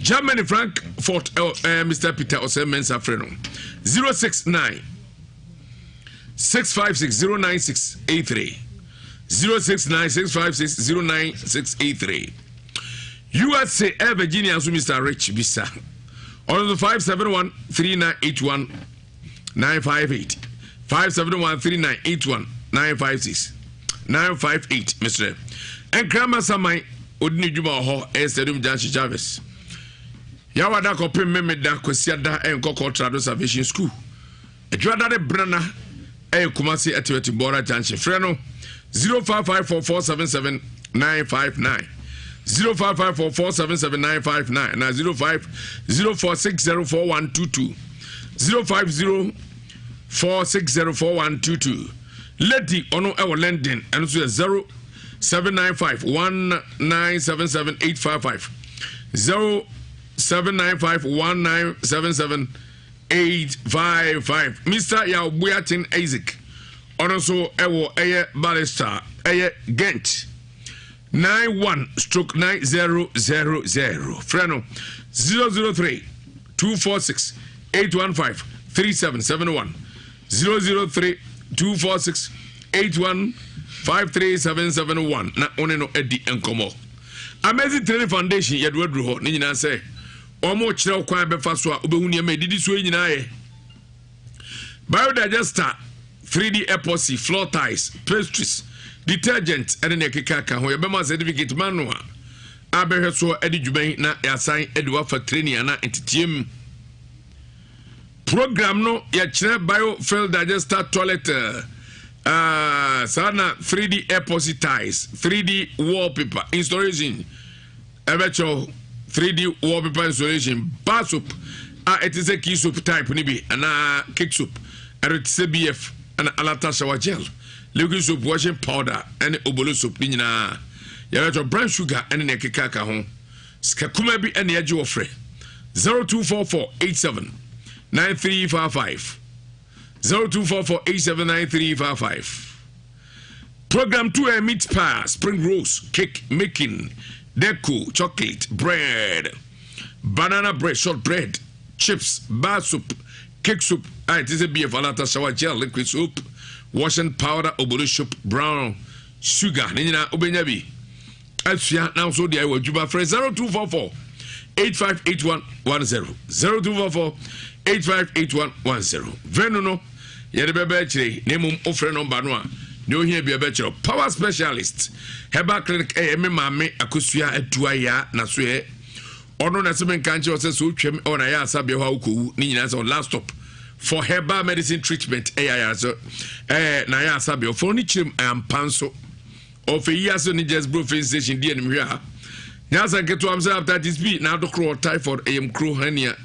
Germany Frankfurt Mr. Peter Osemensa Freno 069 6560963 06965609683 Ewiase Virginia so Mr. Rich Bisa on the 5713981 958 5713981 956 958 Mr. and Grandma Samai odini djuma ho Stadium Janshi Chavez Yawada ko pem me da kwasiada enkoko trado salvation school edwada de brana Kumasi etiweti Bora Janshi freno 0554477959 0554477959 na 0504604122 0504604122 lady ono ewo London and so 0795197785 0795197785 Mr. Yabuatin Isaac ono so ewo barrister Gent 91/9000 freno 003-246-815-3771 003-246-815-3771 na one no edi enkomo Amazing Training Foundation yedwadru ho ni nyina se omo kire kwan befa so a obehu ne ma didi so nyina ye biodigester 3D epoxy floor tiles pastries detergent and the kaka ho yebema certificate manua abehwe so edi djuban na yasan edi wa fa training na entitiem program no ya kire biofuel digester toilet sana 3D epoxy tiles 3D wallpaper installation ebecho 3D wallpaper installation bar soap it is a key soap type ni bi na cake soap it is BF and alata shower gel liquid soap washing powder and obolo soap ni nyina ya to brown sugar and ne keka ho skakuma bi and yaji ofre 0244879355 0244879355 program 2 meat pie spring rolls cake making deco chocolate bread banana bread short bread chips bar soup cake soup it is a beef alata shower gel liquid soap washing powder obolo soap brown sugar nina obenya bi afia now so dey we juba for 0244 858110 0244-858110 Venu no yede bebe chire nemum ofre number no a ne ohia bia be chire power specialist Herbal Clinic me mame akosua atua ya na so e ono na semen kanche o se so twem o na ya asabia ho akowu ni nyina se last stop for herbal medicine treatment ya so na ya asabia for ni chim ampanso of Ewiase ni just bro face station die nim hwe ha nyasa keto am say after this be na do crow typhoid am crow hernia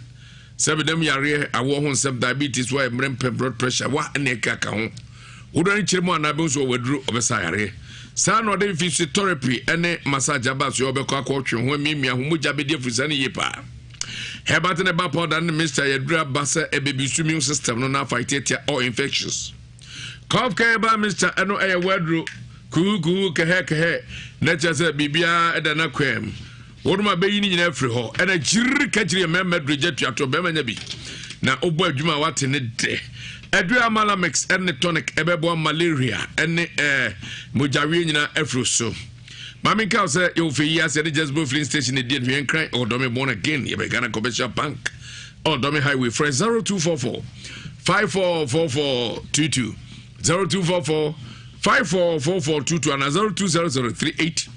sebedem yare awo ho sub diabetes why mrempe blood pressure wa na kaka ho wodani chirimo na be so waduro obesa yare sa no de physiotherapy ene massage abaso obekọ akọtwe ho mimia ho moja be de frisa ne yepa hebate ne ba powder ne Mr. Yadura basa ebebisu immune system no na fight it all infections cough care ba Mr. eno waduro kuku kehe na chase bibia eda na kwem woduma be yini nyina afri ho ena jiri kajiri memedro jetuato be manya bi na obo adwuma wate ne de Edria Malamex and tonic ebebo malaria and mojawi nyina afro so Mami ka say you for years at the just filling station e did we cry or domi born again you be Ghana commercial bank or domi highway fresh 0244 544422 0244 544422 and 020038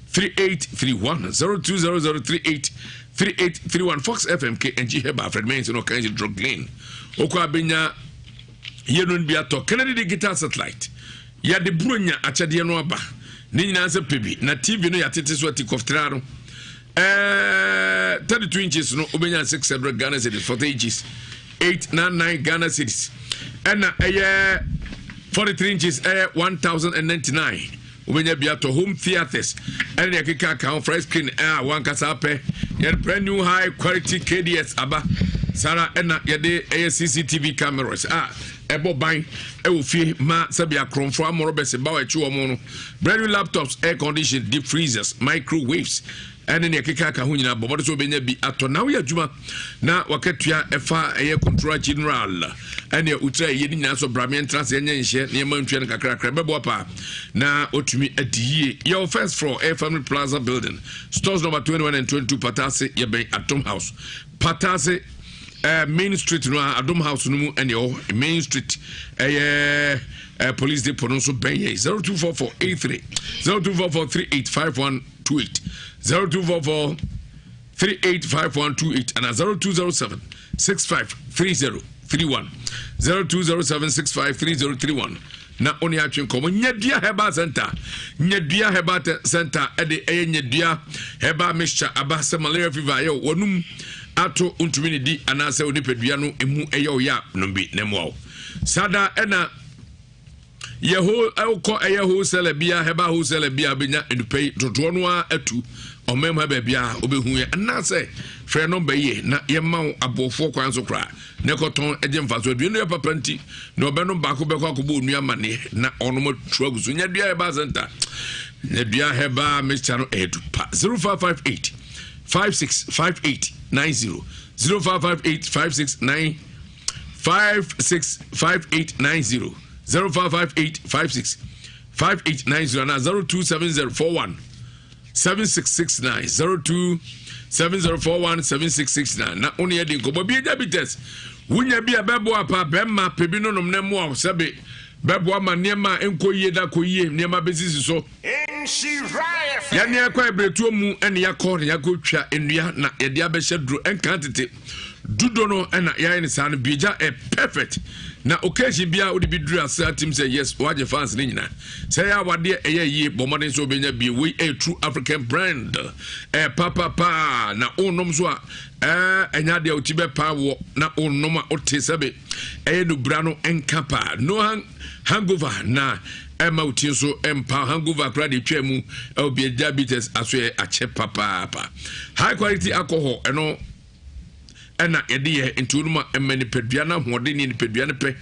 3831 020038 3831 Fox FMK and G Heba Fred Mains no kind of drug lane okwa benya yenon biato Kennedy digital satellite ya de bronya achade no aba ni nyina se pebi na TV no ya tete so tikoftra no 32 inches no obenya 600 Ghana cedis 40 inches 899 Ghana cedis and 43 inches 1099 obenya biato home theaters and ya kika ka fresh screen one kasa pe ya brand new high quality KDS aba Sara ena yede CCTV cameras ebo ban fie ma sabia kromfo amoro bese ba wachi wo no brand new laptops air conditioned deep freezers microwaves ene ne keka ka ho nyina bobo so benya bi ato na wo adwuma na wakatua efa control general ene utra ye nyina so bramian trans enye nhye ne ma ntua kakra bebo pa na otumi adie your first floor air family plaza building stores number 21 and 22 Patase ye ben Atom House Patase Main Street no Adom House no mu ene Main Street police depot no so ben 024483 0244385128 0244 385128 and 0207 653031 0207 653031 na oni atwen komo nyadua heba center nyadua heba center ede nyadua heba mixture abase malaria fever yo wonum ato untumi ne di anase onipadua no emu eyo ya no bi nemo sada ena yeho elko wholesale bia heba wholesale bia benya edupei dodo no atu omem ha bia obehu ya anase frɛ no baye na yema abofo kwan so kra ne koton eje mfaso aduano ya papa nti na obeno baako beko akobo onua mane na onomo truaguso nya dua heba center nya dua heba mixture no edu pa 0558 565890 0558 565890 0558 565890 and 027041 7669 027041 7669 na oni edi ko bobi diabetes wunya bia bebo apa bemma pebi no nom nemo a sebe bebo ama niema enkoyie da koyie niema besisi so Nhyira ya ne akwa ebretuo mu ene yakọ ne yakotwa enua na yede abehye duro enkantete dudo no ena ya ne san bieja perfect na occasion bia odi biduru asa team say yes waje fans ni nyina say ya wade ye bomodin so benya bi we a true African brand papa na onom so a enya de otibe pa wo na onom a otesebe no bra no enkapa no hangover na Emma Utiso Empa Hangover Crowd Chemu be diabetes as we a che papa. High quality alcohol and na yede into ruma many peduana modern in peduana pe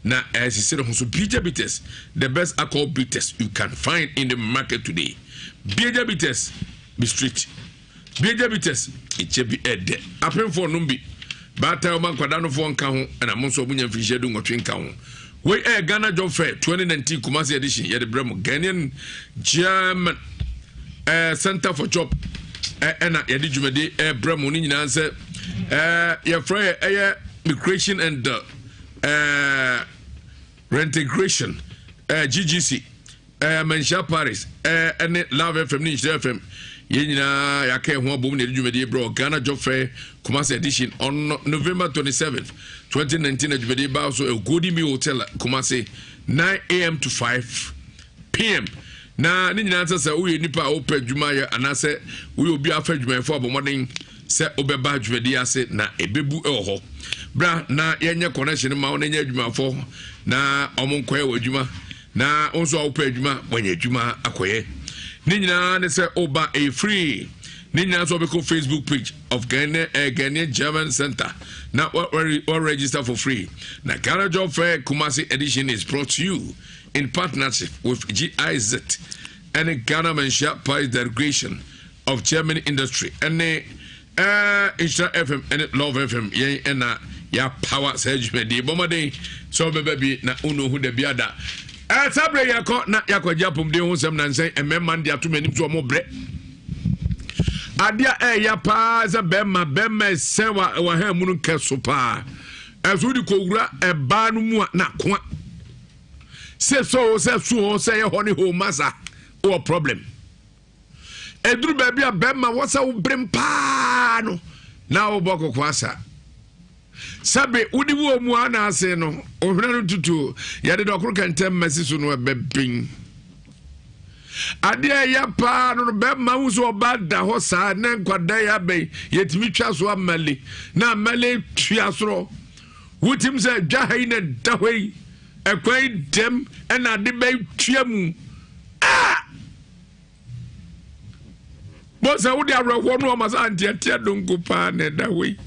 na as he said so diabetes the best alcohol bitters you can find in the market today. Diabetes be street. Diabetes it be ed. Apen for numbi. Bata man kwadano for nka ho na mo so bunya fiche du ngotwe nka ho. We Ghana Job Fair 2019 Kumasi edition yede bremo Ghanaian German Center for Job ena yede jumede bremo ni nyina se your free migration and reintegration GGC Mansha Paris and Love FM Nhyira FM Yenina yake ho bom ne djumedi bro Ghana Job Fair Kumasi edition on November 27th 2019 djumedi ba so a Goody Me Hotel Kumasi 9 a.m. to 5 p.m. na ni nyina sɛ wo nipa opa djuma ya anase wo obi afa djuma fo abomoden sɛ obeba djumedi ase na ebebu ho bra na yenye connection ma wona nya djuma fo na omonkoye wo djuma na onso opa djuma wanya djuma akoye ni nyina ne sɛ oba a free ni nyina so be ko Facebook page of Ghana German Center now or register for free na Ghana Job Fair Kumasi edition is brought to you in partnership with GIZ and the Ghana Mansha Prize Delegation of German Industry and the Nhyira FM and Love FM yen na ya power surgery di bomade so baby na unu hu de biada sabre yakọ na yakọja pomde hu sem na nsen ememma ndi atomanim to mo bre adia ya pa za bemma sewa wa ha mu nkeso pa aso di kowura eba no mu na ko se so se ye honi ho masa o problem eduru ba bia bemma wasa wo brem pa no na wo boko kwasa sabe udi wo mu ana ase no ohwena no tutu ya de dokoro kantem masiso no bebin ade ya pa no bemma wo so bada ho sa na nkwada ya be yetimi twa so amale na amale twa soro wutim se dwa hai na dahwei ekwai dem na de be twa mu bosa wo de awro no ma sa antia donko pa na dahwei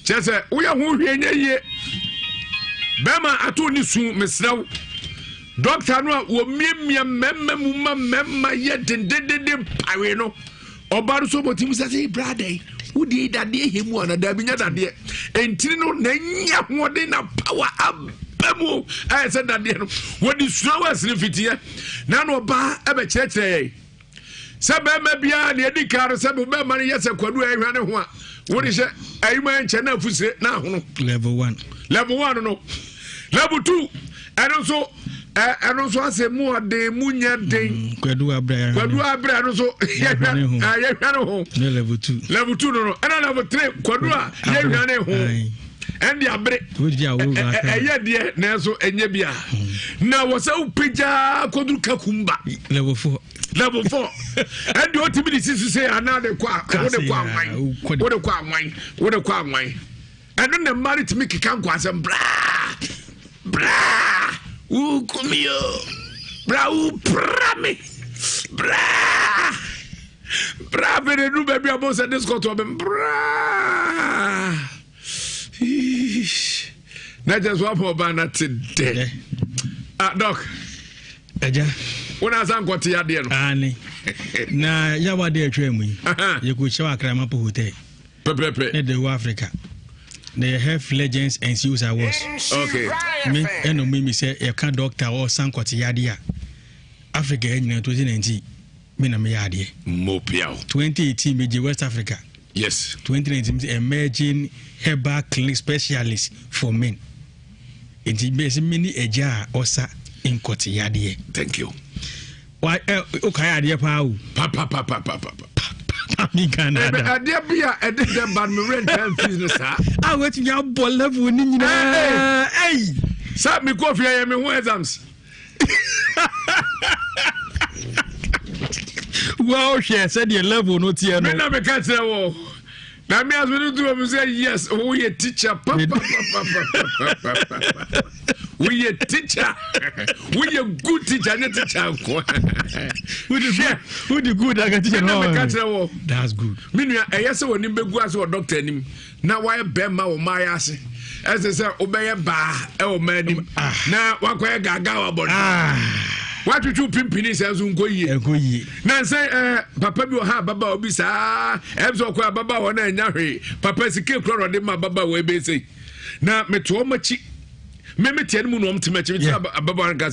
chese uya hu hwenye ye bema ato ni su mesraw doctor no wo miemia memma ye dendende pawe no obaru so botim say brother udi dade hemu ana da binya dade entiri no na nya hode na power abemu I said dade no wodi suawas ni fitie na no ba ebe kyerɛkyerɛ sebe mebia na edi kar sebe be ma ne yese kwadu ehwane ho a wodi se ayima nche na afusire na hono level 1 no level 2 eno so ase mu ade munya den kwadu abra no so yehwane ho level 2 no ena level 3 kwadu a yehwane ho endi abre eye de na so enye bia na wasa upija koduru kakumba level 4 and you to be say another kwa what the kwa and then the married to make can kwa some bra u kumio bra u prame bra be no baby about this got to bra na just one for banana today doc eja wona san kwoti ya de no ani na ya wade atwemu ye ko chewa akrama po hotel pepepe ne de Africa they have legends and CEOs awards okay me eno me say e kan doctor or san kwoti ya de Africa nyina 2019 me na me ya de mopiao 2018 me je West Africa yes 2019 emerging herbal clinic specialist for men enti be se mini eja osa in kwoti ya de thank you why okay ade pa o mi Canada ade bia ade dem ban me rent and business ah wetin ya ball level ni nyina hey sa mi ko fia me ho exams wow share said your level no tie no me na me ka tire wo na me as we do say yes oh you teacher we a teacher we a good teacher na teacher ko who the good I can teacher no that's good me nua eyese woni begu ase o doctor nim na why be ma o ma yase ese se obeye ba e o ma nim na wakoye gaga wa body what you pimpini says unkoyi na say papa bi o ha baba obi sa ebso ko baba wo na nya hwe papa sike kloro de ma baba we be say na meto machi me tie mu no mtemachi baba nka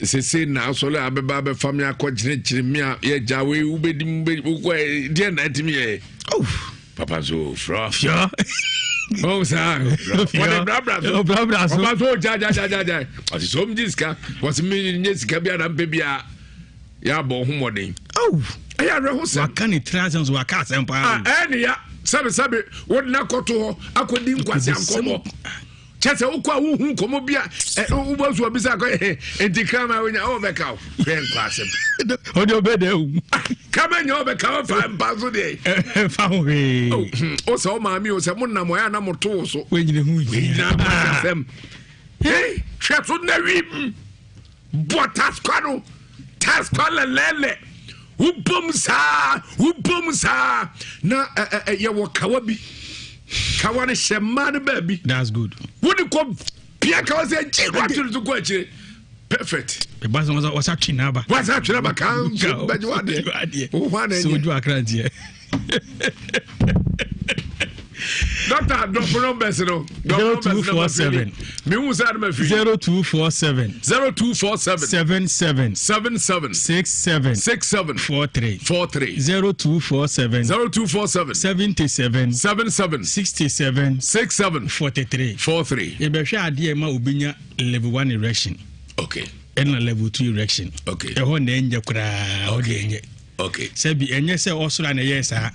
say na so le ababa be family akogire mi a ye jawe ubedi ko die na timi e papa so fro Oh, sir. What a brabra. So, Jaja. As some disca was meaning Cabian and Babia. Yabo Humoding. Oh, I have can it thousands were cats and any Sabi, what not go to I could think was young. Chasa ukwa hu komo bia ubo so bisa ko entikama when you back out pen class on your bed come on your back out fa mbazo dey fa we o so ma mi o se mo na mo ya na mo to so we nyine hu na ma sem hey chefo na wi botas kwano tas kwala lele ubom sa na ye wo kawabi Kawane Shaman baby. That's good. Would you come Piaka was a go perfect. The boss was actually Naba. What's actually about count? But you are so you are crazy. Doctor, don't mess it up. 0247 0247 77 67 43 0247 77 67 43. You be sure idea ma obinya level 1 erection. Okay. And level 2 erection. Okay. E ho na enye kura o de enye. Okay. Se bi enye se osura na yesa.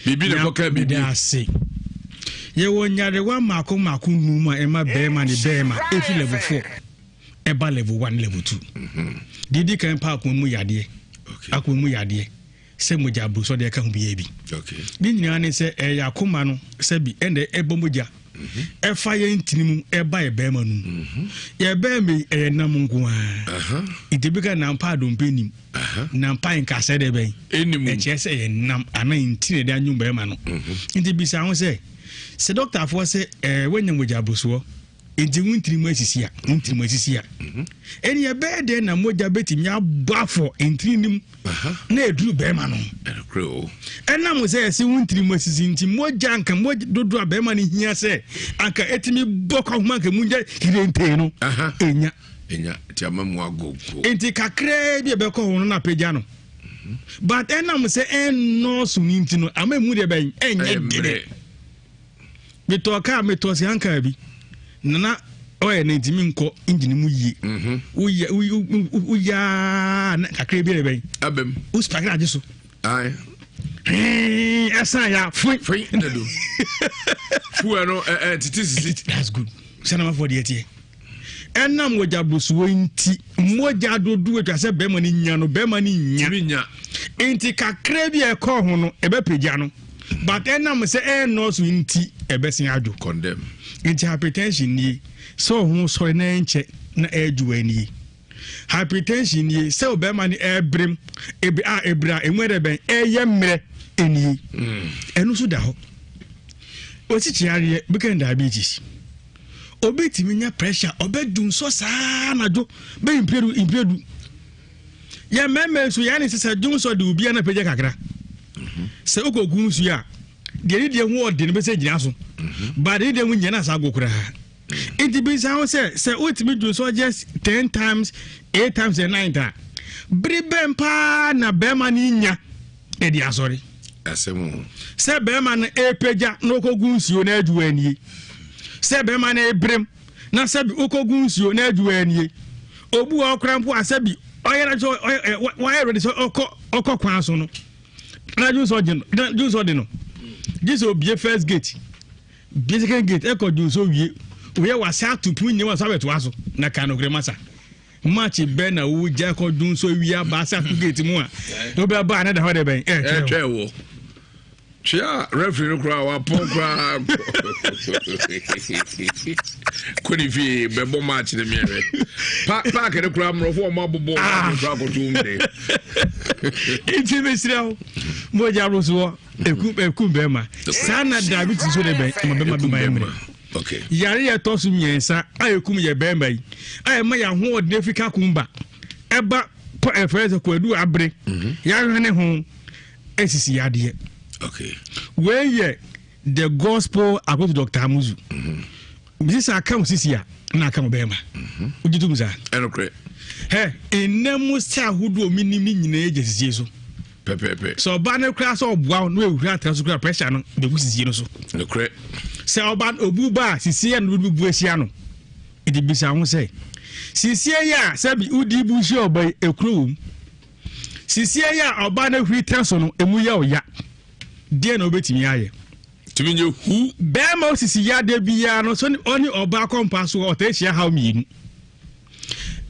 Bibi na koka bibi ase. Ye wonyare wa mako numa ema bema ni bema efi level 4 eba level 1 level 2 didi kan pa akon yade akon mu yade se moja bru so de ka hu bi ebi okay ni nyina ne se yakoma no se bi ende ebo moja efa ye ntinimu eba e bema nu ye bema e nam nko a idebika na mpa adompenim na mpa nka se de ben enimu e che se ye nam ana ntine de anyu bema no ndi bisa ho se doctor for say when you moja bruso enti wuntirimu asisi a eni e be de na moja betimi abafo entirinim na eduru be ma no ena mo say se wuntirimu asisi enti moja nka moja dodo a be ma ni hia se anka etimi boko huma nka munja hirente no enya ti amamu agogo enti kakre bi e be ko ho na peja no but ena mo say no so ninti no amamu de be enye gere bitoka metosi hanka bi nana oye na ntimi nko engine mu yi uya na kakre bi rebe abem uspagna ajeso ai esa ya fui ndadu fu no titisi that's good sana ma for the etie enam woja busuwo nti moja dodu etwa se be ma ni nya no be ma ni nya enti kakre bi e ko ho no ebe pagya no but enam se no so nti ebesin adu condemn nti hypertension ni so hu so na enche na ejuwa ni hypertension ni se obema ni ebrem ebra enwere ben eyemre eni enu so da ho ochichi ariye because diabetes obetimi nya pressure obedun so saa na jo be impedu ya meme so ya ni se dun so de obi na peje kakra se okogun su ya de hu ode ne be se gina so but de hu nyana sa gokura it be say say ultimate do so just 10 times 8 times and 9 times bribem pa na be ma ni nya e di asori asemu se be ma na epeja na okogun su na ajuwa ni se be ma na ebrem na se bi okogun su na ajuwa ni obu okrampo asabi oyera so why ready so okọ kwan so no na juice de no this will be first gate second gate e ko juice we wasa to pu nyi wasa beto aso na kanogre masa match be na wo ja ko juice wi abasa to gate mu a no be ba na da hode ben trewo chia referee no kra wa pon kra koni fi be bo match ne mere pa ke kra mrofo ma bobo kra ko tumde iti mesirawo moja roso eku be ma sana diabetes so de be ma be ma emre okay yare ya tosu nyensa ayekum ye be ma yi ayema ya ho ode fika kumba eba po efreze ko adu abre yare ne ho esisi yade okay where ye the gospel according to Dr. Amuzu this account sisia na account be ma ujitum za enokre enemu sta hudu minimi nyina ejesisie so pepe so ba ne kra so obwa no ewura tra so kra pressure no be gusisie no so enokre se oban obuba sisi an bubu asia no idi bisa ho se sisi ya sabi udi bu shi oba ekru sisi ya oba na hwi traso no emu ya oya de na obetimi aye tumi nye hu be ma osisi ya de bia no so oni oba kompa so o ta hia ha mi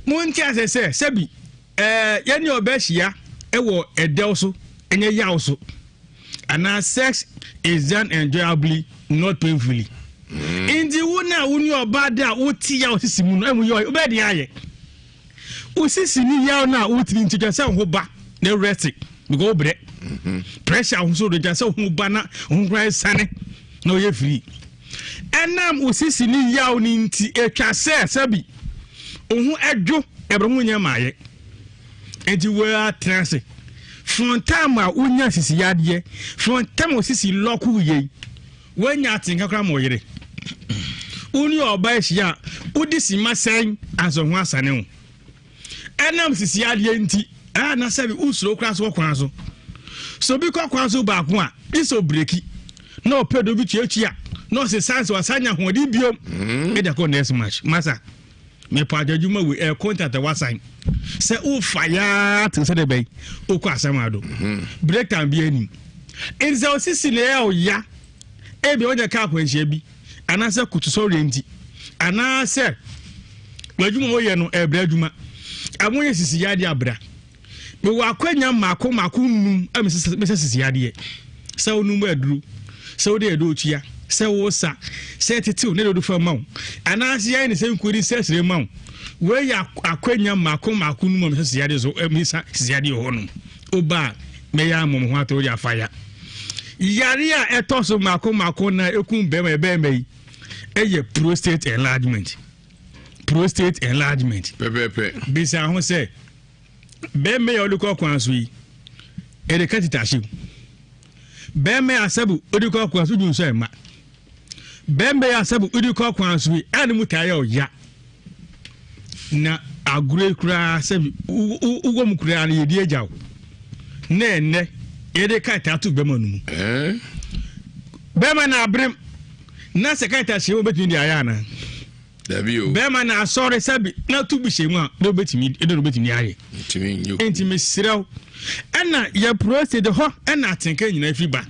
mu nti asese sabi ye ni oba hia ewo edel so enye ya so and sex is done enjoyably not painfully indi wona woni oba da woti ya osisi mu no emu yo obedi aye osisi ni ya na woti nti twa se ho ba na rest because obre pressure ho so do twa se ho ba na ho kra sane na oye free enam osisi ni ya oni nti etwa se sabi ohun edwo ebre ho nya maaye enti we are trance from time a unya sisi yadie from time osisi loku ye wenya atinka kra mo yere uni oba ehia udisi masen aso ho asane ho enam sisi yadie nti na sabi usuro kra so kwan so bi kwan so ba ko a iso breki na opedo bi tuatua no se sanse wasanya ho di biom eda ko next match masa me pa adwuma we contact wasan se o fire to say the bay o kwa asamado break time bi ani inza osisi le ya oya e bi onye ka akwanhia bi ana se kutuso renti ana se adwuma wo ye no ebre adwuma amonye sisi yade abra me wa akwanya mako num am sisi yade se onum aduru se o de edotua se wo sa se tetew ne do fa maw ana se yan ne se nkuri se sere maw we ya akwanya mako num sisi yade so emisa sisi yade ho no oba me ya mom ho ato ya faya yare a etoso mako na ekun bema yi eye prostate enlargement pepe bisa ho se bema ya oluko kwanso yi ere katitashi bema ya sabu oluko kwanso dun so ema bema ya sabu oluko kwanso yi ani mutaya oya na agure kura sabu ugo mukura na yedi ejawo na enne ere katatu bema numu bema na abrem na sekata shewo betimi ayana Dabio bema na sorry sabi na tubi shemu a do betimi aye ntimi siraw ana ya prostate ho ana atenka nyina fiba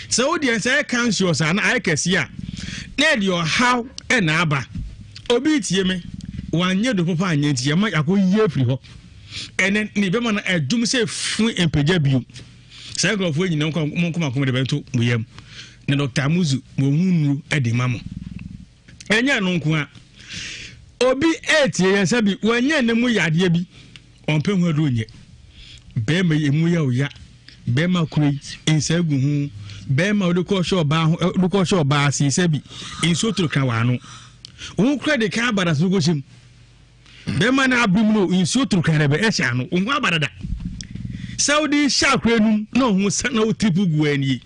so audience I conscious ana I kesi a na de how na aba obi tie me wanye do papa anya tie ma yakoyie firi ho ene ni bema na adum se fun empeja bio sai grofo nyina nkom de bento muyam na Dr. Amuzu mo hunu edi mamo enya no nko a obi etie ya sabi wanya ne mu yade bi onpe hu adonye bema emu ya oya bema kuri insagu hu bema odiko sho ba si sabi insotro kan wa no hu kura de ka abara so goshim bema na abum no insotro kan rebe ehia no hu abara Saudi shakrenum no hu sana otripu guani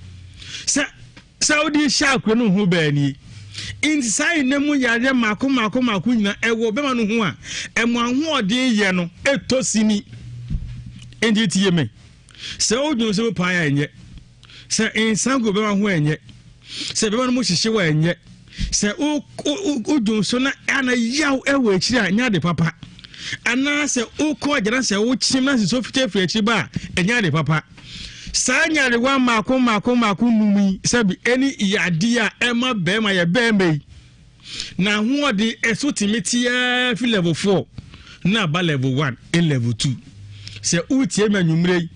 Saudi shakrenum hu bani inside nemu yare mako nyina ewo bema no hu a emu ahu ode ye no etosini endi tie me se odun se pa ya enye se insango bema hu enye se bema no mo hihye wa enye se odun so na ana yaw ewo akiri a nya de papa ana se uko agera se wo chima se so fite firi achi ba enya de papa sa nyare wa mako numi sabi eni yade a ema be ma ye be me na hu odi esotimiti ya fi level 4 na ba level 1 in level 2 se utie manwumre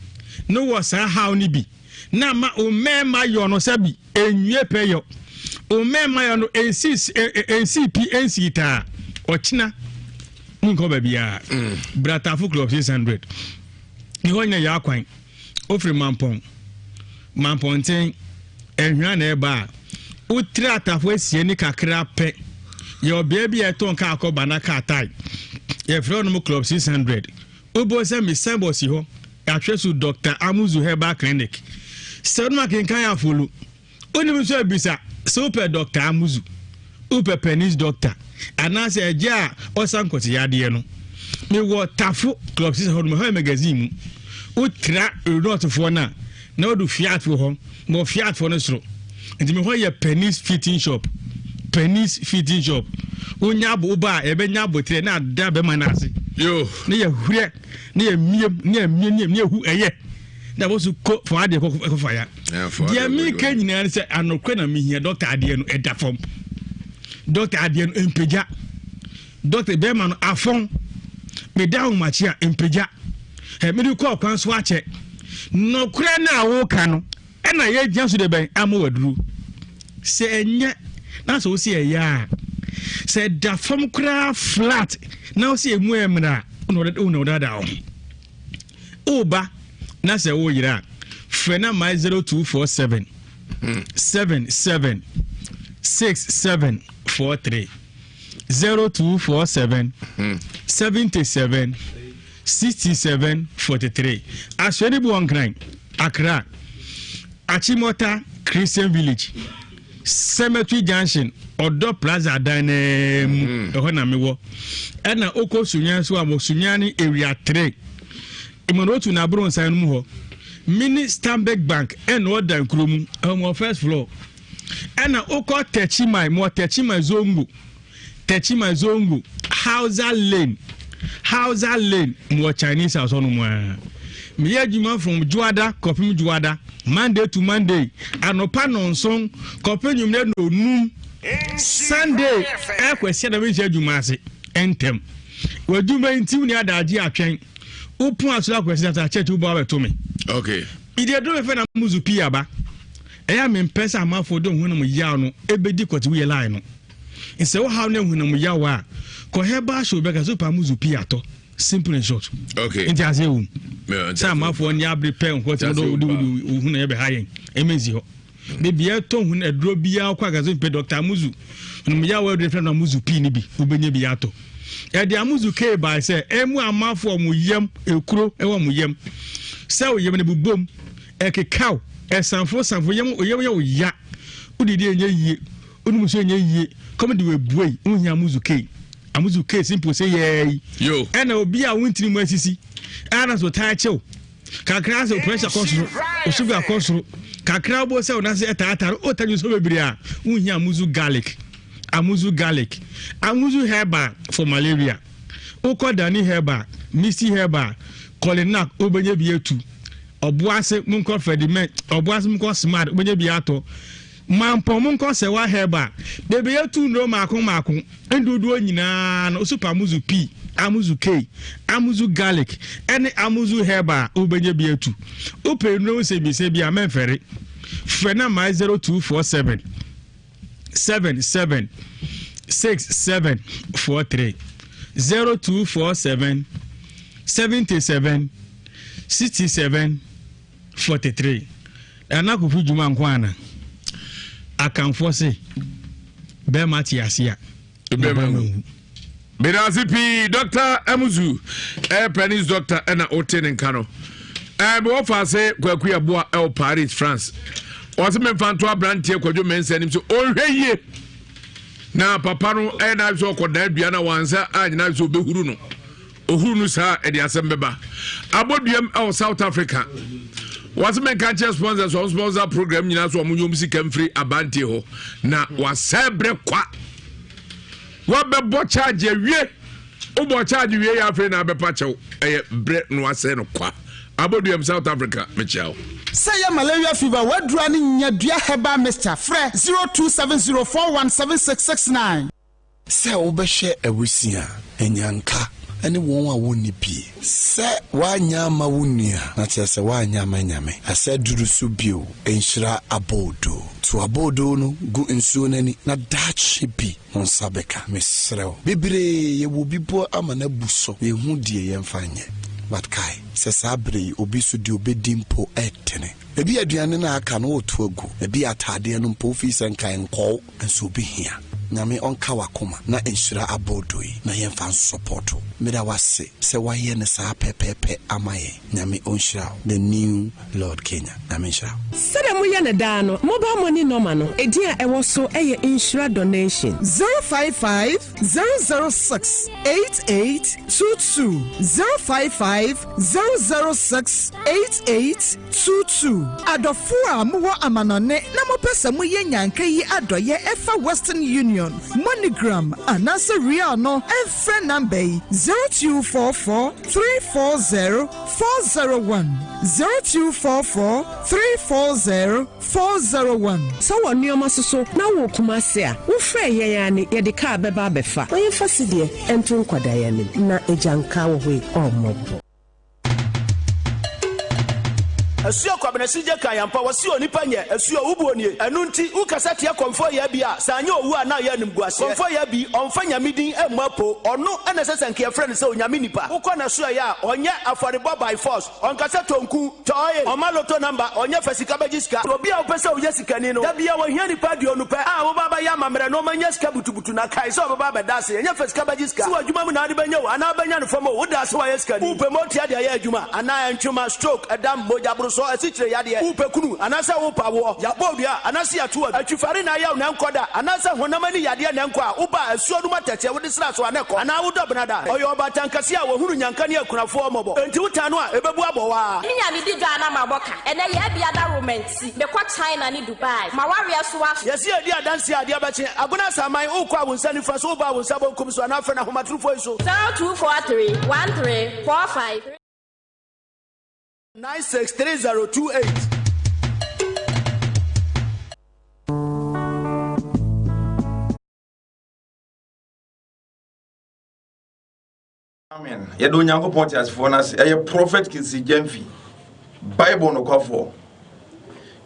no wo sa how ni bi na ma o mema yo no sabi enwie peyo o mema yo no NCP ta ochina nko babia brata fu club 600 ni honya ya kwan ofri mampon ten ehwa na eba o trata fu esie ni kakra pe ye obia bia ton ka akoba na ka tai ye fro no club 600 obo se mi sembo si ho atwesu Dr. Amuzu Herbal Clinic senu makenkan ya folu oni mi so bisa super Dr. Amuzu upe penis doctor anase eja osankoti yade no me wo tafu club 600 me ho magazine utra not for na odu fiat for ho mo fiat for no sro nti me ho ye penis fitting shop Penny's fitting shop. Unya buba, ebenya botre na da be manase. Yo, near who near who a year. That was to cook for the fire. Dear me, can you answer? I know when me here, Dr. Adian at that form. Dr. Adian in Peja. Dr. Berman Afon. Me down my chair in Peja. Have me to call swatch it. No crana wokano. And I yet just to the bank, I'm over drew. Say, yeah, that's all say, yeah. Said the form craft flat. Now see a mwemra. No, that down. Oba. Nasa wo yira fena my 0247 77 6743 0247 77 6743 Aswede bu onkran Accra Achimota Christian Village Cemetery Junction Odo Plaza Dane eho na mewo ena oko sunyan so amosunyani area 3 Imonotu na bro nsan mu ho mini Stanbic Bank and order krum on first floor and oko techimai mo techimai zongo Hausa Lane mo Chinese house on mo me adwuma from Juada kopim Juada Monday to Monday anopa nonson kopim nyumne no num Sunday kwesi na me adwuma ase entem wadwuma ntim ni adaje atwen Open asura kwesi ata church ubo abeto me. Okay. Ide do me fe na muzupi aba. Eya me mpesa amafo do hu na mu ya no ebedi kwati we line no. Nse wo how na hu na mu ya wa. Ko heba show be ka so pa muzupi ato. Simple and short. Okay. Nti ase hu. Me sa amafo ni abre pe kwati do hu na ye be hayen. Emezi ho. Baby eto hu na dro bia kwa ga so pe Dr. Muzu. Na mu ya wa do fe na muzupi ni bi. Ubenye bi ato. Edi amuzu ke by say emu amafo mu yam ekuro ewo mu yam say oyem ne bubom ekekaw esanfo yam oyem ya udidi enye yie onum so enye yie come the we buei unya amuzu ke simple say ye yo ena obi a wontiri mu asisi ana so taa chew kakra so pressure control o sugar control kakra bo say ona say etaata o tanyu so bebiri a unya amuzu garlic amuzu herba for malaria oko dani herba missy herba kolinak obenye bietu obuase munko fediment obuase munko smart obenye biato mampo munko sewa herba de bietu no makon endudu nyina no super amuzu p amuzu k amuzu garlic any amuzu herba obenye bietu ope no se bi amenfere fena my 0247 77 6743 0247 77 6743 anakufu juma nkwana akanfo se be matiasia Berazipi Dr. Amuzu Penny's doctor ena oten nkano be ofa se kwaku aboa el Paris France was me fanto abrantie kwadwo mensanim so ohweye na papa no na so koda dua na wansa anyina so behuru no ohuru no sa e de asembeba aboduam South Africa was me kan sponsors on sponsor program nyina so omunyo sika mfiri abantie ho na wasebre kwa wabebo charge wie obo charge wie ya afre na bepa chew bre no ase no kwa aboduam South Africa mechao say malaria fever wadura ni nyadua heba Mr. Fre 0270417669 say obehwe awusia enyanka ene won a woni pie say wanya ma wonua na tese wanya ma nyame ase duru so bio enhira abodo to abodo no gu nsuo nani na dachi bi on sabeka mesrew bibre ye wo bibo amana buso ye hu die ye mfanye but kai se sabre obi so di obedimpo etene ebi aduane na aka no otu agu ebi atade no mpo fi senkan nko enso bi hia nyame onka wakoma na enhyira abodoi na yemfa support meda wase se waye ne sa pepepe amaye nyame onhyira the new Lord Kenya nyame nhyira sere mu ye ne da no mobile money number no edia ewo so eye insura donation 055 006 8822 055 006 8822 adofo a muwo amanone na mopesa mu ye nyanka yi adoye efa Western Union Union, MoneyGram, and answer real no, and friend number 0244 340 401. 0244 340 401. So on your maso now Kumasia, who fray yani yadika beba befa. When you fasidie, entering Quadayani, na ejanka way or mob. Asuo kwabena sije kan yampa wasi onipa nye asuo ubuonie enu nti ukasa tia konfo ya bia sanye owu ana ya nimguase konfo ya bi onfanya midin emapo ono enesese nke friend se onyame nipa ukona suo ya onye affordable by force onkasa tonku toye omaloto number onye fasika bagiska obi a opese o yesikani no da bia wo hia nipa di onu pe a wo baba ya mamre no manya sika butubutu na kai so baba bedase enye fasika bagiska so adwuma mu na ade benya wo ana benya no fomo wo da so wa yesikani upe moti ade ya adwuma ana ntwuma stroke adam moja so asichire yade upekunu anasa wopa wo yabodua anasa yatu atwifare na yaw na nkoda anasa honamani yade na nkwa uba asuo duma tete wo disra so aneko ana wodo benada oyo obatankase a wo hunu nyanka ne akunafo omobo enti wutano a ebebu abowa nya mi di dwa na maboka ene ye bia da romancy be kwa China ni Dubai mawari aso wa yesi edi adanse ade abache aguna saman ukwa wonsa ni fa so uba wonsa bonkum so na afre na homatrufo so 0243 1345 963028. Amen. You don't have a point as for us. A prophet can see Gemfi. Bible no cover.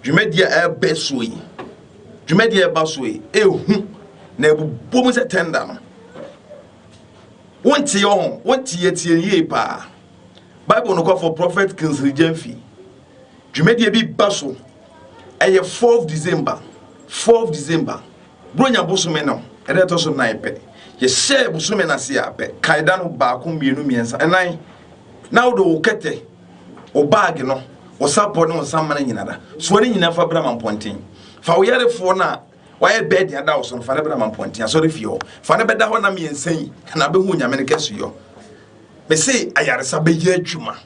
You made your best way. You made your best way. Never boom a tender. One tion, one tea pa. Bible no call for prophet Kingsley Gemfi. Jumedi bi baso. Eye 4th December. 4th December. Bronya bosume no. Ede to so nine pe. Ye share bosume na se ape. Kaida no ba ko mienu miensa. Enan. Na do okete. O bag no. O support no samana nyinada. So ni nyina fa bra man pontin. Fa wo yare fo na why bed ya da o so fa na bra man pontin. So refio. Fa na beda ho na miensan. Na be hu nyame ne kesu yo. Me say ayaresa be ye adwuma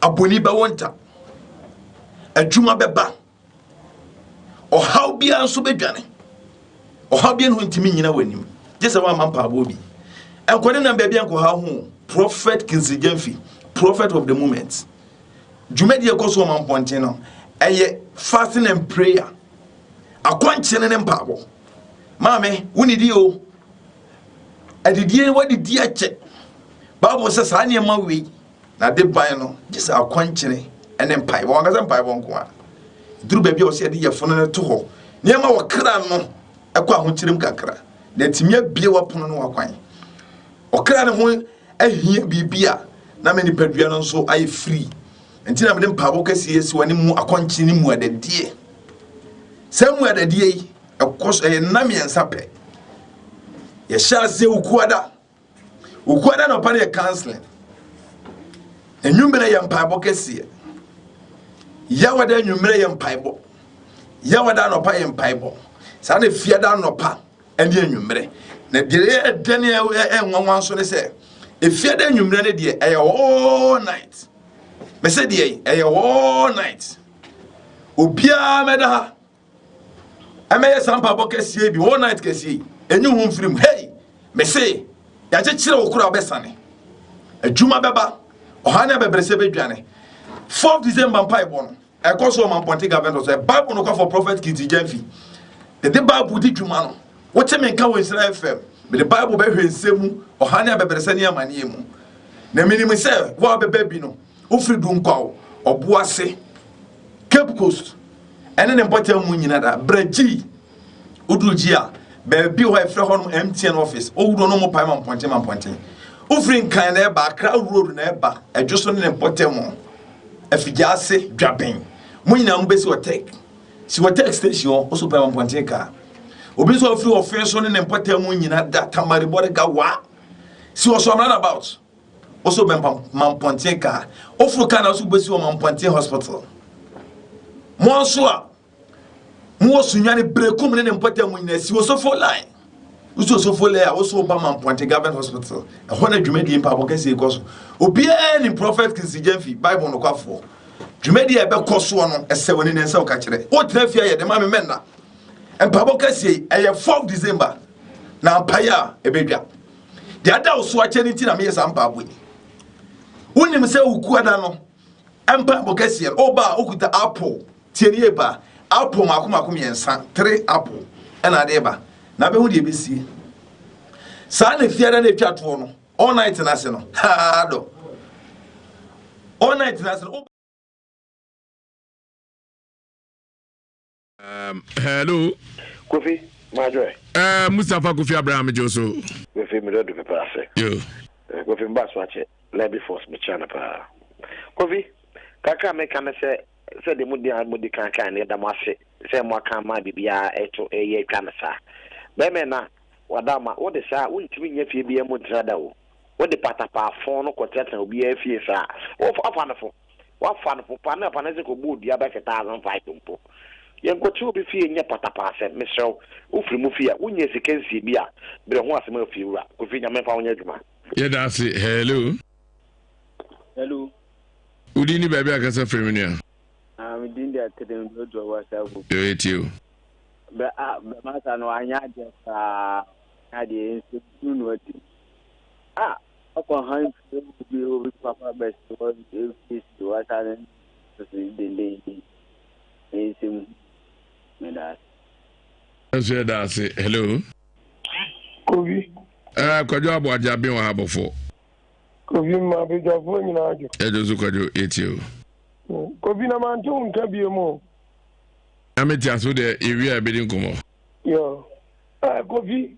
aboni be wonta adwuma beba ohaw bia nso bedwane ohaw bia no ntimi nyina wanim jese wa mampa abobi enkode na bia enko ha ho prophet Kingsley Gemfi prophet of the moment dwumadi ekoso mamponten no eye fasting and prayer akwankyene ne mpabo maame wonidi o adidie wadidi ache Bible says I near my way. Now they buy no just a quantity and then pie. One doesn't buy one qua. Drew baby was said your phone to ho. Near my cran no a quahuntrim cacra. Let me be a weapon on one quine. Or cran home a here be beer. Now many pedrian so I free. Until I'm in Pavocas yes when more a quantity more the dear. Somewhere the day of course a nami and sape. You shall say uquada. Ukwada no pa na counseling enwumere ye mpaibo kese yawada enwumere ye mpaibo yawada no pa ye mpaibo sa na fiada no pa ene enwumere na de edene enwanwan so ne se efiada enwumere ne de all night me se de all night obia meda ha ameye sampa bo kese bi all night kese enyu hu mfirim hey me se ya chechire okura obesane adwuma beba ohane bebrese bedwane 4th December mpai bono ekoso mamponte government so Bible no call for prophet Kingsley Gemfi the Bible di dwuma no wote menka wo Israel FM be the Bible be hwensemu ohane bebrese ne amane mu na minimum say wo beba bi no ofri du nkwa oboase Cape Coast ene ne mpote mu nyina da bragi udugia baby ho efre ho no MTN office owudo no mo pai man ponten ofrin kan na eba Accra road na eba adwoso ne potem Ewiase dwaben mo nyina mo besi hotek si hotek station also pai man ponten ka obi so ofri ofenso ne potem nyina da tamari body ga wa si also run about also man ponten ka ofru kan also besi man ponten hospital mo so a mo sunyane brekum ne mpota mu nyina si wo so for line uso so for line wo so ba man point government hospital e ho na dwumedi mpa bokase ikoso obi any prophet Kingsley Gemfi Bible no kwafo dwumedi e be koso no ese woni ne nsa o ka kire o tira fia ye de ma me menna Mpabo kɛseɛ ɛyɛ 4 December na mpaya ebedwa de ada wo so akyɛ ne ti na meyɛ sa mpabo yi wonim sɛ wuku ada no mpabo kɛseɛ oba okuta apple tienie ba apple makom yɛnsa 3 apple ɛna ade ba na bɛhu de ebesie saa na fiara na etwa to no all night na se no ha do all night na se no. Hello. Kofi, Madre. Mustafa Kofi Abraham Joso. Kofi, me do prepare say. Yo. Kofi mbas watch it. Let me force me chana pa. Kofi, kaka me kan say the mudi kan ne da mase. Say mo kan ma bibia eto eye kan sa. Be me na wadama wo de sa wontimi nya fie bia mo trada wo. Wo de patapa fon no kotrata obi afie sa. Wo afa no fo. Wa fa no pa na se ko bu dia ba 1005 mpo. Yenkotu bi fie nya patapa se mesrew ufiri mu fie unya sikensi bia bre ho asema fie wura ko fie nya menfa wonya djuma ye da se hello udini baby akasa femini we din dia tedem do whatsapp yo etio be masa no anya je sa ade institute wati ako han bi o papa best was is whatsapp so din Nsem hello. Kovi. Kwajo abo ajabi wa habofo. Kovi ma be jafo nyina ajo. Ejo kwajo etio. Kovi na mantu nka biemo. Ameti aso de ewia ebedi nkomo. Yo. Kovi.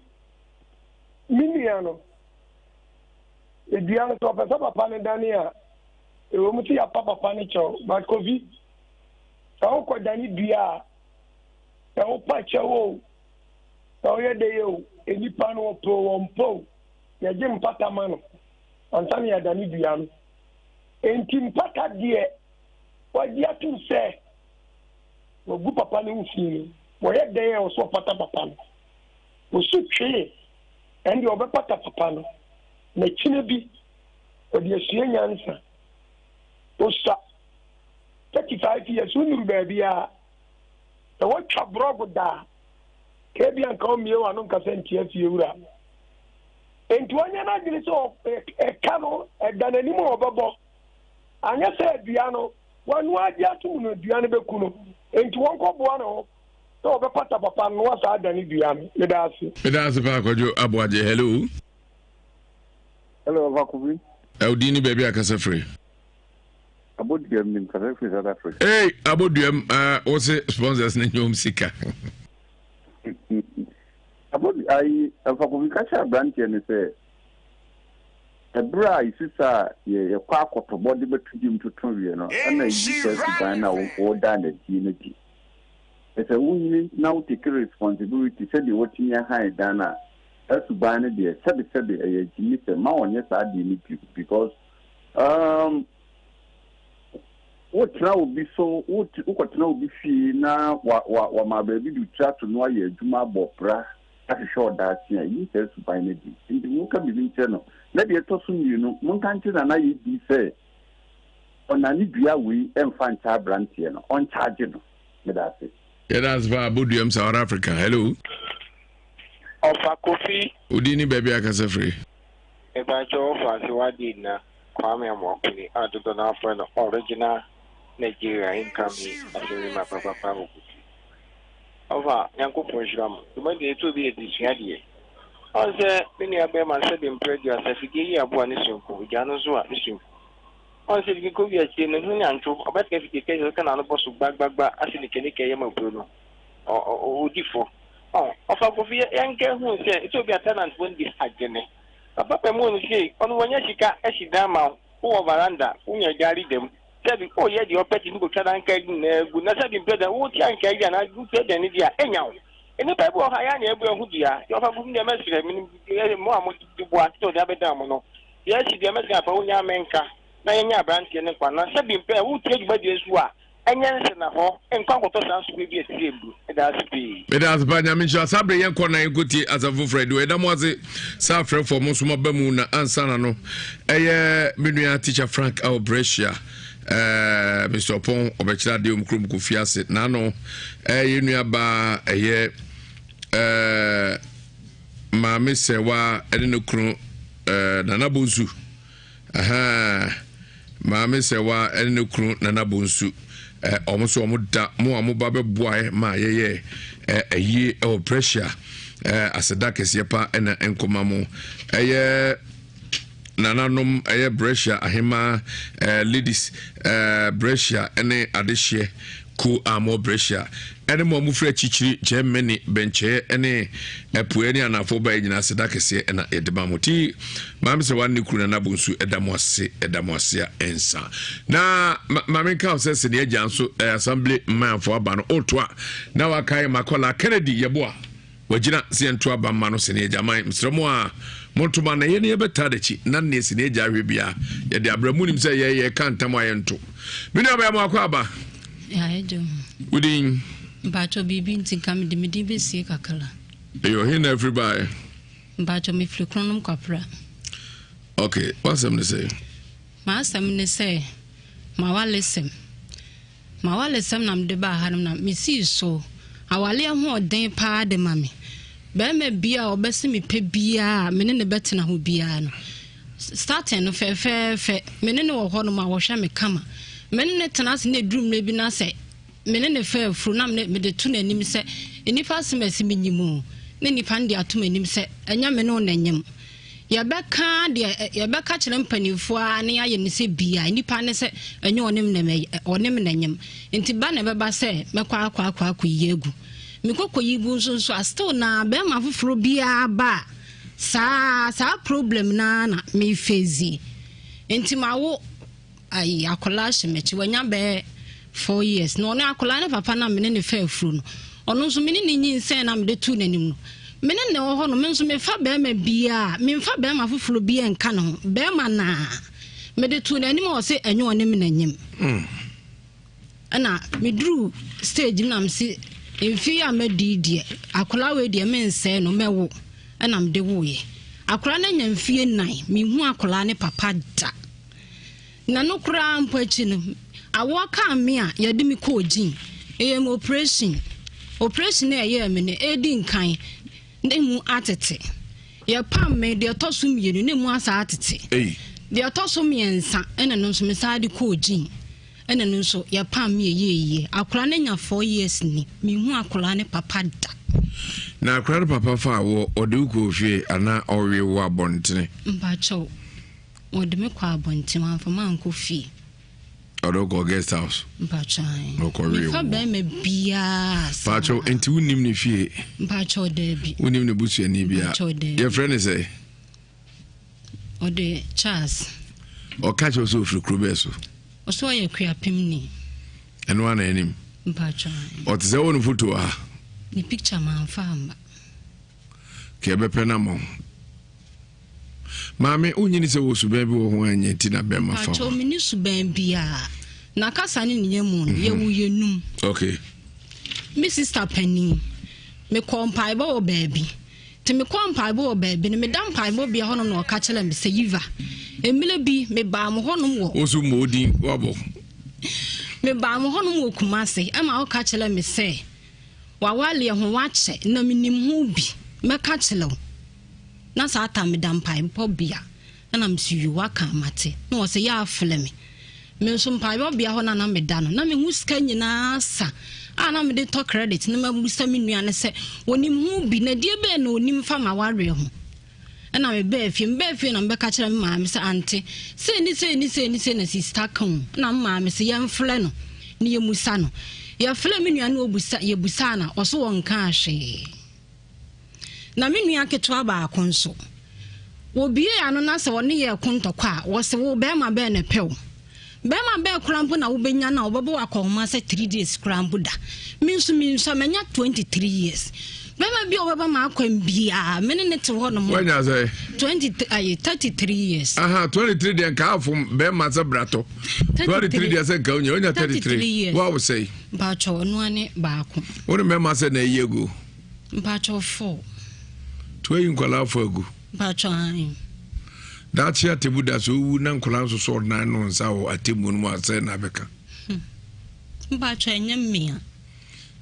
Miniano. Ediano to papa ne dania. E wo muti ya papa ne cho, but Kovi sao ko dani bia sao pa chawo sao ye de yo enipa no pro wompo ye gem pata mano antani ya dani bia no enti mpaka die waji atu se wo gu papa ne ufini wo ye de yo so pata papa no wo su twe endi obe pata papa no na chine bi odi asue nyansa o sa 35 years unu baby a the what chabrogo da kebi an ka mi wa no ka senti afie wura enti wanya na gili so e kano e danani mo obebo anya se dua no wanu agi atu no dua no beku no enti won ko boa no so be pata papa no wa sa dani dua no me da ase pa kwajo aboaje hello vakubi Audini baby akasa free Aboduem nim kasa free South Africa. Hey, Aboduem also sponsors ne nyom sika. I vakubi kacha branch ne say ebra isisa ye kwa akotobo de betudim tutun wie no ana yi first ban na wo da na ti na ti. It's a win now take responsibility said the what in high dana asubane de sabi e jimi se ma wonye sa de ni because what now be so what now be fi na wa ma ba bi du chat no aye adwuma bopra ati show that here you say asubane de ndi mu ka bi nche no na de to so ni no mun kan ti na ye bi say onani dua we emfa ncha brand here no on charge no me da say. Yeah, that's for Aboduem South Africa. Hello. Ofa Kofi. Udini baby akasa free. Eba jo Fancy Wadina Kwame Amokuni adodo na friend original Nigeria income as my papa. Ofa yanko program. Tuma de to be edisua de. On say many abe man said in prejudice afigi ya bo ani sunku jano zo a isu. On said you go be a chain and nyancho about if you can no boss back asini kenike yema bruno o difo ofa Kofi yanke hu say it will be a tenant when this agene papa mo no say on wanya sika eshida ma wo veranda unya gari dem sabi o ye di opeti ngo kada nka gu na sabi brother wo ti anka ya na gu pe den dia enyawo eni pa bo ha ya na ebu ehu dia yo fa gu ne mesire mi mo amo di bo ati o da be da mo no ye si dia mesire pa unya menka na yenya branch ne kwa na sabi mpe wo tie djuma die su a enyense na ho enkwa koto sanso bi eti ebu da sipi me da asbanya mi sha sabre yen kona yekoti asafu Fred we da mo ase sa frɛ for mo so ba mu na ansana no eye menua teacher Frank Albrecia Mr. Pon obechira de omkrum Ewiase na no yenua ba eye maame sewa ene no kunu nana bonsu maame sewa ene no kunu nana bonsu omo so omo da mo amoba beboae ma yeye eyi o pressure aseda kese pa ena enkoma mo nananom pressure ahema ladies pressure ene adehye ku amo pressure ene mo mufra chichiri Germany benche ene epueni anafo ba nyina aseda kese ena edeba moti maame se wan kru na bonsu edamose ensa na maame ka osese ne agya nso assembly manfo aba no otwa na wakai makola Kennedy yeboa wagina siento aba ma no se ne agya man msremo a montuma na yene yebeta dachi na ne se ne agya hwebia ye de abramunim se ye kantam ayento mini aba ya makwa aba ya ejo udin Bacho bibi ntinka de medi besie kakala. You hear everybody. Bacho me flukronum kwapra. Okay, what's them to say? Ma sam ne say ma walesem. Ma walesem nam de ba hanum na me si so. Awale ho oden pa de mame. Be me bia obese me pe bia me ne betena ho bia no. Starting no fe me ne wo ho no ma wo hwa me kama. Me ne tena se ne drum ne bi na say mene ne fa fru na me de tu nanim se enipa semesi minyimu ne nipa ndi atum anim se enya me no nanyem ya beka kire mpanifo a ne aye ne se bia enipa ne se enya onem nanyem enti ba ne beba se mekwa akwa yegu mikoko yigu nso still na be ma fufuro bia ba sa problem na me fezi enti mawo ai akola hyemechi wanya be 4 years no na akola ne papa na mene ne fa afuru no ono nso mene ne nyinsen na mede tu nanim no mene ne wo ho no me nso me fa be ma bia me fa be ma fufuro bia nka no be ma na mede tu nanim o se enyo one me nanyim ana me dru stage na msi emfi ya medidie akola we de me nse no mewo ana mede wo ye akola na nya mfie nan me hu akola ne papa da na no kura ampo achi no awaka me a yade mi ko gin em operation na ye me ne edi nkan ne mu atete ye pam me de toso mienu ne mu asa atete de toso miensa ene no so me saade ko gin ene no so ye pam me ye akora na nya 4 years ni me hu akora ne papa da na akora papa fa wo ode uko hwe ana owe wo abontene mbacho ode me kwa abontene amfa man ko fie Odo go guest house. Mpachai. Okori. Fa be me bia. Pacho enti unim ne fie. Mpacho debi. Unim ne busu ani bia. Mpacho debi. Your friend is say. Ode Charles. O catch also fru krubeso. Oso ye kuapim ni. Eno ana enim. Mpachai. O tse wonu photo a. Ni picture man famba. Ke be pena mo. Mame unyini se wo suban bi wo ho anya ti na be ma fa. Acho mini suban bia. Na kasa ni nyemu ye wu yenum. Okay. Me sister Penny. Me kompai bo baby. Ti me kompai bo baby ni me dam pai bo bia hono no ka chele me se yiva. Emile bi me ba mo hono wo. Osu modin wabo. Me ba mo hono wo kumase. Ama o ka chele me se. Wa wale ho wache na minim hu bi. Me ka chele wo. Na sa ata me dampai pobia na msiyu waka mate na wo se ya afle me nso mpai bobia ho na me da no na me huska nyina sa ana me de to credit na mabusa me nua ne se wonim hu bi na die be na onim fa ma ware ho ana me be fie na me ka kire me ma me se ante se ni na sister kan na ma me se ya mfle no ne ye musa no ya fle me nua na obusa ye busa na oso won ka ahwe na me nua ketwa ba akonso wo bie ano na se woni ye kontokwa wo se wo be ma be ne pew be ma be krampo na wo benya na wo bebo akoma se 3 days krampo da minso menya 23 years be ma bi wo beba ma akwam bia me ne te ho no mo wanya say 33 years aha 23 de ka afum be ma se brato 23 de se ka onya 33 what we say ba cho no ane ba ako woni me ma se na yego ba cho 4 Twe nkwala afagu. Bachai. Dachi atebu da so wu na nkwala so so na no nsa wo atemu no mu ase na beka. Bachai nyamia.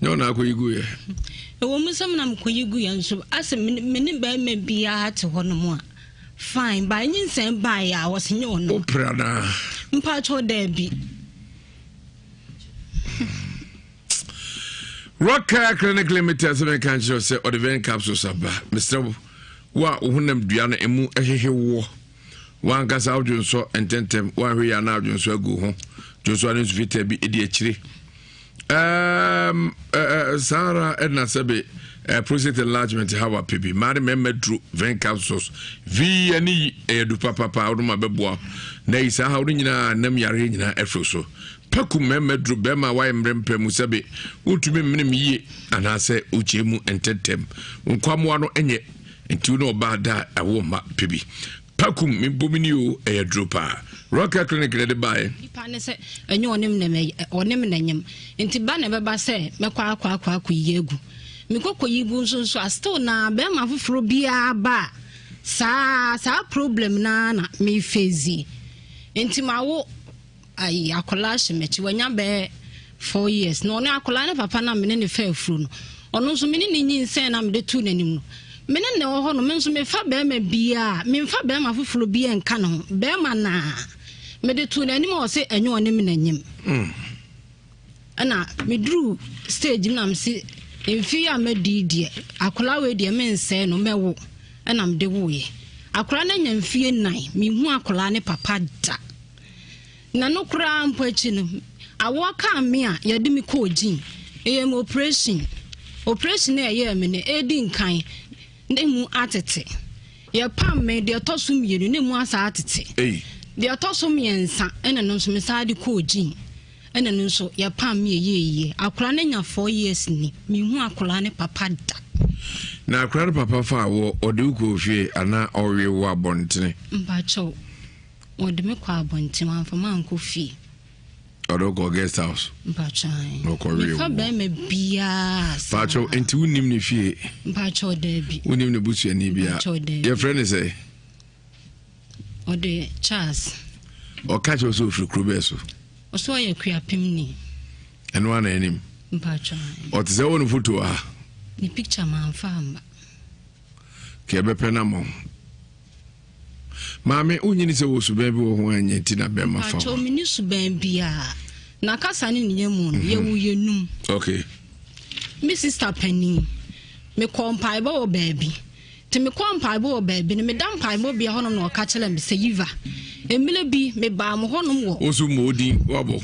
Nyo na akoyigu ye. wo mu sam na mkoyigu yan so ase me ba me bia te ho no mo a fine ba nyinsem ba ya was nye ono oprana mpa cho da bi Rocker Clinic Limited se kan cho se Odivine capsules aba Mr. wa ohunam dua no emu ehehhe wo wan kasa awdwonso ententem wan hwe ya na awdwonso agu ho dwonso anu vita bi edi akire Sarah Edna Sebe prostate enlargement hawa pipi mari memedru vein capsules vi ani edu papa oduma beboa na isa ha odu nyina nam yare nyina efro so paku memedru bema wa emrempem sebe utumi mnem yie anase uchemu ententem nkwamwa no enye nti no bada awo ma pipi paku mbomini o eyadropa Rocker Clinic de bae ipa ne se enyo onem nanyem nti ba na beba se mekwa akwa yegu mikoko yibu nso asto na be ma foforo bia ba sa problem na me fezi nti mawo ai akola hyemechi wanya be 4 years no ne akola ne papa na mene ne fa afuru no ono nso mene ne nyinsen na mede tu nanim no mene ne ho no menso me fa be ma bia me fa be ma foforo bia nka no be ma na mede tu nanim o se enyo onem nanyem ana medru stage na msi If you are medidie, akola we de mense no mewo na mde woye. Akola na nyamfie nan, me hu akola ne papa da. Na no kura mpo achi no. Awo ka me a ye de me ko gin. Em operation. Operation na ye me ne edi nkan. Ne mu atete. Ye pam me de toso mienu ne mu asa atete. De toso miensa ena no so me sa de ko gin. Ena nso ya pam me ye akura na nya 4 years ni me hu akura ne papa da na akura ne papa fa wo ode uko hwe ana owe wo abontene mbacho ode me kwa abontene amfa man ko fi ode go guest house mbacho no ko we fa ba me bia mbacho enti unim ne fie mbacho de bi unim ne busu ani bia your friend say ode Charles o catch us so free beso oso ya kuapimni eno ana enim mpacha o tse wonu photo a ni picture man famba ke be pena mo mame unyini se wo suban bi wo ho anya ti na be ma fa mpacha mini suban bia na kasa ni nyemu ye wo yenum okay mi sister penny me kompai ba wo baby te me kompai ba wo baby ni me dan pai bo bia hono na o ka chele me se yiva emile bi me ba mo honum wo osu modi wabo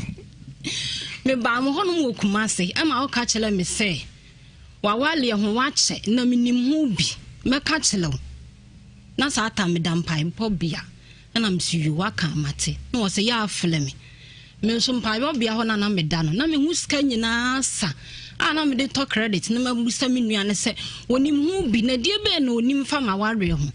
me ba mo honum wo kumase ama o ka chele me se wa wale ho wache na minim hu bi me ka chele na sa ata me dan pai po bia na me su yu waka mate na wo se ya afle me so pai bo bia ho na me da no na me hu ska nyina sa ana me de to credit na me busa me nua ne se wonim hu bi na die be na onim fa ma ware ho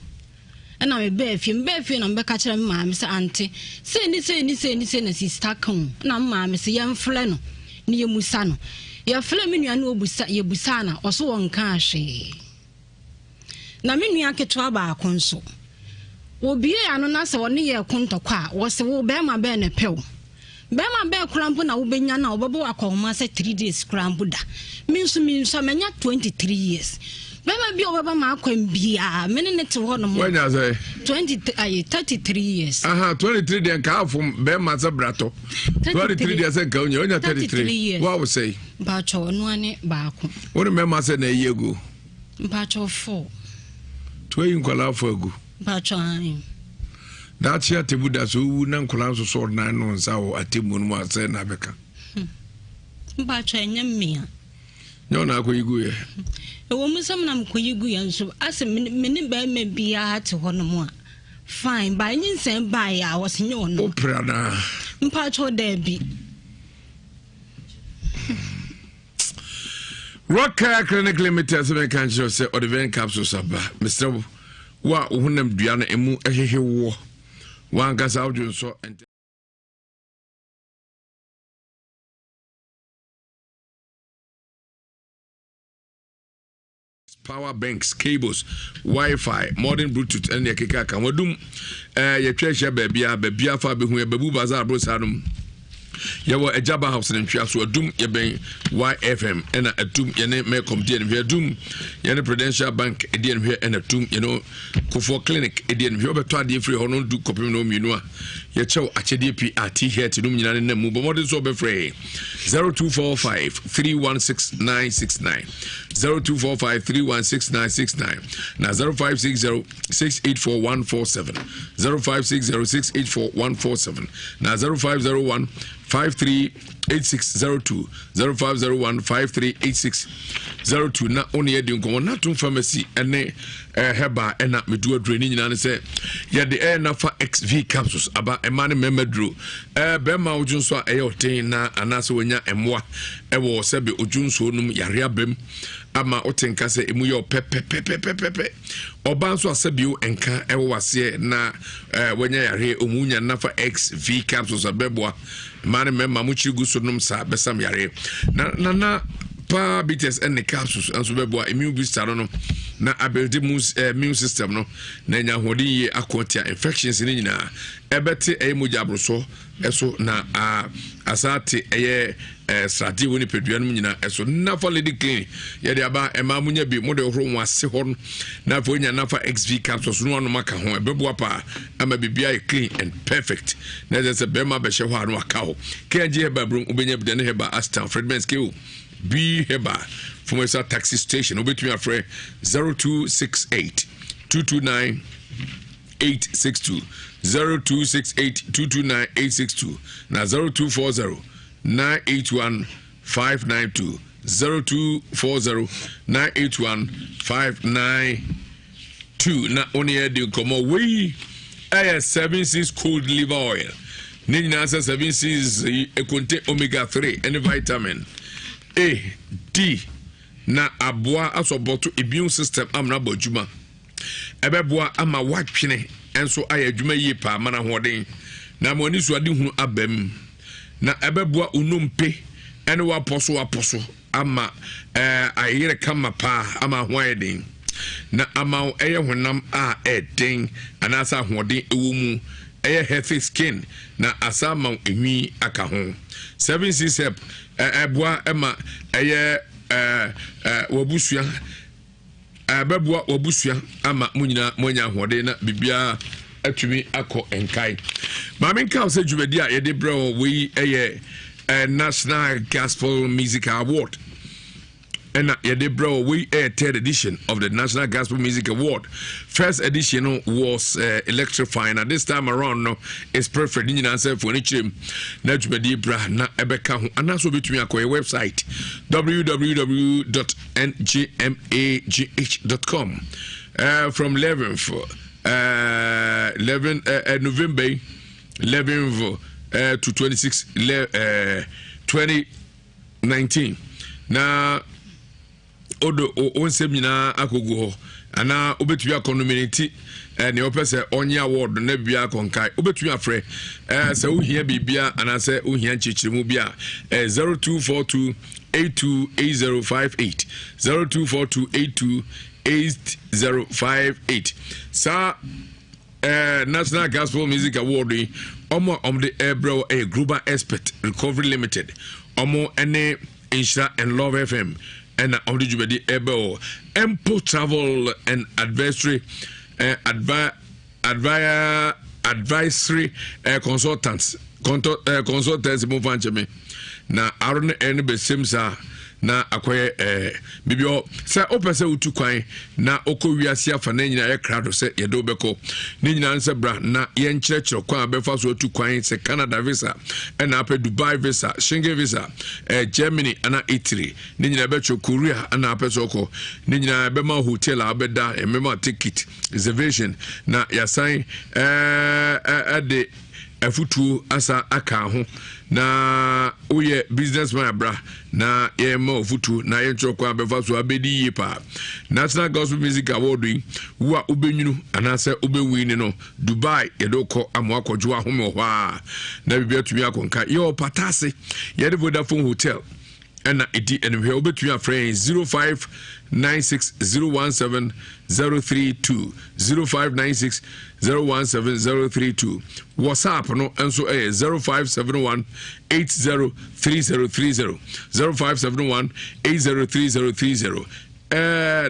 ana me be fie na me ka kire me ma me se ante se ni na sister kan na ma me se yem fle no ni yemusa no ye fle me nua na obusa ye busa na oso won ka ahwe na me nua ketwa ba akonso obi ya no na se woni ye kontokwa wo se wo be ma be ne pew be ma be krampo na wo benya na obebo akoma se 3 days krampo da minso menya 23 years Bema bi obaba ma akwam bia minute ho no mo. Wanya say 33 years. Aha 23 den ka afum bema za brato. 23 den say ka onya 33. What we say? Ba cho no ane ba ko. Woni mema say na yego. Ba cho 4. Twayi nkola afọ agu. Ba cho an. Da chia tebuda so wu na nkola so so na no nsa wo atemu no ma say na beka. Ba cho enyem mia. Nyo na akoyigu ye. Ewo musam na mkoyigu ya nso ase mene ba me bia te ho no mo a fine ba nyinsem ba ya wosenye ono opra na mpa cho da bi Rocker Clinic Limited se kan cho se Odivine capsules aba Mr. wa ohunam dua na emu ehehhe wo wan kasa awdun so power banks, cables, Wi-Fi, modern Bluetooth, and the keka kan wadum ye twehye babia fa be hu ye babu bazar bro sanum Yawa Ejaba House in Ntwa so adum yeben YFM and adum yene Melcom DN here adum yene Prudential Bank DN here and adum Kufo Clinic DN here obeto ade free hono du kopim no mienu a ye chew achede pi ati here tinum nyina ne mu bo modern so be free 0245 316969 0245 316969 na 0560 684147 0560 684147 na 0501 538602 0501 538602 na oni edi nko na tum pharmacy ene heba ena medu aduro ni nyina ne se ye de nafa XV capsules aba emane memedro be ma ojunso a eyoten na anase wonya emwa ewo sebe ojunso num yare abem ama otenka se emu yo pepe obanso asebio enka ewo wase na wonya yare omunya nafa XV capsules abeboa mane memma mu chirigu so num sa besam yare na pa bites and capsules anso beboa immune booster no na ability immune system no na nya hodi ye akotia infections ni nyina ebete emuja abroso eso na asate eye strati woni peduan mu nyina eso na for lady clean ye de aba ema munya bi mo de horo wase hon na fo nya na fa XV capsules no maka ho ebeboa pa ama bibia clean and perfect na ze bema be hye ho anu aka ho kenje heba brum ubenya bi de heba astan Fredmans ke be heba from a taxi station obetumi afre 0268 229 862 0268 229 862 na 0240 981 592 0240 981 592 na only edi komo we 7-6 cold liver oil nina 7-6 e contain omega 3 and vitamin A, D, na aboa asoboto immune system amna bojuma. Ebeboa ama watwene enso ayadwuma yi pa mana hoden. Na moni so ade hunu abam. Na ebeboa unompe ene waposo ama ayire kama pa ama hoeden. Na ama eye honam a eden anasa hoden ewo mu eye healthy skin na asama enwi aka ho. 7-6 help eboa ema eye wabusua beboa wabusua ama munyina monya hode na bibia atumi akọ enkai maame nka se dwumadi a yede bro we eye National Gospel Music Award and yede bro we third edition of the National Gospel Music Award. First edition was electrifying, and this time around no is perfect. You know, say for anything na dwumadi bra na ebeka ho anaso betumi akọ website www.njmagh.com from 11th November 11th to 26 2019 na odo onsem nyina akogu ho ana obetumi akonominate ne opese onye award na bia konkai obetumi afre se ohia bibia ana se ohia nchichirimu bia 0242 828058 0242 828058 sa National Gospel Music Award omo the Ebro a global expert recovery limited omo ene Nhyira and Love FM and on the Jubedi Ebro Empo Travel and Advisory advisory consultants move on na aron ene besimsa na akoye bibio se opese utu kwan na okowiase afa na nyina ye krado se ye do beko ni nyina nse bra na ye nkyerechero kwan abefa so utu kwan se Canada visa na ape Dubai visa Schengen visa Germany ana Italy ni nyina becho Korea na ape so ko ni nyina be ma hotel abeda emema ticket reservation na yasan ade afutu asa aka ho na oye businessman bra na ye ma ofutu na ye nchokwa abefa so abedi yipa National Gospel Music Award wa obenwunu anase obewini no Dubai ye doko amwakọjo ahome ho a na bibia tumi akonka ye opatase ye de Vodafone Hotel ɛna ɛdi ɛnumhwɛ wobɛtumi afrɛ 0596017032 0596017032 WhatsApp no nso ɛyɛ 0571803030 0571803030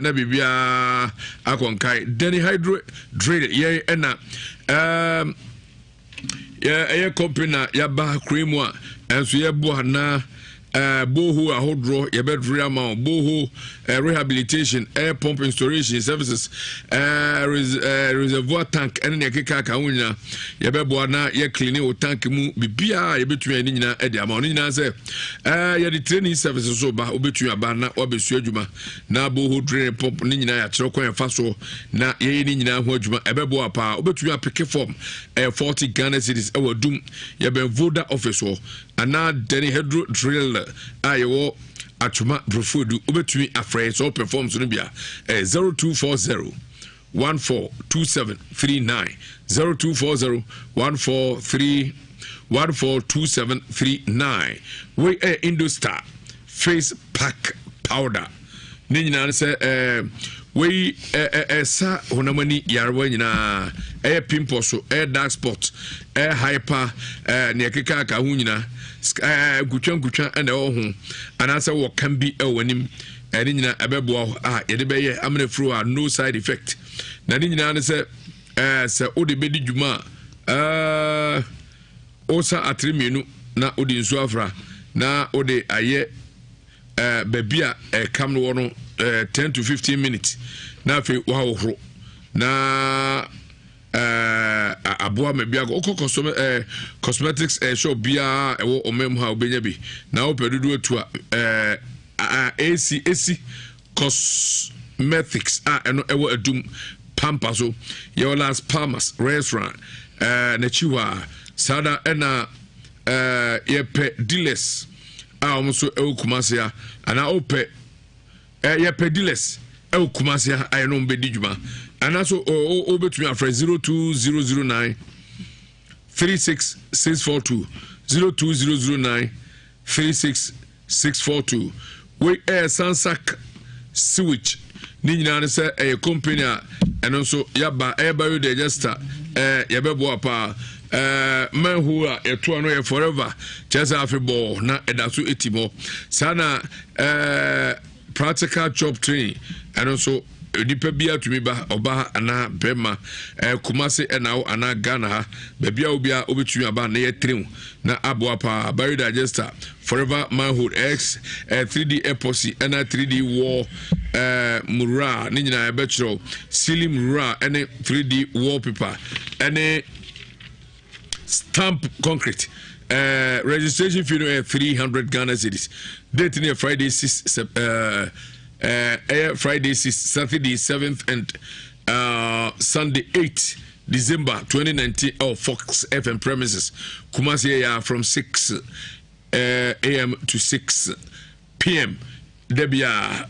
na bibia akonkai Denny Hydro Drill ye na ye company na yaba cream a enso ye bo na boho ahodro ye bedre ama boho rehabilitation air pump installation services reservoir tank ene ne keka ka wonya ye bebo na ye clean o tank mu bibia ye betu ani nyina e de ama no nyina se ye de training services so ba obetu aba na obesu adwuma na boho drain pump ni nyina ya kire kwan fa so na ye ni nyina ho adwuma e bebo apa obetu apike form 40 Ghana cities e wadum ye ben voda office o ana Denny Hydro Drill ayewo atuma brofodu obetumi afrɛ so performs no bia 0240 142739 0240 142739 we Indostar face pack powder ni nyina sɛ we sa honamani yarwa nyina pimple so dark spot hyper ne keka ka hu nyina gutwa and ho anasa wo can be wanim eni nyina ebebo yede beye amene fru no side effect na ni nyina ne se ode bedi djuma osa atremienu na ode nsu afra na ode aye babia kam no no 10 to 15 minutes na fe wa ho na aboa mebia go cosmetics shop bia ewo omem ha obenya bi na opedudu etu AC cosmetics eno ewo adum pampa so your last Palmas restaurant na chiwa sada ena yepe dealers omso ewo kumasia ana ope yepe dealers ewo kumasia ayeno mbedi djuma and also between our friend 02009 36642 02009 36642 we Sansak Switch Nina say a company and also yaba biodigester yabebo apa man who are a 2 forever just after ball na edasu etimo sana practical job training and also nipa bia tumi ba oba ana bema kumase enawo ana Ghana ha bebia obia obetumi aba na ye trim na aboa pa biodigester forever manhood x 3D epoxy and 3D wall mura ni nyina e betro ceiling mura and 3D wallpaper and stamp concrete registration fee 300 Ghana cedis date near Friday 6 Friday 6th, Saturday 7th, and Sunday 8th December 2019. Fox FM premises, Kumasi from 6 a.m. to 6 p.m. Debia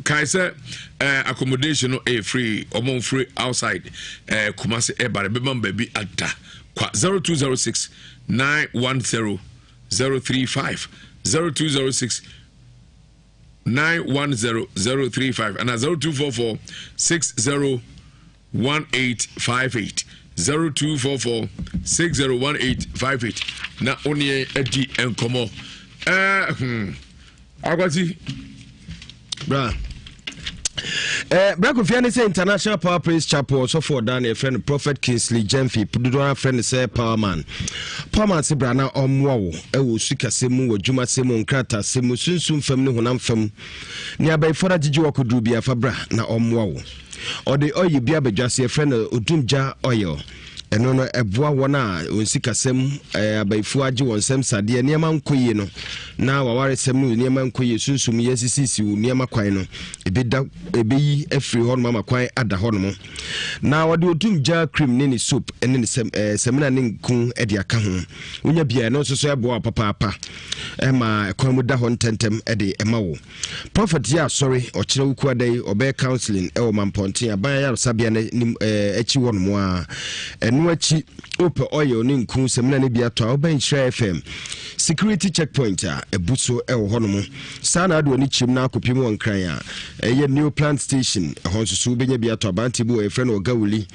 Kaiser accommodation free, among free outside Kumasi Ebare Bebam baby at 0206 910 035 0206 910035 and 0244 601858 0244 601858 na onye edi enkomo agwati bra Brakofia say International Power Praise Chapel so for Daniel friend Prophet Kingsley Jemfi Pudura friend say Powerman se brana omwo ewo sukasemu wadwuma semu nkrata semu sunsun fam ne honam fam ne abai fora gigi wakodu bia fabra na omwo ode oyi bia badwase friend odumja oil eno no eboa wona onsikasem abaifu age wonsem sade niema nkoyi no na waware sem no niema nkoyi sunsum yesisisi niema kwan no ebeyi afri hon mama kwan ada hon na wode odumja cream ne ni soap ene ni semina ne nkun ede aka ho wonya bia no soso eboa papa ma kwan mu da hon tentem ede ema wo prophet ya sorry o kire wuku adai obe counseling e o mamponte aban ya sabia ne achi won mo a enu achi ope oil ne nku semna ne bia to oban Nhyira FM security checkpoint a ebuso ewo hono sana ado ni chim na akopim won kran a eye new plant station ehon susu benya bia to abanti bi e friend ogawuli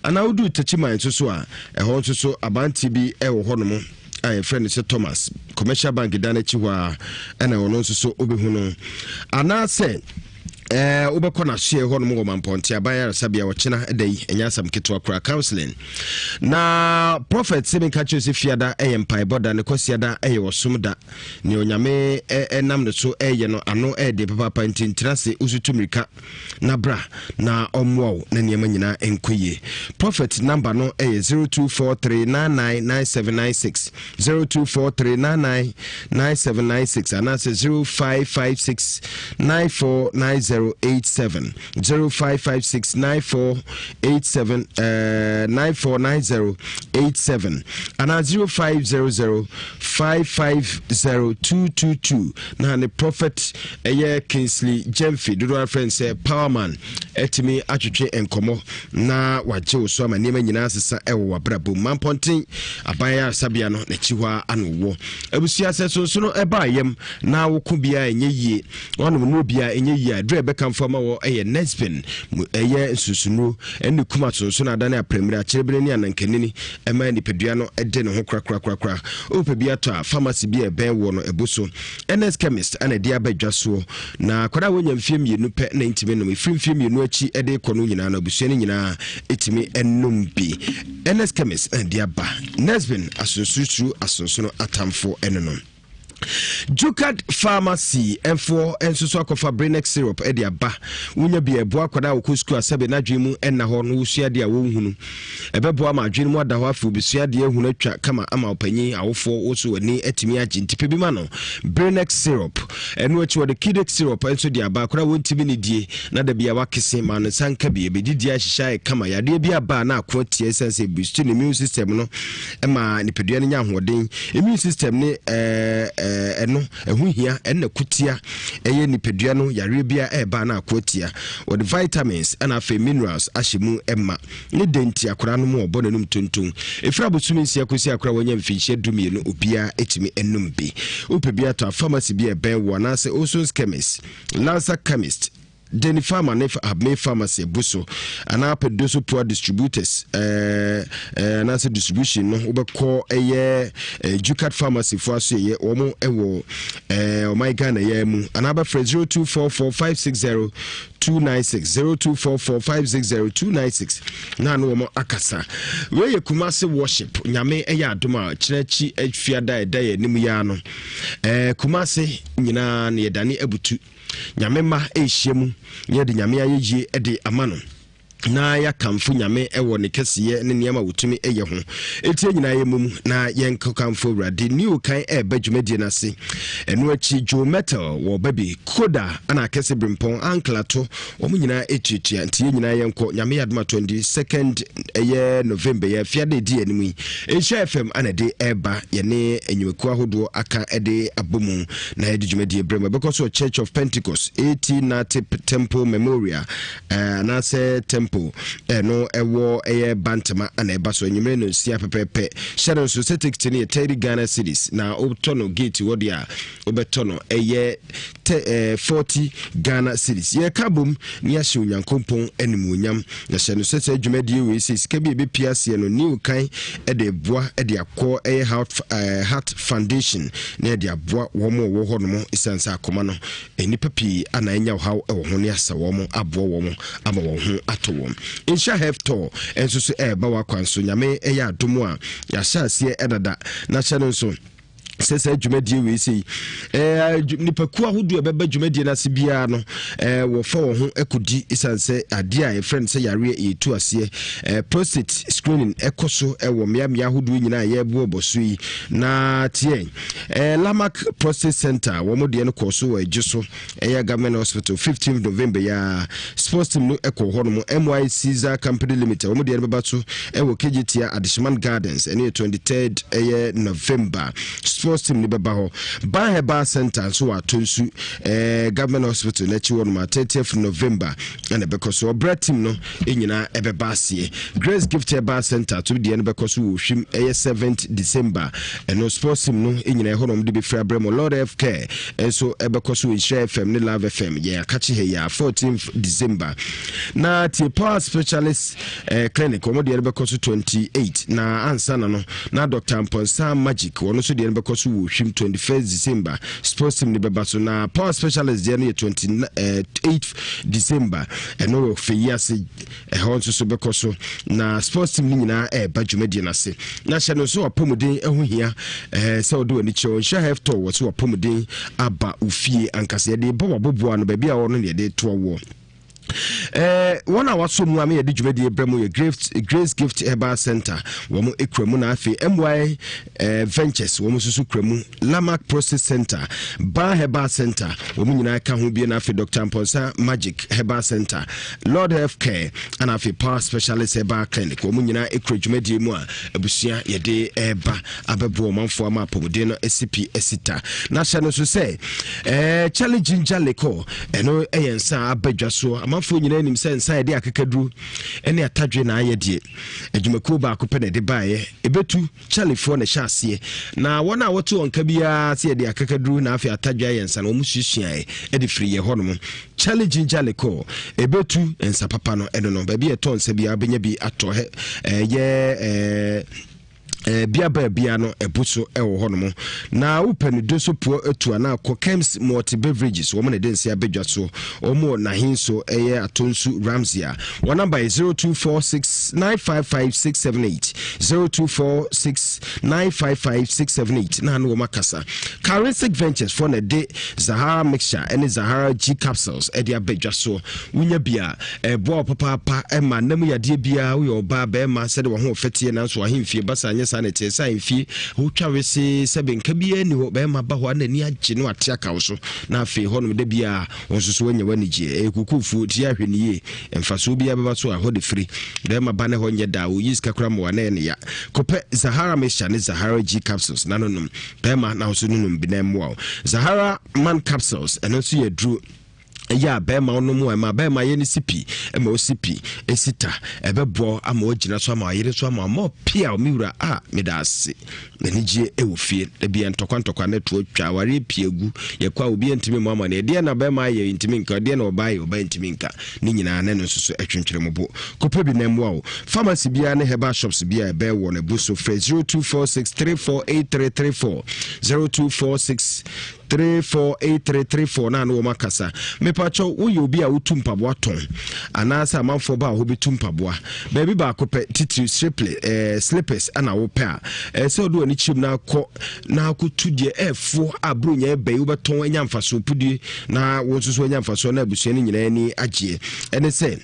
ana udu tachiman susu a ehon susu abanti bi ewo hono a friend is Thomas commercial bank dana chiwa ana wono susu obehuno ana se ubekọ na share ho no mo mamponte abaya sabia wo chena dai enya sam ketwa kra counseling na prophet seven catches fiada empire border ne kwasiada wosumda ne onyame enam ne so no ano de papa ntintrase usutumrika na bra na omwo na niam nyina enkoye prophet number no 0243999796 0243999796 and that's 0556949087 05569487 and 0500550222 na the prophet Kingsley Jemfi do friend say powerman etimi atwetwe enkomo na waje wo so ama niam nyina sesa ewo wabrabo mamponten abaya sabia no na chiwa anowo abusia seso so no eba yem na wo ku bia enye yie wono no bia enye yie beka mfama wo Nsem susunu eni kuma so na adane apremira cherebere ni anankanini ema ni pedua no ede ne ho krakrakrakra ope bia to a pharmacy bia ben wo no ebuso NS chemist ana dia badwaso na kwada wonya mfie mienu pe na intime no mfie mienu achi ede kono nyina na busua ni nyina etimi enum bi NS chemist ana dia ba Nsem asunsusu asunsuno atamfo enono Jukad Pharmacy M4 ensusu akofa Brenex syrup edi aba wunya bia ebo akwada okusku asebe na dwemu enna ho no usua de a wonhunu ebebo ama adwenu mu ada ho afu bisua de ehunu atwa kama ama opanyi awofo oso wani atimi agi ntipe bi ma no Brenex syrup enu achi wo de Kidex syrup enso de aba akwada wontimi ne die na da bia wakese ma no sanka bia bedidi ahihya kama yade bia ba na akotie sense boost ne immune system no ema nipedua ne nya hoden immune system ne eno ehuhia ena kutia eye nipedua no yare bia eba na akotia with vitamins and afi minerals ashimu emma ne denti akora no mu obo nanum tonton efra botumi nsia akosi akora wonya mfinhye dumie no obia etimi enum bi upebia to pharmacy bia ben wona se Oson's chemist Lanza chemist Deni Pharma ne Abme Pharmacy buso ana pedoso poor distributors na se distribution no ubekọ eye Jukat Pharmacy for aso ye omo ewo my Ghana ye mu ana ba 0244560296 0244560296 na no omo akasa we ye Kumase worship nyame eye adoma kirechi afiada eda nim ya no Kumase nyina ne yedane abutu nyame ma ehyiemu ye de nyame ayeye de amano na ya kamfu nyame ewo ne kesiye ne niam awutumi eye ho etie nyina ye mum na yen kamfu rade new kan badwumadi na se enu achi jo metal wo baby koda ana kese brimpon anklato wo nyina etutua ntie nyina yenko nyame yadoma 22nd eye November ya fiade di animu Nhyira FM ana de eba ye ne enyimeku ahodo aka ede abomu na ye dwumadi ebrema because of Church of Pentecost 1890 Temple Memorial na se temple no ewo eye bantama ana eba so nyimre no sia pepepe shadow so static tini 30 Ghana cedis na otono gate wodi a obetono eye 40 Ghana cedis ye kabum ni ahye onyankompon animuonyam na hye no sese adwumadi we sika bi be piase no new kan ede boa ede akọ eye heart foundation na ede aboa wo ho no mo isansa akoma no enipa pi ana enya haw e wo ho ne asa wo mo aboa wo mo ama wo ho ato wo Nhyira hefto enso so eba wakwanso nyame eya adomo a ya hyase edada na hye no so sese adwumadi we sei nipaku ahodo ebeba dwumadi na se bia no wo fa wo ho ekodi isanse ade a friend say yare etu ase prostate screening ekoso wo mia ahodo nyina ye bo obosui na tie Lamak Prostate Center wo mo de no koso wa ejiso government hospital 15th November ya sports team no eko ho no MY Caesar Company Limited wo mo de no beba so wo KGT Adishman Gardens ene 23rd November sports team ni beba ho ban heba center so atonsu government hospital na chi won ma 30th November and because so bread team no enyina ebeba asie Grace Gift heba center to the end because wo hwim 7th December and no sports team no enyina ho no de be fra bremo Lord FK so ebeko so Nsem FM ni Love FM yeah catch here ya 14th December na tie power specialist clinic omo de ebeko so 28 na ansa na no na Dr. Mponsa Magic wono so de ebeko so wo hwim 21st December sports team ni beba so na power specialist de no 28th December eno Ewiase ho so beko so na sports team ni nyina badwumadi na se na hye no so apomuden ehu hia se odo ani che Nsha have to wo so apomuden aba ufie ankase de bobo no ba bia wo no de to wo one hour so mu ame de djumadi ebremu ye Grace Gift Herbal Center wo mo ekremu na afi MY Ventures wo mo susu kremu Lamarck Process Center Bar Herbal Center wo mo nyina ka ho bia na afi Dr. Mponsa Magic Herbal Center Lord Health Care and afi Power Specialist Herbal Clinic wo mo nyina ekro djumadi mu a abusua ye de eba abebo manfo ama apobode no SCP esita na hye no so say challenge jaleko eno eyensa abadwa so amanfo nyina nim se nsa de akakaduru ene atadwe na ayedie adwumako ba ko pene de baaye ebetu chalifo na hyase na wona woto onka bia se de akakaduru na afi atadwe ayensa na omususuae ede free ye honom challenge jaleko ebetu ensa papa no eno no ba bia eton se bia benya bi ato bia no ebuso ewo hono na upenu doso puo etu ana Kems multi beverages wo na dense abedwa so omo na hinso eye atonsu Ramsia one number is 0246955678 0246955678 na no makasa Charistic Ventures for na de Zahara mixture and Zahara G capsules e de abedwa so wunya bia ebo papa ema namu yade bia wo ba ba ma se de wo ho fetie na so ahemfie basa anya sanete sai fi ho twawese sebe nka bia ni ho be ma ba ho na ni agye no ate aka wo so na afi ho no de bia wonsoso wanya wanigye ekukufu ti ahweniye emfaso bia beba so aho de free de ma ba ne ho nye da wo yiska kura mo na ne ya kope Zahara Mesha ne Zahara G capsules na no be ma na so nunum bi na mo Zahara man capsules eno so ye dru ya be ma ono mu ma be ma ye ni sipi e ma osipi esita ebebo ama ogina so ama yire so ama mo pia o miwura me da ase nanije e wo fie e bia ntokwa na to atwa ware piegu ye kwa obi ntimi mo ama na de na be ma ye ntimi nka de na oba ntimi nka ni nyina na no soso atwentwere mo bo kopa bi na mwa o pharmacy bia ne herbal shops bia e be wo na buso free 0246348334 0246348334 na no makasa mepacho wo obi a wotu mpaboa ton anasa manfo ba ho betu mpaboa ba bi ba akopɛ titi slippers ana wo pɛ a se odo ani chim na akɔ na akotu de efo abronya ebe wo beton anya mfaso pudi na wo soso anya mfaso na abusua ni nyina ni agye ene se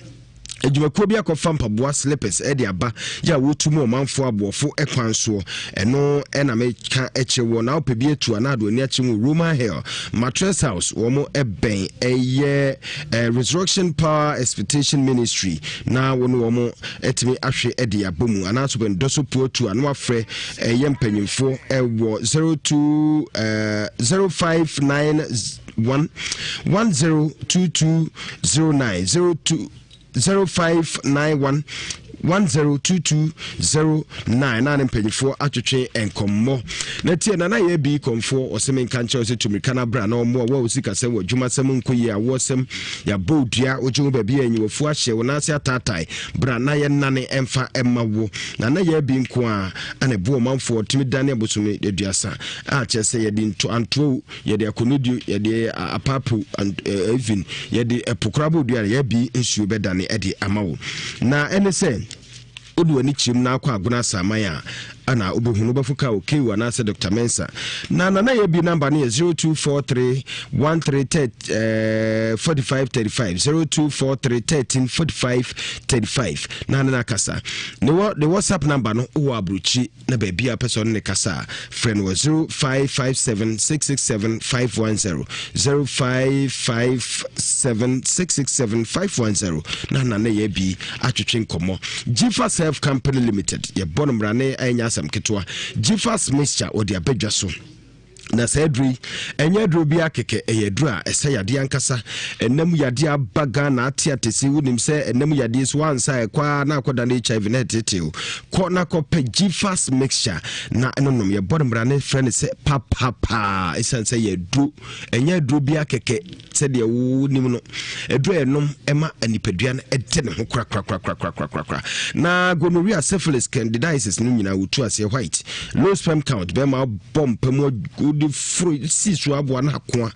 ejumako bia ko fampa boa slippers e de aba ya wotumu manfo abofo ekwanso eno na meka echewo na opebi etu anado ani achemu Roman Hill Mattress House wo mo eben eye Resurrection Power Expectation Ministry na wono wo mo etimi ahwe e de abomu anaso ben doso puotu anu afre eye mpanyimfo ewo 0591102209 0591 102209 na mpanyifo atwetwe enkommo na tie na ye bi komfo oseme nkanche ose tumika na bra na omo wa osika se wa dwumasem nkoyi a wosem ya bodua oju ba bi anyiwofu ahye wo na ase atatai bra na ye nane emfa emawo na ye bi nko a ana bu omanfo timi dane abosume eduasa a chese ye di anto ye de akonodu ye de apapu even ye de epokrabo dua ye bi nsuo bedane e de amawo na ene se odu ani chim na akwa aguna samaya ana obohunu bafuka okewa na se Dr. Mensa na ye bi number ne 0243134535 0243134535 na kasa the WhatsApp number no o abruchi na ba bia person ne kasa friend was 0557667510 0557667510 na ye bi atwetwe nkomo Jifa Self Company Limited ye bonum rane anya sam ketwa Jifas mixture odi abedwa so na sadri enye dro bia keke eyedro a ese yade ankasa enam yade abaga na atiatesi wonim se enam yade so ansa ekwa na akoda na HIV na tetew ko na ko pegifas mixture na enonom ye bodembra na friend se papa isanse yedro enye dro bia keke se de wonim no edro enom ema anipadua na ede ne ho kra na gonorrhea syphilis candidiasis no nyina wotu ase white low sperm count be ma bomb pemu the fruit sisu abua na akoa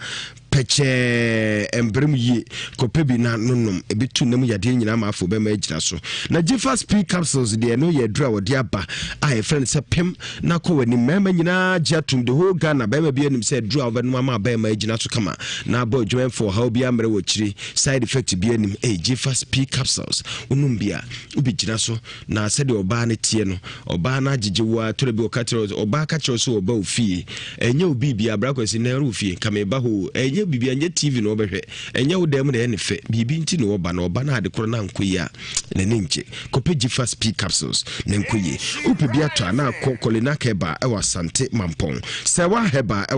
peche embrem yi kopebi na nonom ebitu nam yade nyina ma afo be ma agira so na Jeffers P capsules de no ye dra wode aba a friend se pem na ko wani mema nyina jatum the whole Ghana be ma bi anim se dra over no ma be ma agira so kama na abo join for how bi amre wo chiri side effect bi anim Jeffers P capsules unum bia ubi gira so na se de oba na tie no oba na gigewa tore bi okatero oba ka kero so oba ofie enye obi bia bra kwesi na ru ofie kama eba ho enye bibi anye TV no obehwe enye wo dem na ene fe bibi nti no oba na ade koro na nkoyi a na nenje kopeji fast P capsules na nkoyi upe bia to na kolina keba e wasante mampon sewa heba e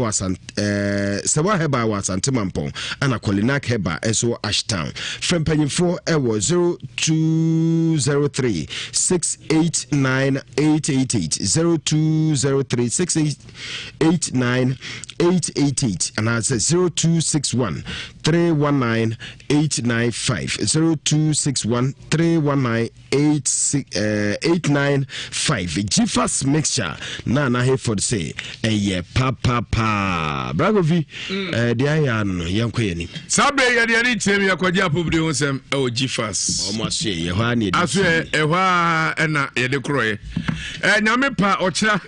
wasante mampon ana kolina keba eso ashtown frempanyfo e wo 0203 689 888 0203 689 888 and I say 0261 319 895 0261 319 895 Jeffers mixture na Hayford say eye papa bragovi de aya no yankoye ni sabe ya de ani tiem yakwaje apobri ho sem o Jeffers o mo ase ye ho ani aso e ho na ye de kroye nyame pa okira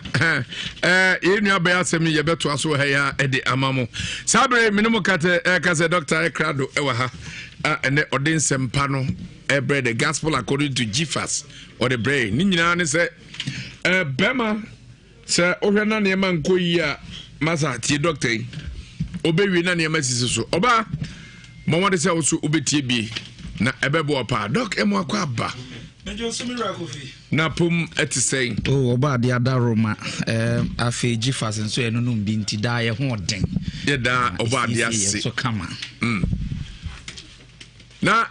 ye nua ba asem ye beto aso ha ya de amamo sabe minimo kate kase Dr. Ekrado ewa ha ene ode Nsem pa no ebre the gospel according to Jeffers or the brain ni nyina ne se bema se ohwe na ne man koyi a masa tie doctor obewi na ne masisi so oba mo wade se wo so obetie bi na ebebo pa doc emo akwa ba mejo so miracle fi na pum etisei oba de adaroma afi Jeffers nso eno no mbi nti da ye ho den ye da oba de ase so kama na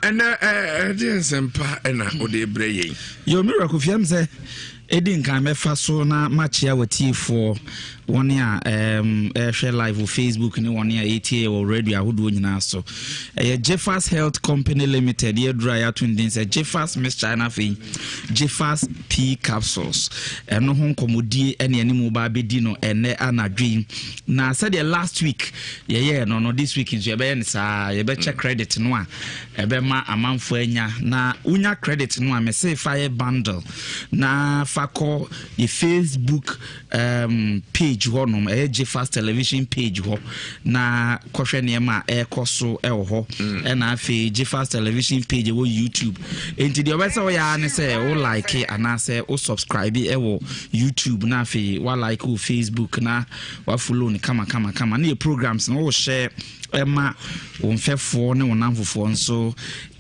de Nsem pa na ode breye yo miracle fi am say edi nkan mefa so na machia watifo one a share live on Facebook ni one a ATA already ahodo nyina so Jeffers Health Company Limited ye dry at twin say Jeffers Miss China fi Jeffers P capsules eno ho komodie ene animu ba bedi no ene anadwen na said the last week ye no this week nso ye be ne sa ye be check credit no a ebe ma amanfo anya na unya credit no a me say fire bundle na fako ye Facebook page honom Jeffers television page ho na kohwe niema ekoso ho na afi Jeffers television page wo YouTube enti de obesa wo ya ne say wo like anase wo subscribe wo YouTube na afi wa like wo Facebook na wa follow ni kama na programs no wo share ema wo mfefo ne wo namfofo nso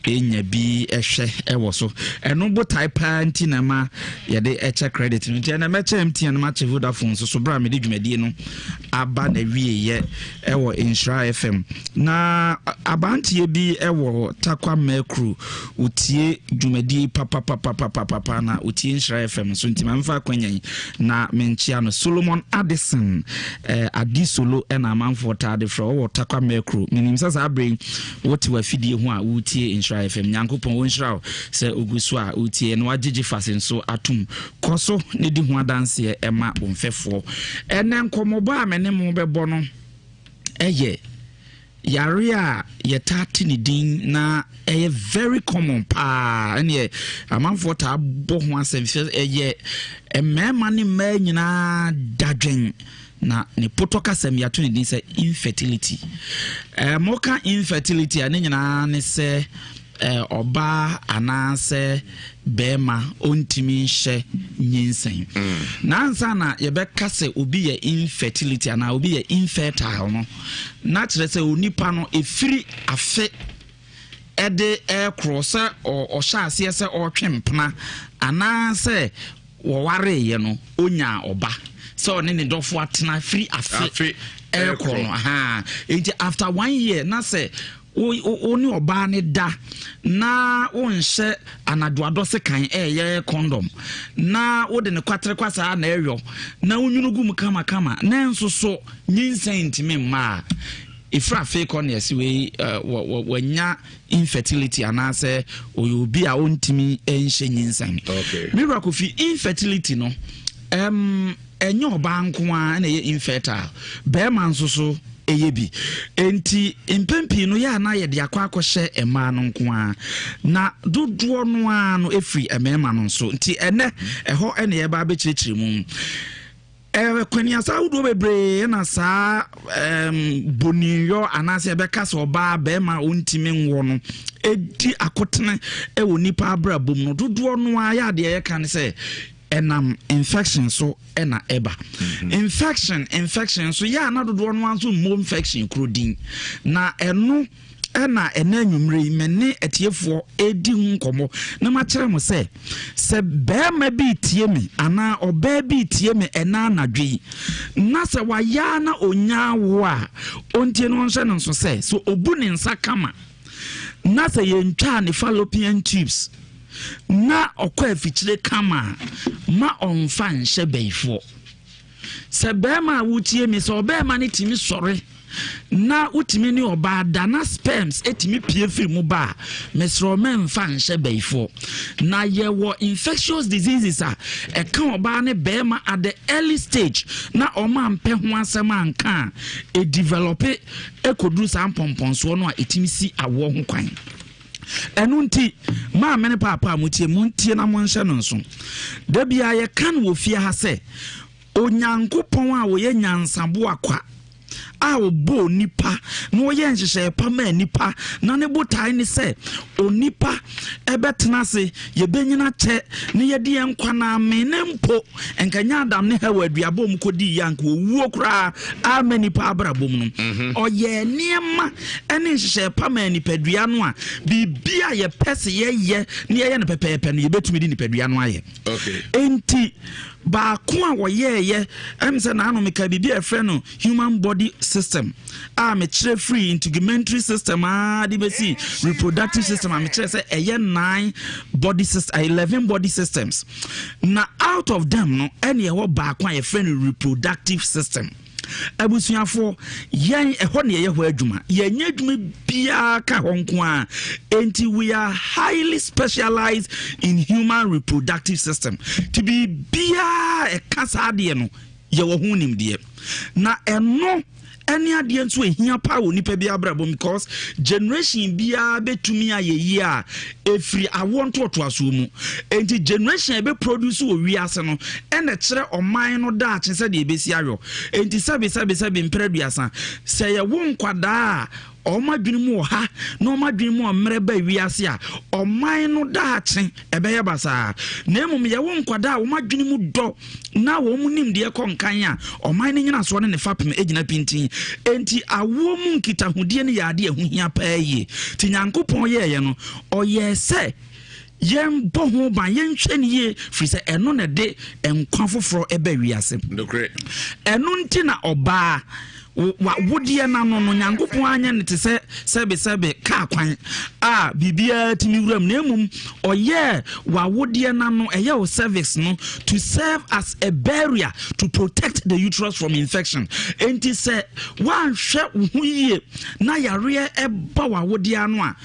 enya bi ehwe ewo so eno bo type anti na ma ye de eche credit nti na me che MTN na ma che Vodafone so bra me de dwumadi no aba na wie ye ewo Nsra FM na abantie bi ewo takwa makru utie dwumadi papa na utie Nsra FM so nti mamfa kwanyan na menchia no Solomon Addison Adisolo na manfo tade fro wo takwa makru minim sasa abring woti wa fidie ho a utie Nsra FM nyankopon wonhira se ogusu a utie no agege fasen so atum koso ne di ho adanse ema onfefo ene nkomobo a mene mo bebo no eye yare a yetati ni din na eye very common pa ene amanfo ta bo ho asem eye emema ne ma nyina dadwen na ne potoka sem ya to ne din se infertility moka infertility ane nyina ne se oba anase bema ontimi hye nyinsen nansa na yebeka se obi ye infertility ana obi ye infertile no na kire se onipa no efiri afe ede crosser o sha ase se o twempna anase wo ware ye no onya oba so ne dofo atena free afe ekɔ no ha enti after 1 year na say oni oba ne da na wonhye anadoado se kan ye condom na wode ne kwatere kwasa na ehwo na wonyunu gum kama na enso so nyinsan ntime ma ifra fake on yes we wanya infertility anase oyobi a ontimi enhye nyinsan miracle fi infertility no enye oba nko a na ye infertile be man so eyebi enti impempi no ya na ye de akwa ema no nko a na dodo no a no efri emema no so nti ene eho ene ye ba be chirichiri mu kwenia sa wudo bebre na sa boniyo anase be kasa oba be ma ontimi nwo no edi akotene e woni pa abra bom no dodo no a ya de ye kan se enam infection so ena eba infection so ya na dodo no anso mo infection krodin na eno ena enanwumre mene etiefo edi nkomo na ma kire mo se be ma bi tie me ana oba bi tie me ena anadwe na se wa ya na onya wo a ontie no nse no so se so obu ne nsa kama na se ye ntwa ne fallopian tubes na okwa afichire kama ma onfa nhye beifo se be ma wutie me so be ma ne timi sore na utimi ni oba da na sperms etimi pie firi mu ba mesro men fa nhye beifo na ye wo infectious diseases a e kan oba ne be ma at the early stage na o ma mpe ho asem anka e develop e kodu sam pomponso no a etimi si awo ho kwan enunti ma mene papa mutie muntie na monhye no nso da bia ye kan wo fie ha se onyankopon a wo ye nyansabo akwa a obo nipa no wo ye nhyehyɛ pa ma nipa na ne botai ni se onipa ebetena se ye benyina che ne ye de enkwa na menempo enkanya adam ne ha waduabo mu kodi yank wo wuo kra a manipa abrabom no oye niema ene nhyehyɛ pa ma nipadua no a bibia ye pese ye ne ye ne pepepe no ye betumi di nipadua no aye enti ba ko a woyeye emse na anu meka bibia efre no human body system a me kire free integumentary system a di besi reproductive system a me kire say eye 9 body system 11 body systems na out of them no ene ye wo ba ko a ye free reproductive system abusuafo yen ehɔ ne ye ho adwuma ye nya adwuma bia ka ho nko a enti we are highly specialized in human reproductive system to be bia e kasa de no ye wo ho nimde na eno any adie nso ehia pa wo nipa bia brabo because generation bia betumi ayeyi a efri awon to aso mu enti generation be produce wo wiase no ene kire oman no da ache se de ebesi ayo enti sabe mpreduasa se ye wo nkwada omadwini mu ha na omadwini mu amre ba wiase a oman no da ache ebeye basa na emum ye wo nkwada omadwini mu do na wo mu nimde konkan a oman ne nyina so ne fapem egina pintin enti awo mu nkitahudie ne yade ehuhia paaye ti nyankopon ye no oye se yen bohu ban yen hweniye firi se eno ne de enkwa foforo eba wiase eno nti na oba wa wodie na no nyankopon anya ne te se sebe ka kwan a bibia timi wuram na emum oye wa wodie na no eye o cervix no to serve as a barrier to protect the uterus from infection enti se wan hwe hu yie na yare eba wa wodie no a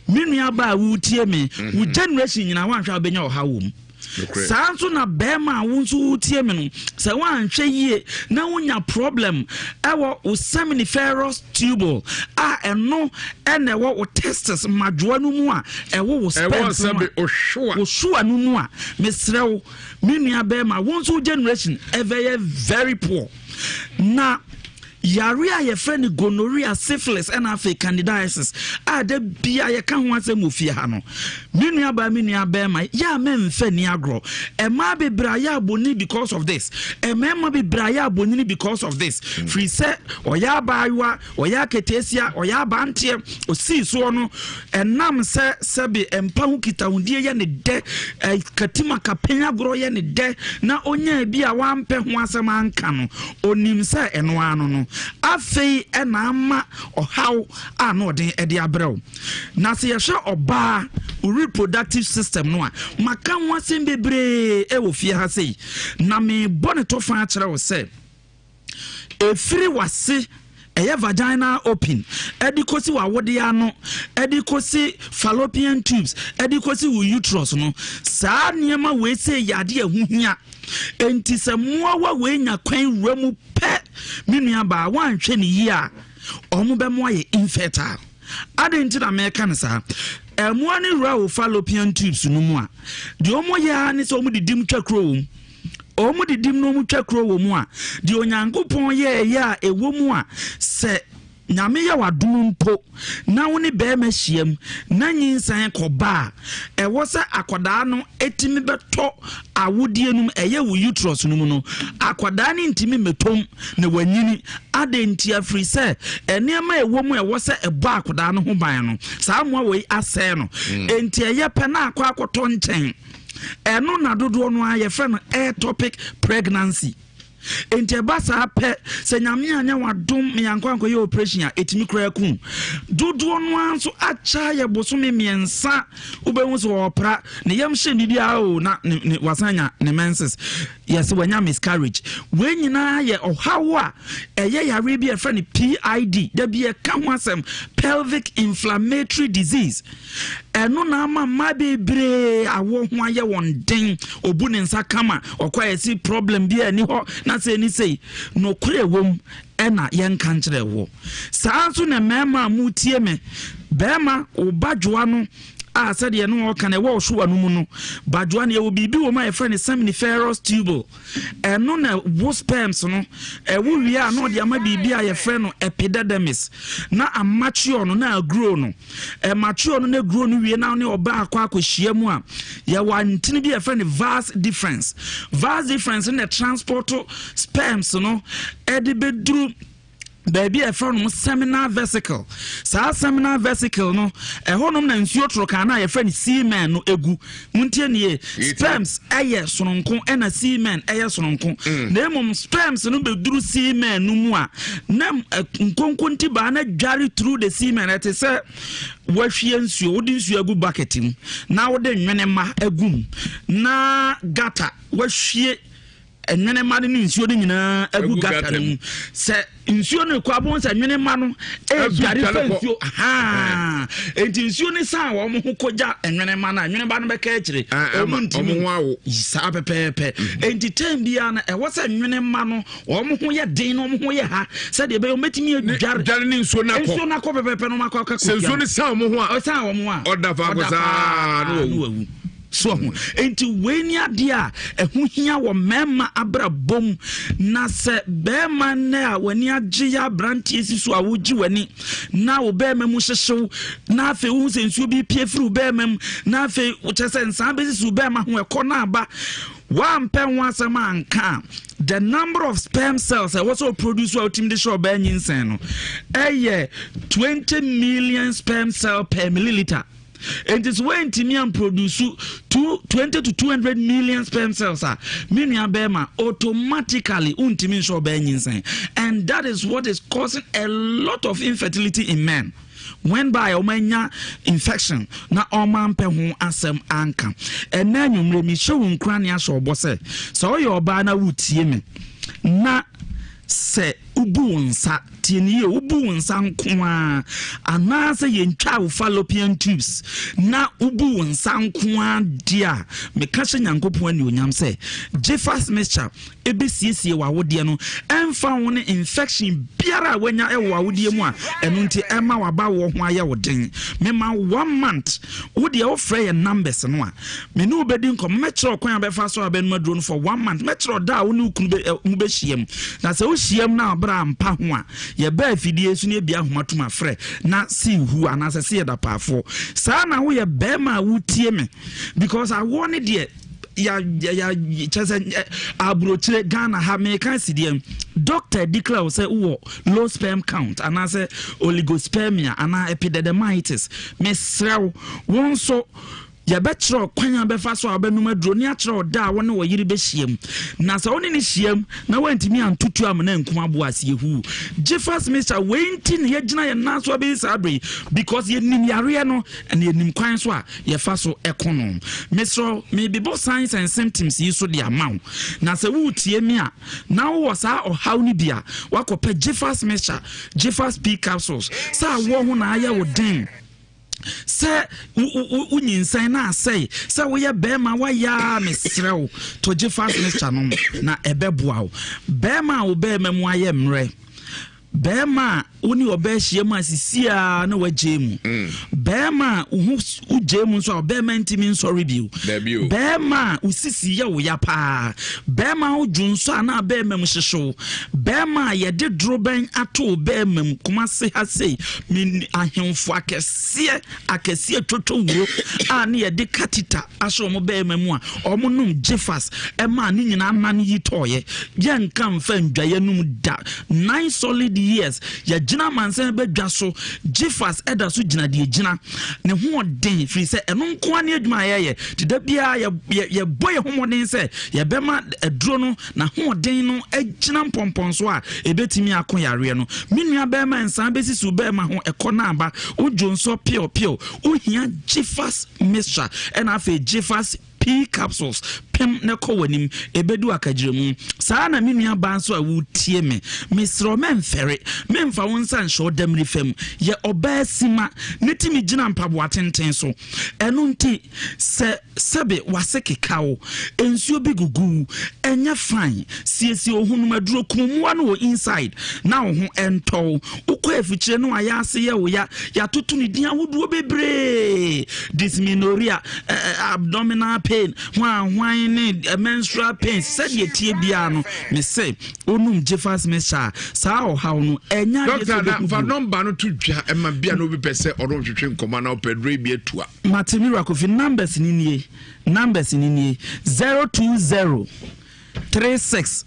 menua ba wutie me wo generation nyina wan hwe abenya o ha wom sanso na bema wonso tie me no se wan hwe yie na wonya problem ewo seminiferous tubule a eno ene wo testis madwoa no mu a ewo wo sperm wo shua no mu a mesrew menua bema wonso generation very very poor na yare a yɛfrɛ no gonorrhea, syphilis and afi candidiasis a da bia yɛka ho asɛm wɔ fie ha no me nua bɛma ya memfa ni agro ɛma bebrɛ ya aboni because of this ɛmɛma bebrɛ ya aboni because of this free sɛ ɔyɛ abaayewa ɔyɛ aketesia ɔyɛ abanteɛ osi so no ɛnam sɛ sɛbe ɛmpa ho kitahundie yɛ ne dɛ katima kapenya agro yɛ ne dɛ na onya bi a wampɛ ho asɛm anka no onim sɛ ɛno ano no afei ɛna ama ɔhaw a no ɔden ɛde abrɛw na sɛ yɛhwɛ ɔbaa reproductive system no a maka ho asɛm bebree ɛwɔ fie ha sei na me bɔ ne to fa akyerɛ wo sɛ efiri wase ɛyɛ vagina open ɛdi kosi wa wode ano ɛdi kosi fallopian tubes ɛdi kosi wo uterus no saa nneɛma we say yade ahuhia enti sɛ moawa we nya kwan wura mu pɛ menua ba wanhwɛ ne yi a ɔmo bɛmo ayɛ infertile adenti na meka ne saa ɛmoa ne wura wo fallopian tubes no mu a de ɔmo yɛ ne sɛ ɔmo didim twakro omu didim no mu twakro wo mu a de onyankopon ye a ewo mu a se nyame ya wadum mpo na woni be ma hyiam na nyinsan koba ewo se akoda no etimi beto awodie num eye wo uterus num no akoda ne ntimi metom na wanyini adenti afri se enema ewo mu ewo se ebo akoda no ho ban no saa mo we asɛ no enti eye pe na akoto nkyɛn eno na dodo no aye fe no ectopic pregnancy enti basa pe se nyame anya wadom me yankwanko ye operation a etimi kra ku dodo no anso acha ye bosome miensa ubehu so opra ne yam hye ni dia o na ne wasanya ne menses yes wanya miscarriage we nyina ye ohawo a eye yare bi e fe ne PID da bi e ka ho asem pelvic inflammatory disease eno na ama bebre awo ho aye won den obu ne nsa kama okwa si problem bi ani ho na se ni sei no kure wom ena yen kan kire wo saa so na mema mu tie me bema obadwoa no a said ye no kan e wo hwo anu mu no badwoa na ye wo bibi wo ma ye friend seminiferous tubule eno na wo sperms no e wo wi a no de ama bibi a ye friend no epididymis na amature no na grow no e mature no na grow no wi na ne oba akwa akohia mu a ye wantini bi ye friend vast difference in the transport sperms no e de bedru baby a friend seminal vesicle sa seminal vesicle no honom na nsuo troka na ye friend semen no egu muntie ne sperms eye sononko na semen eye sononko na emom sperms no beduru semen no mu a na nkonkonti ba na dware through the semen it is wahwie nsuo wodi nsuo egu bucket mu na wode nwene ma agum na gata wahwie enwene ma ne nsuo de nyina agu gata no se nsuo no kwa bon se nwene ma no gari fa nsuo enti nsuo ne sa wo mo hokoja enwene ma na nwene ba no be ka akire omu ntimi ho awo isa pepepe enti tem bia na e wo se nwene ma no wo mo ho ye den no mo ho ye ha se de be o metimi adware ne nsuo na ko pepepe no makọ ka ko nsuo ne sa wo mo ho a sa wo mo a odafa ko sa no so enti weni ade a ehuhia wo mema abrabom na se bema ne a wani agye ya brantie siso a wogi wani na wo bema mu hyehyew na afi wo sensuo bi pie firi bema na afi wo chese nsan be siso bema ho ekọ na aba wampe ho asema anka the number of sperm cells that also produce what team the show ben Nsem no 20 million sperm cell per milliliter. And it's when Timian produce 20 to 200 million sperm cells are Minia Bema automatically untimin show ben Nsem. And that is what is causing a lot of infertility in men. When by omanya infection na oman pe ho asem anka and then you me show nkran so obose so your ba na wutie me na se ubu nsa tieni ubu nsa nkoa anase yentwa fallopian tubes na ubu nsa nkoa dia me ka hye nyankopon ani onyam se jefas mixture ebesiesie wa wodie no emfa won infection biara wanya ewo awodie mu a eno nti ema waba wo ho aye woden me ma 1 month wodie wo frɛ ye numbers no a me no obedi nkom metro kwan abefa so abenu maduro no for 1 month metro da wo ne ukunu be hyiam na se wo hyiam na bra mpa ho a ye ba afidie so ne bia homatoma frɛ na si hu anase se da paafo saa na wo ye be ma wutie me because I want it there ya chese abrochire Ghana ha me kan sidiem doctor declare say low sperm count and I say oligospermia and epididymitis me srew won so ya betro kwanya befa so abanum aduro ni akere oda won wo yiri behiem na sa woni ni hiem na wantimi antutu am na nkum abo ase hu Jeffers Mr. Wenti ne yegina ye naso abi sabre because ye nim yare no and ye nim kwan so a ye fa so ekonom Mr. me be both signs and symptoms yi so de amaw na sa wu tie mi a na wo sa ohaw ni bia wakopa Jeffers Mr. Jeffers P capsules sa wo ho na aya wo den say unyinsan na say we ye bema wa ya mesrew to Jeffers Mr. no na ebeboa wo bema wo bema mu aye mre bema oni obehie mu asisia na wagye mu bema ugye mu so bema ntimi nsori biu bema usisi ye wo ya pa bema ujunso na bema mu hyehyew bema ye de droben ato bema mu kuma se ha sei min ahemfo akese toto wuro a na ye de katita aso mo bema mu a omo num Jeffers ema ni nyina man yi toye ye nka mfa ndwaye num da 9 solid years ya gina mansen bedwa so Jeffers eda so gina de gina ne ho den firi se eno nko ane adwuma ye te da bia ye boye homoden se ye bema eduro no na ho den no agina mpompon so a ebetimi akon yare no menua bema nsan besisu bema ho ekona aba ojonso pio ohia Jeffers Mr. and afa Jeffers P capsules pem ne kowanim ebedu akagiremu saa na menua ba so a wutie me mesro memfere memfa wonsa nso damri fam ye obasima netimi gina mpabo atenten so eno nti sebe wasekekawo ensuo bigugu enya fine siesie ohunum aduro kumwa no inside na wo ho ento ukọ afichire no ayase ye wo ya totu ni dia woduo bebre dysmenorrhea abdominal pain hwan ne menstrual pain said ye tie bia no me say onum Jeffers Mr. saa o haw no enya doctor na fa number no to dwa e ma bia no bi pese oron twetwe nkoma na opedre bi atua Matimira kofi numbers ni nie 020 36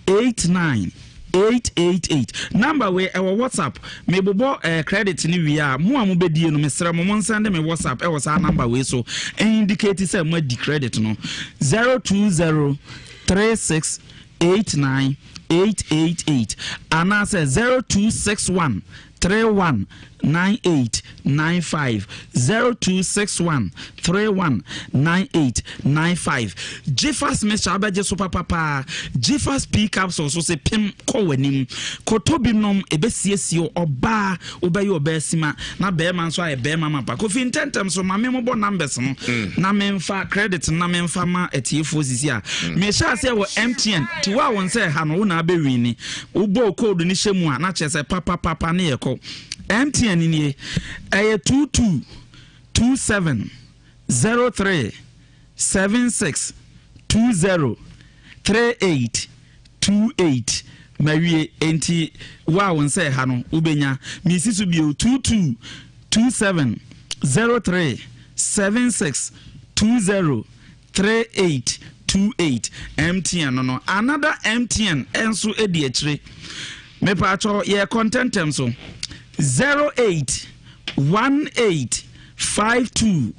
89 888 number we our WhatsApp me bobo credit ni wi a mo amobedie no mesra mo send me WhatsApp e was our number we so indicate say mo di credit no 020 36 89 888 and I say 0261 31 9895 0261 31 9895 Jeffers Mr. Abaje so papa Jeffers P capsules so se pim kowanim kotobinom ebesiesio oba obaye obasima na beema nso aye beema mapa kofi intentem so mame mo bo numbers no na memfa credit na memfa ma etiefo sisi a me sha se wo MTN ti wa won se ha no na abewini ubo code ni hyemu a na chese papa na yeko MTN ni aye 22 27 03 76 20 38 28 mawie enti wa won say ha no ubenya misisu bio 22 27 03 76 20 38 28 MTN no another MTN enso edi akire me pa cho ye contentem so 08 18 52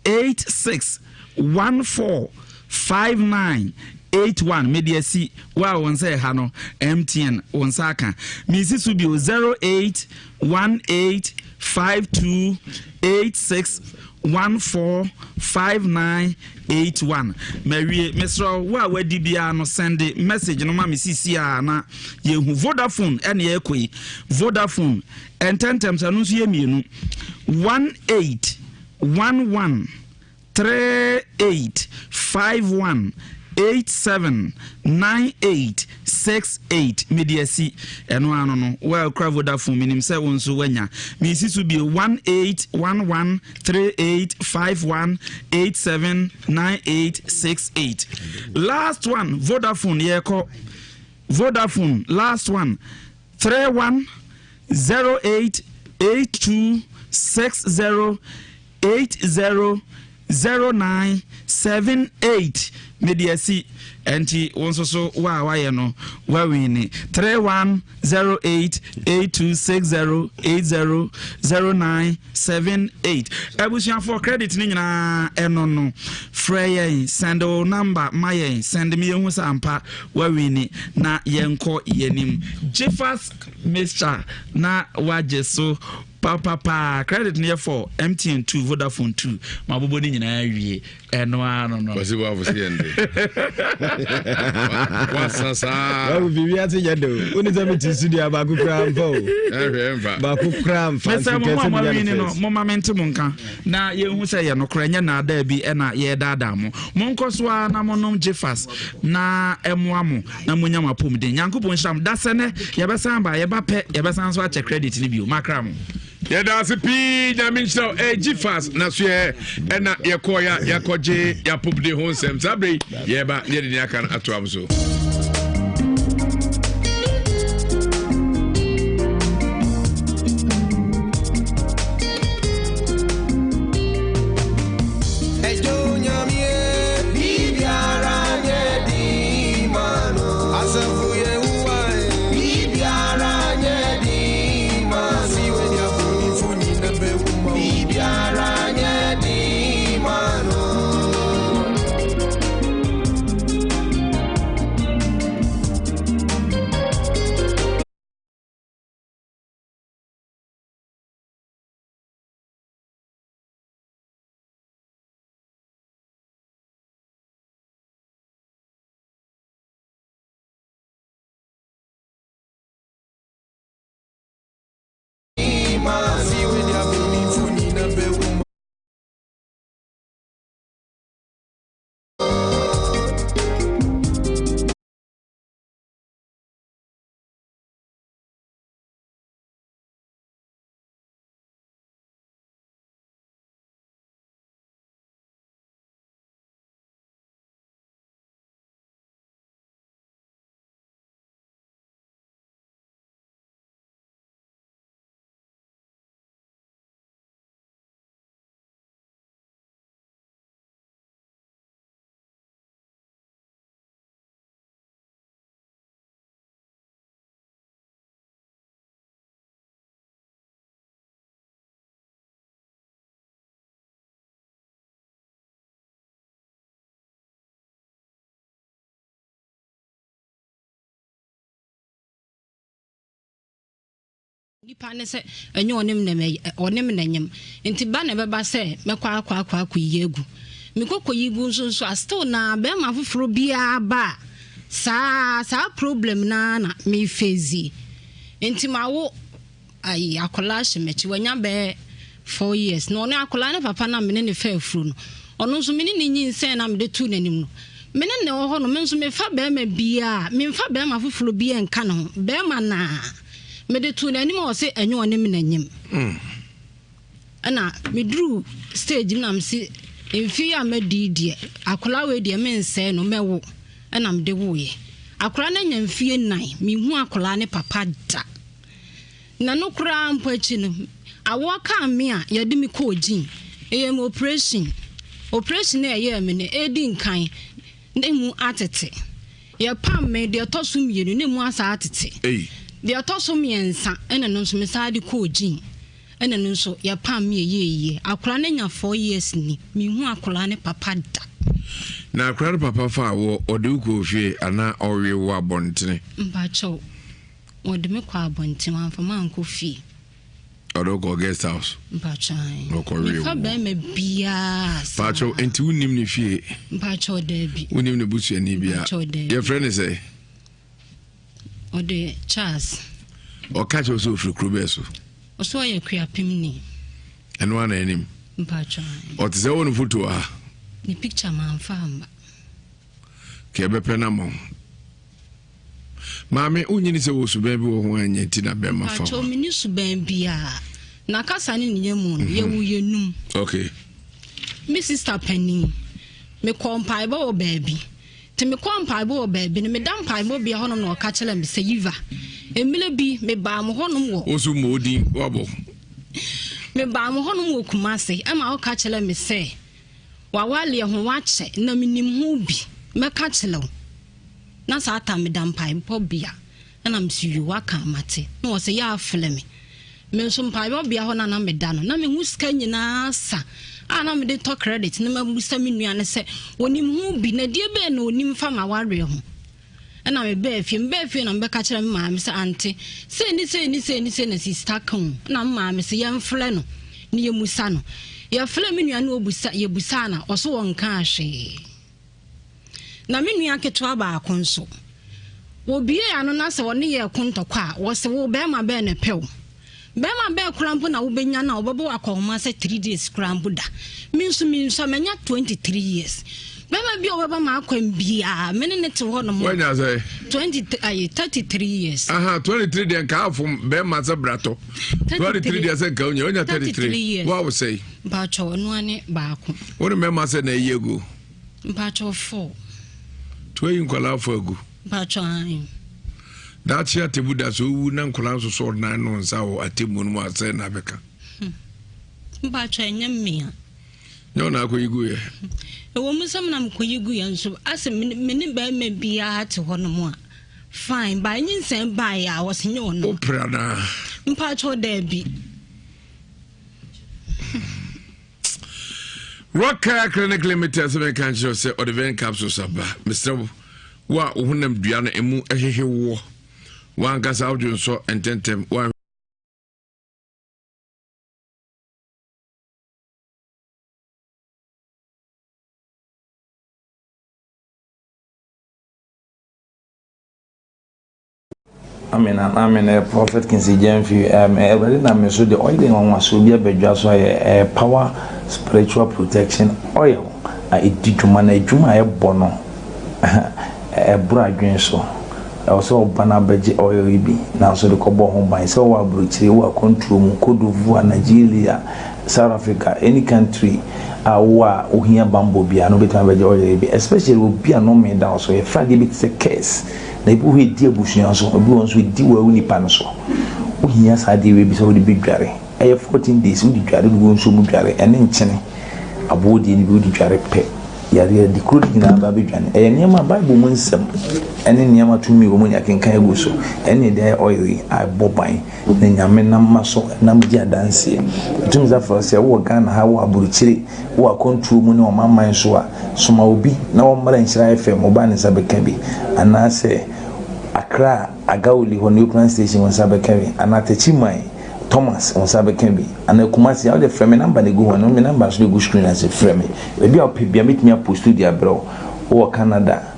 86 14 59 81 mediasi wa won say ha no MTN won saka misisu bio 08 18 52 86 14 59 81 Mary Mesro wa wadi bia no send message no ma mesisi a na yehu Vodafone ene ekoi Vodafone ententem anu so yemienu 18 11 38 51 87 98 68 mediasi eno ano no well cra Vodafone minim se won so wanya mi sisu bi 18 11 38 51 87 98 68 last one Vodafone ye ko Vodafone last one 31088260800978 mediasi enti wonso so wa ye no wa wini 31088260800978 abusia for credit ni nyina eno no frey send o number my send me hu sampa wa wini na yenko yenim Jeffers Mr na wajeso papa credit near for MTN 2 Vodafone 2 mabobo ni nyina awie eno no possible avosiende wasasa wa bibi ati yado oni tell me to studio abaku kram fo baku kram fancy person no mama mente monka na ye hu se ye no kranya na ada bi e na ye dada mo monkoso na monom Jeffers na emuamu na munya mapom de nyankopon sham dasene ye besan ba ye ba pe ye besan so a check credit ni bio makram yada sipi na mincho Jeffers na so ye na ye koya yakoje ya popde ho nsem sabre ye ba ye de aka ato amso nipa ne se enye onim na nyem enti ba na beba se mekwa akwa yegu mikoko yigu nso still na be ma foforo bia ba sa problem na me fezi enti mawo ai akola hyemechi wanya be 4 years no na akola ne papa na me ne fa afuru no ono nso me ne nyinsen na me de tu nanim no me ne ho no me nso me fa be ma bia me fa be ma foforo bia nka no be ma na me de tu nanim o se enye onim na nyem ana me dru stage na me si emfi ya medidie akola we de me nse no mewo ana me de wo ye akola na nyamfie nan me hu akola ne papa da na no kura mpachi no awoka me a ye de me ko ogin em operation na ye me ne edi nkan ne mu atete ye pam me de tosum yenu ne mu asa atete de tosum yensa ene no so me sa de ko ogin ene no so ye pam me ye akola na nya 4 years ni me hu akola ne papa da na akola papa fa wo ode uko hwe ana owe wo abontene mbacho ode me kwa abontene amfa manko fi odo go guest house mbacho okori fa be me bia pacho enti unim ne fie mbacho de bi unim ne busu ani bia your friend is say ode Charles o catch also fru krubeso oso ye kuapim ni eno ana enim mbacho o tse wonu photo a ni picture man famba ke be pena mo mame unyini se wo suban bi wo ho anya ti na be ma fa pacho mini suban bia na kasa ni nyemu ye wo yenum okay mi sister penny me kompai ba o baby te me kompai ba o baby ne me dan pai bo bia hono no ka chele me se yiva emile bi me ba mo honom wo osu modi wabo me ba mo honom wo Kumase ama o ka chele me se wa wale ho wache na minim ho bi me ka chele na sa ata me dampai pobia na msiyu waka mate na wo se ya afele me so mpai pobia ho na me da no na me hu ska nyina sa ana me de to credit na me busa me nua ne se wonim ho bi na die be na onim fa ma ware ho na me be fie na me ka kire me ma me se ante se ni na sister kan na ma me se yem fle no ni yemusa no ya fle me nua na obusa ye busa na oso won ka ahwe na me nua ketwa ba akonso wo bie ano na se woni ye kontokwa wo se wo be ma be ne pew be ma be krampo na wo benya na obebo akoma se 3 days krampo da minso menya 23 years Bema bi obeba ma akwam bia mene ne te ho no mo. Wanya say 33 years. 23 den ka afum be ma za brato. 23 den say ka onya 33. What we say? Mpacho no ane ba ako. Woni me ma say na yego. Mpacho 4. Twayin kwala afọ agu. Mpacho an. Da chia tebuda so wu na nkola so so na no nsa wo atemu no ma say na beka. Mpacho enyem No na akoyigu ye. Ewo musam na mkoyigu ye nso ase mene ba me bia te ho no mo a. Fine, ba nyinsem ba ya wo senye wo no. Opra na. Mpacho da bi. Rocker Clinic Limited se kan show se o the vein capsules aba. Mr. Wa ohunam dua no emu ehehwe wo. Wan kasa awdun so ententem wa I mean, a prophet can see Jenfi. Every time I saw the oil on was so be a bedja so a power spiritual protection oil. I did to manage my bono a bride so. I also banner beji oil be now so the cobo home by so our brute were control Cote Nigeria, South Africa, any country. Our Uhia Bambo be no better beji oil be, especially will be a no man down so a Friday bit a case. Na ibu he die busuan so obi won so di wa uni pa no so wo hia sa de we bi so de bidware 14 days wo di dware wo nso mu dware ene nkyene abodi ni bi wo di dware pe yare di kro di na ba bidwane niam bible mu nsem ene niam atumi wo mu nya kenkan egu so ene de oil a boban na nyame na maso na mji adanse tumi za for se wo Ghana ha wo aburuchire wo control mu ne o mamman so a soma obi na wo mara Nhyira FM oba ne sabeka bi anase Accra Agauli ho new plan station won sabeka bi anatechi mai Thomas on sabeka bi ana Kumasi how the frame number ne go ho no me number so go screen as a frame e bi opi bia metimi post dia bro wo Canada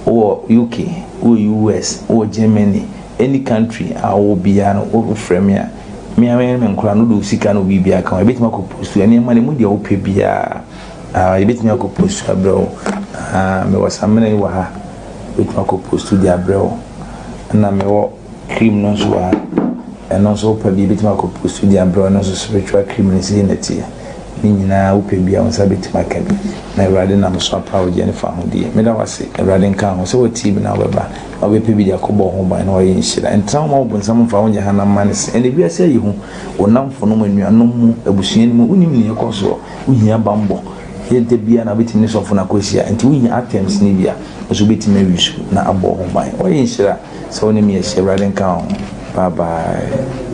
or UK or US or Germany any country I will be an over frame ya me am nkura no do sika no bibia kan e betima ko post ya ne ma ne mu dia opi bia e betima ko post bro me wasamene wa ha betima ko post dia bro na me wo cream no so and also opi betima ko post dia bro no so spiritual cream ni si neti ni nyina opi bia on sa betima ka bi na Awurade na so apa wo Jennifer ho die me da wase Awurade nka ho se wo ti bi na beba obi pe bi dia ko bo ho ban na wo Nhyira entra ma wo bonsam fa wo nya hana manes ene bi ase yi ho onamfo no manuanom mu abusuan mu unim ne yekoso uhia bambo yente bia na betimi so fo na kosia enti uhia attempts ni bia so betimi wisu na abo ho ban wo Nhyira so ne me Awurade nka ho bye bye.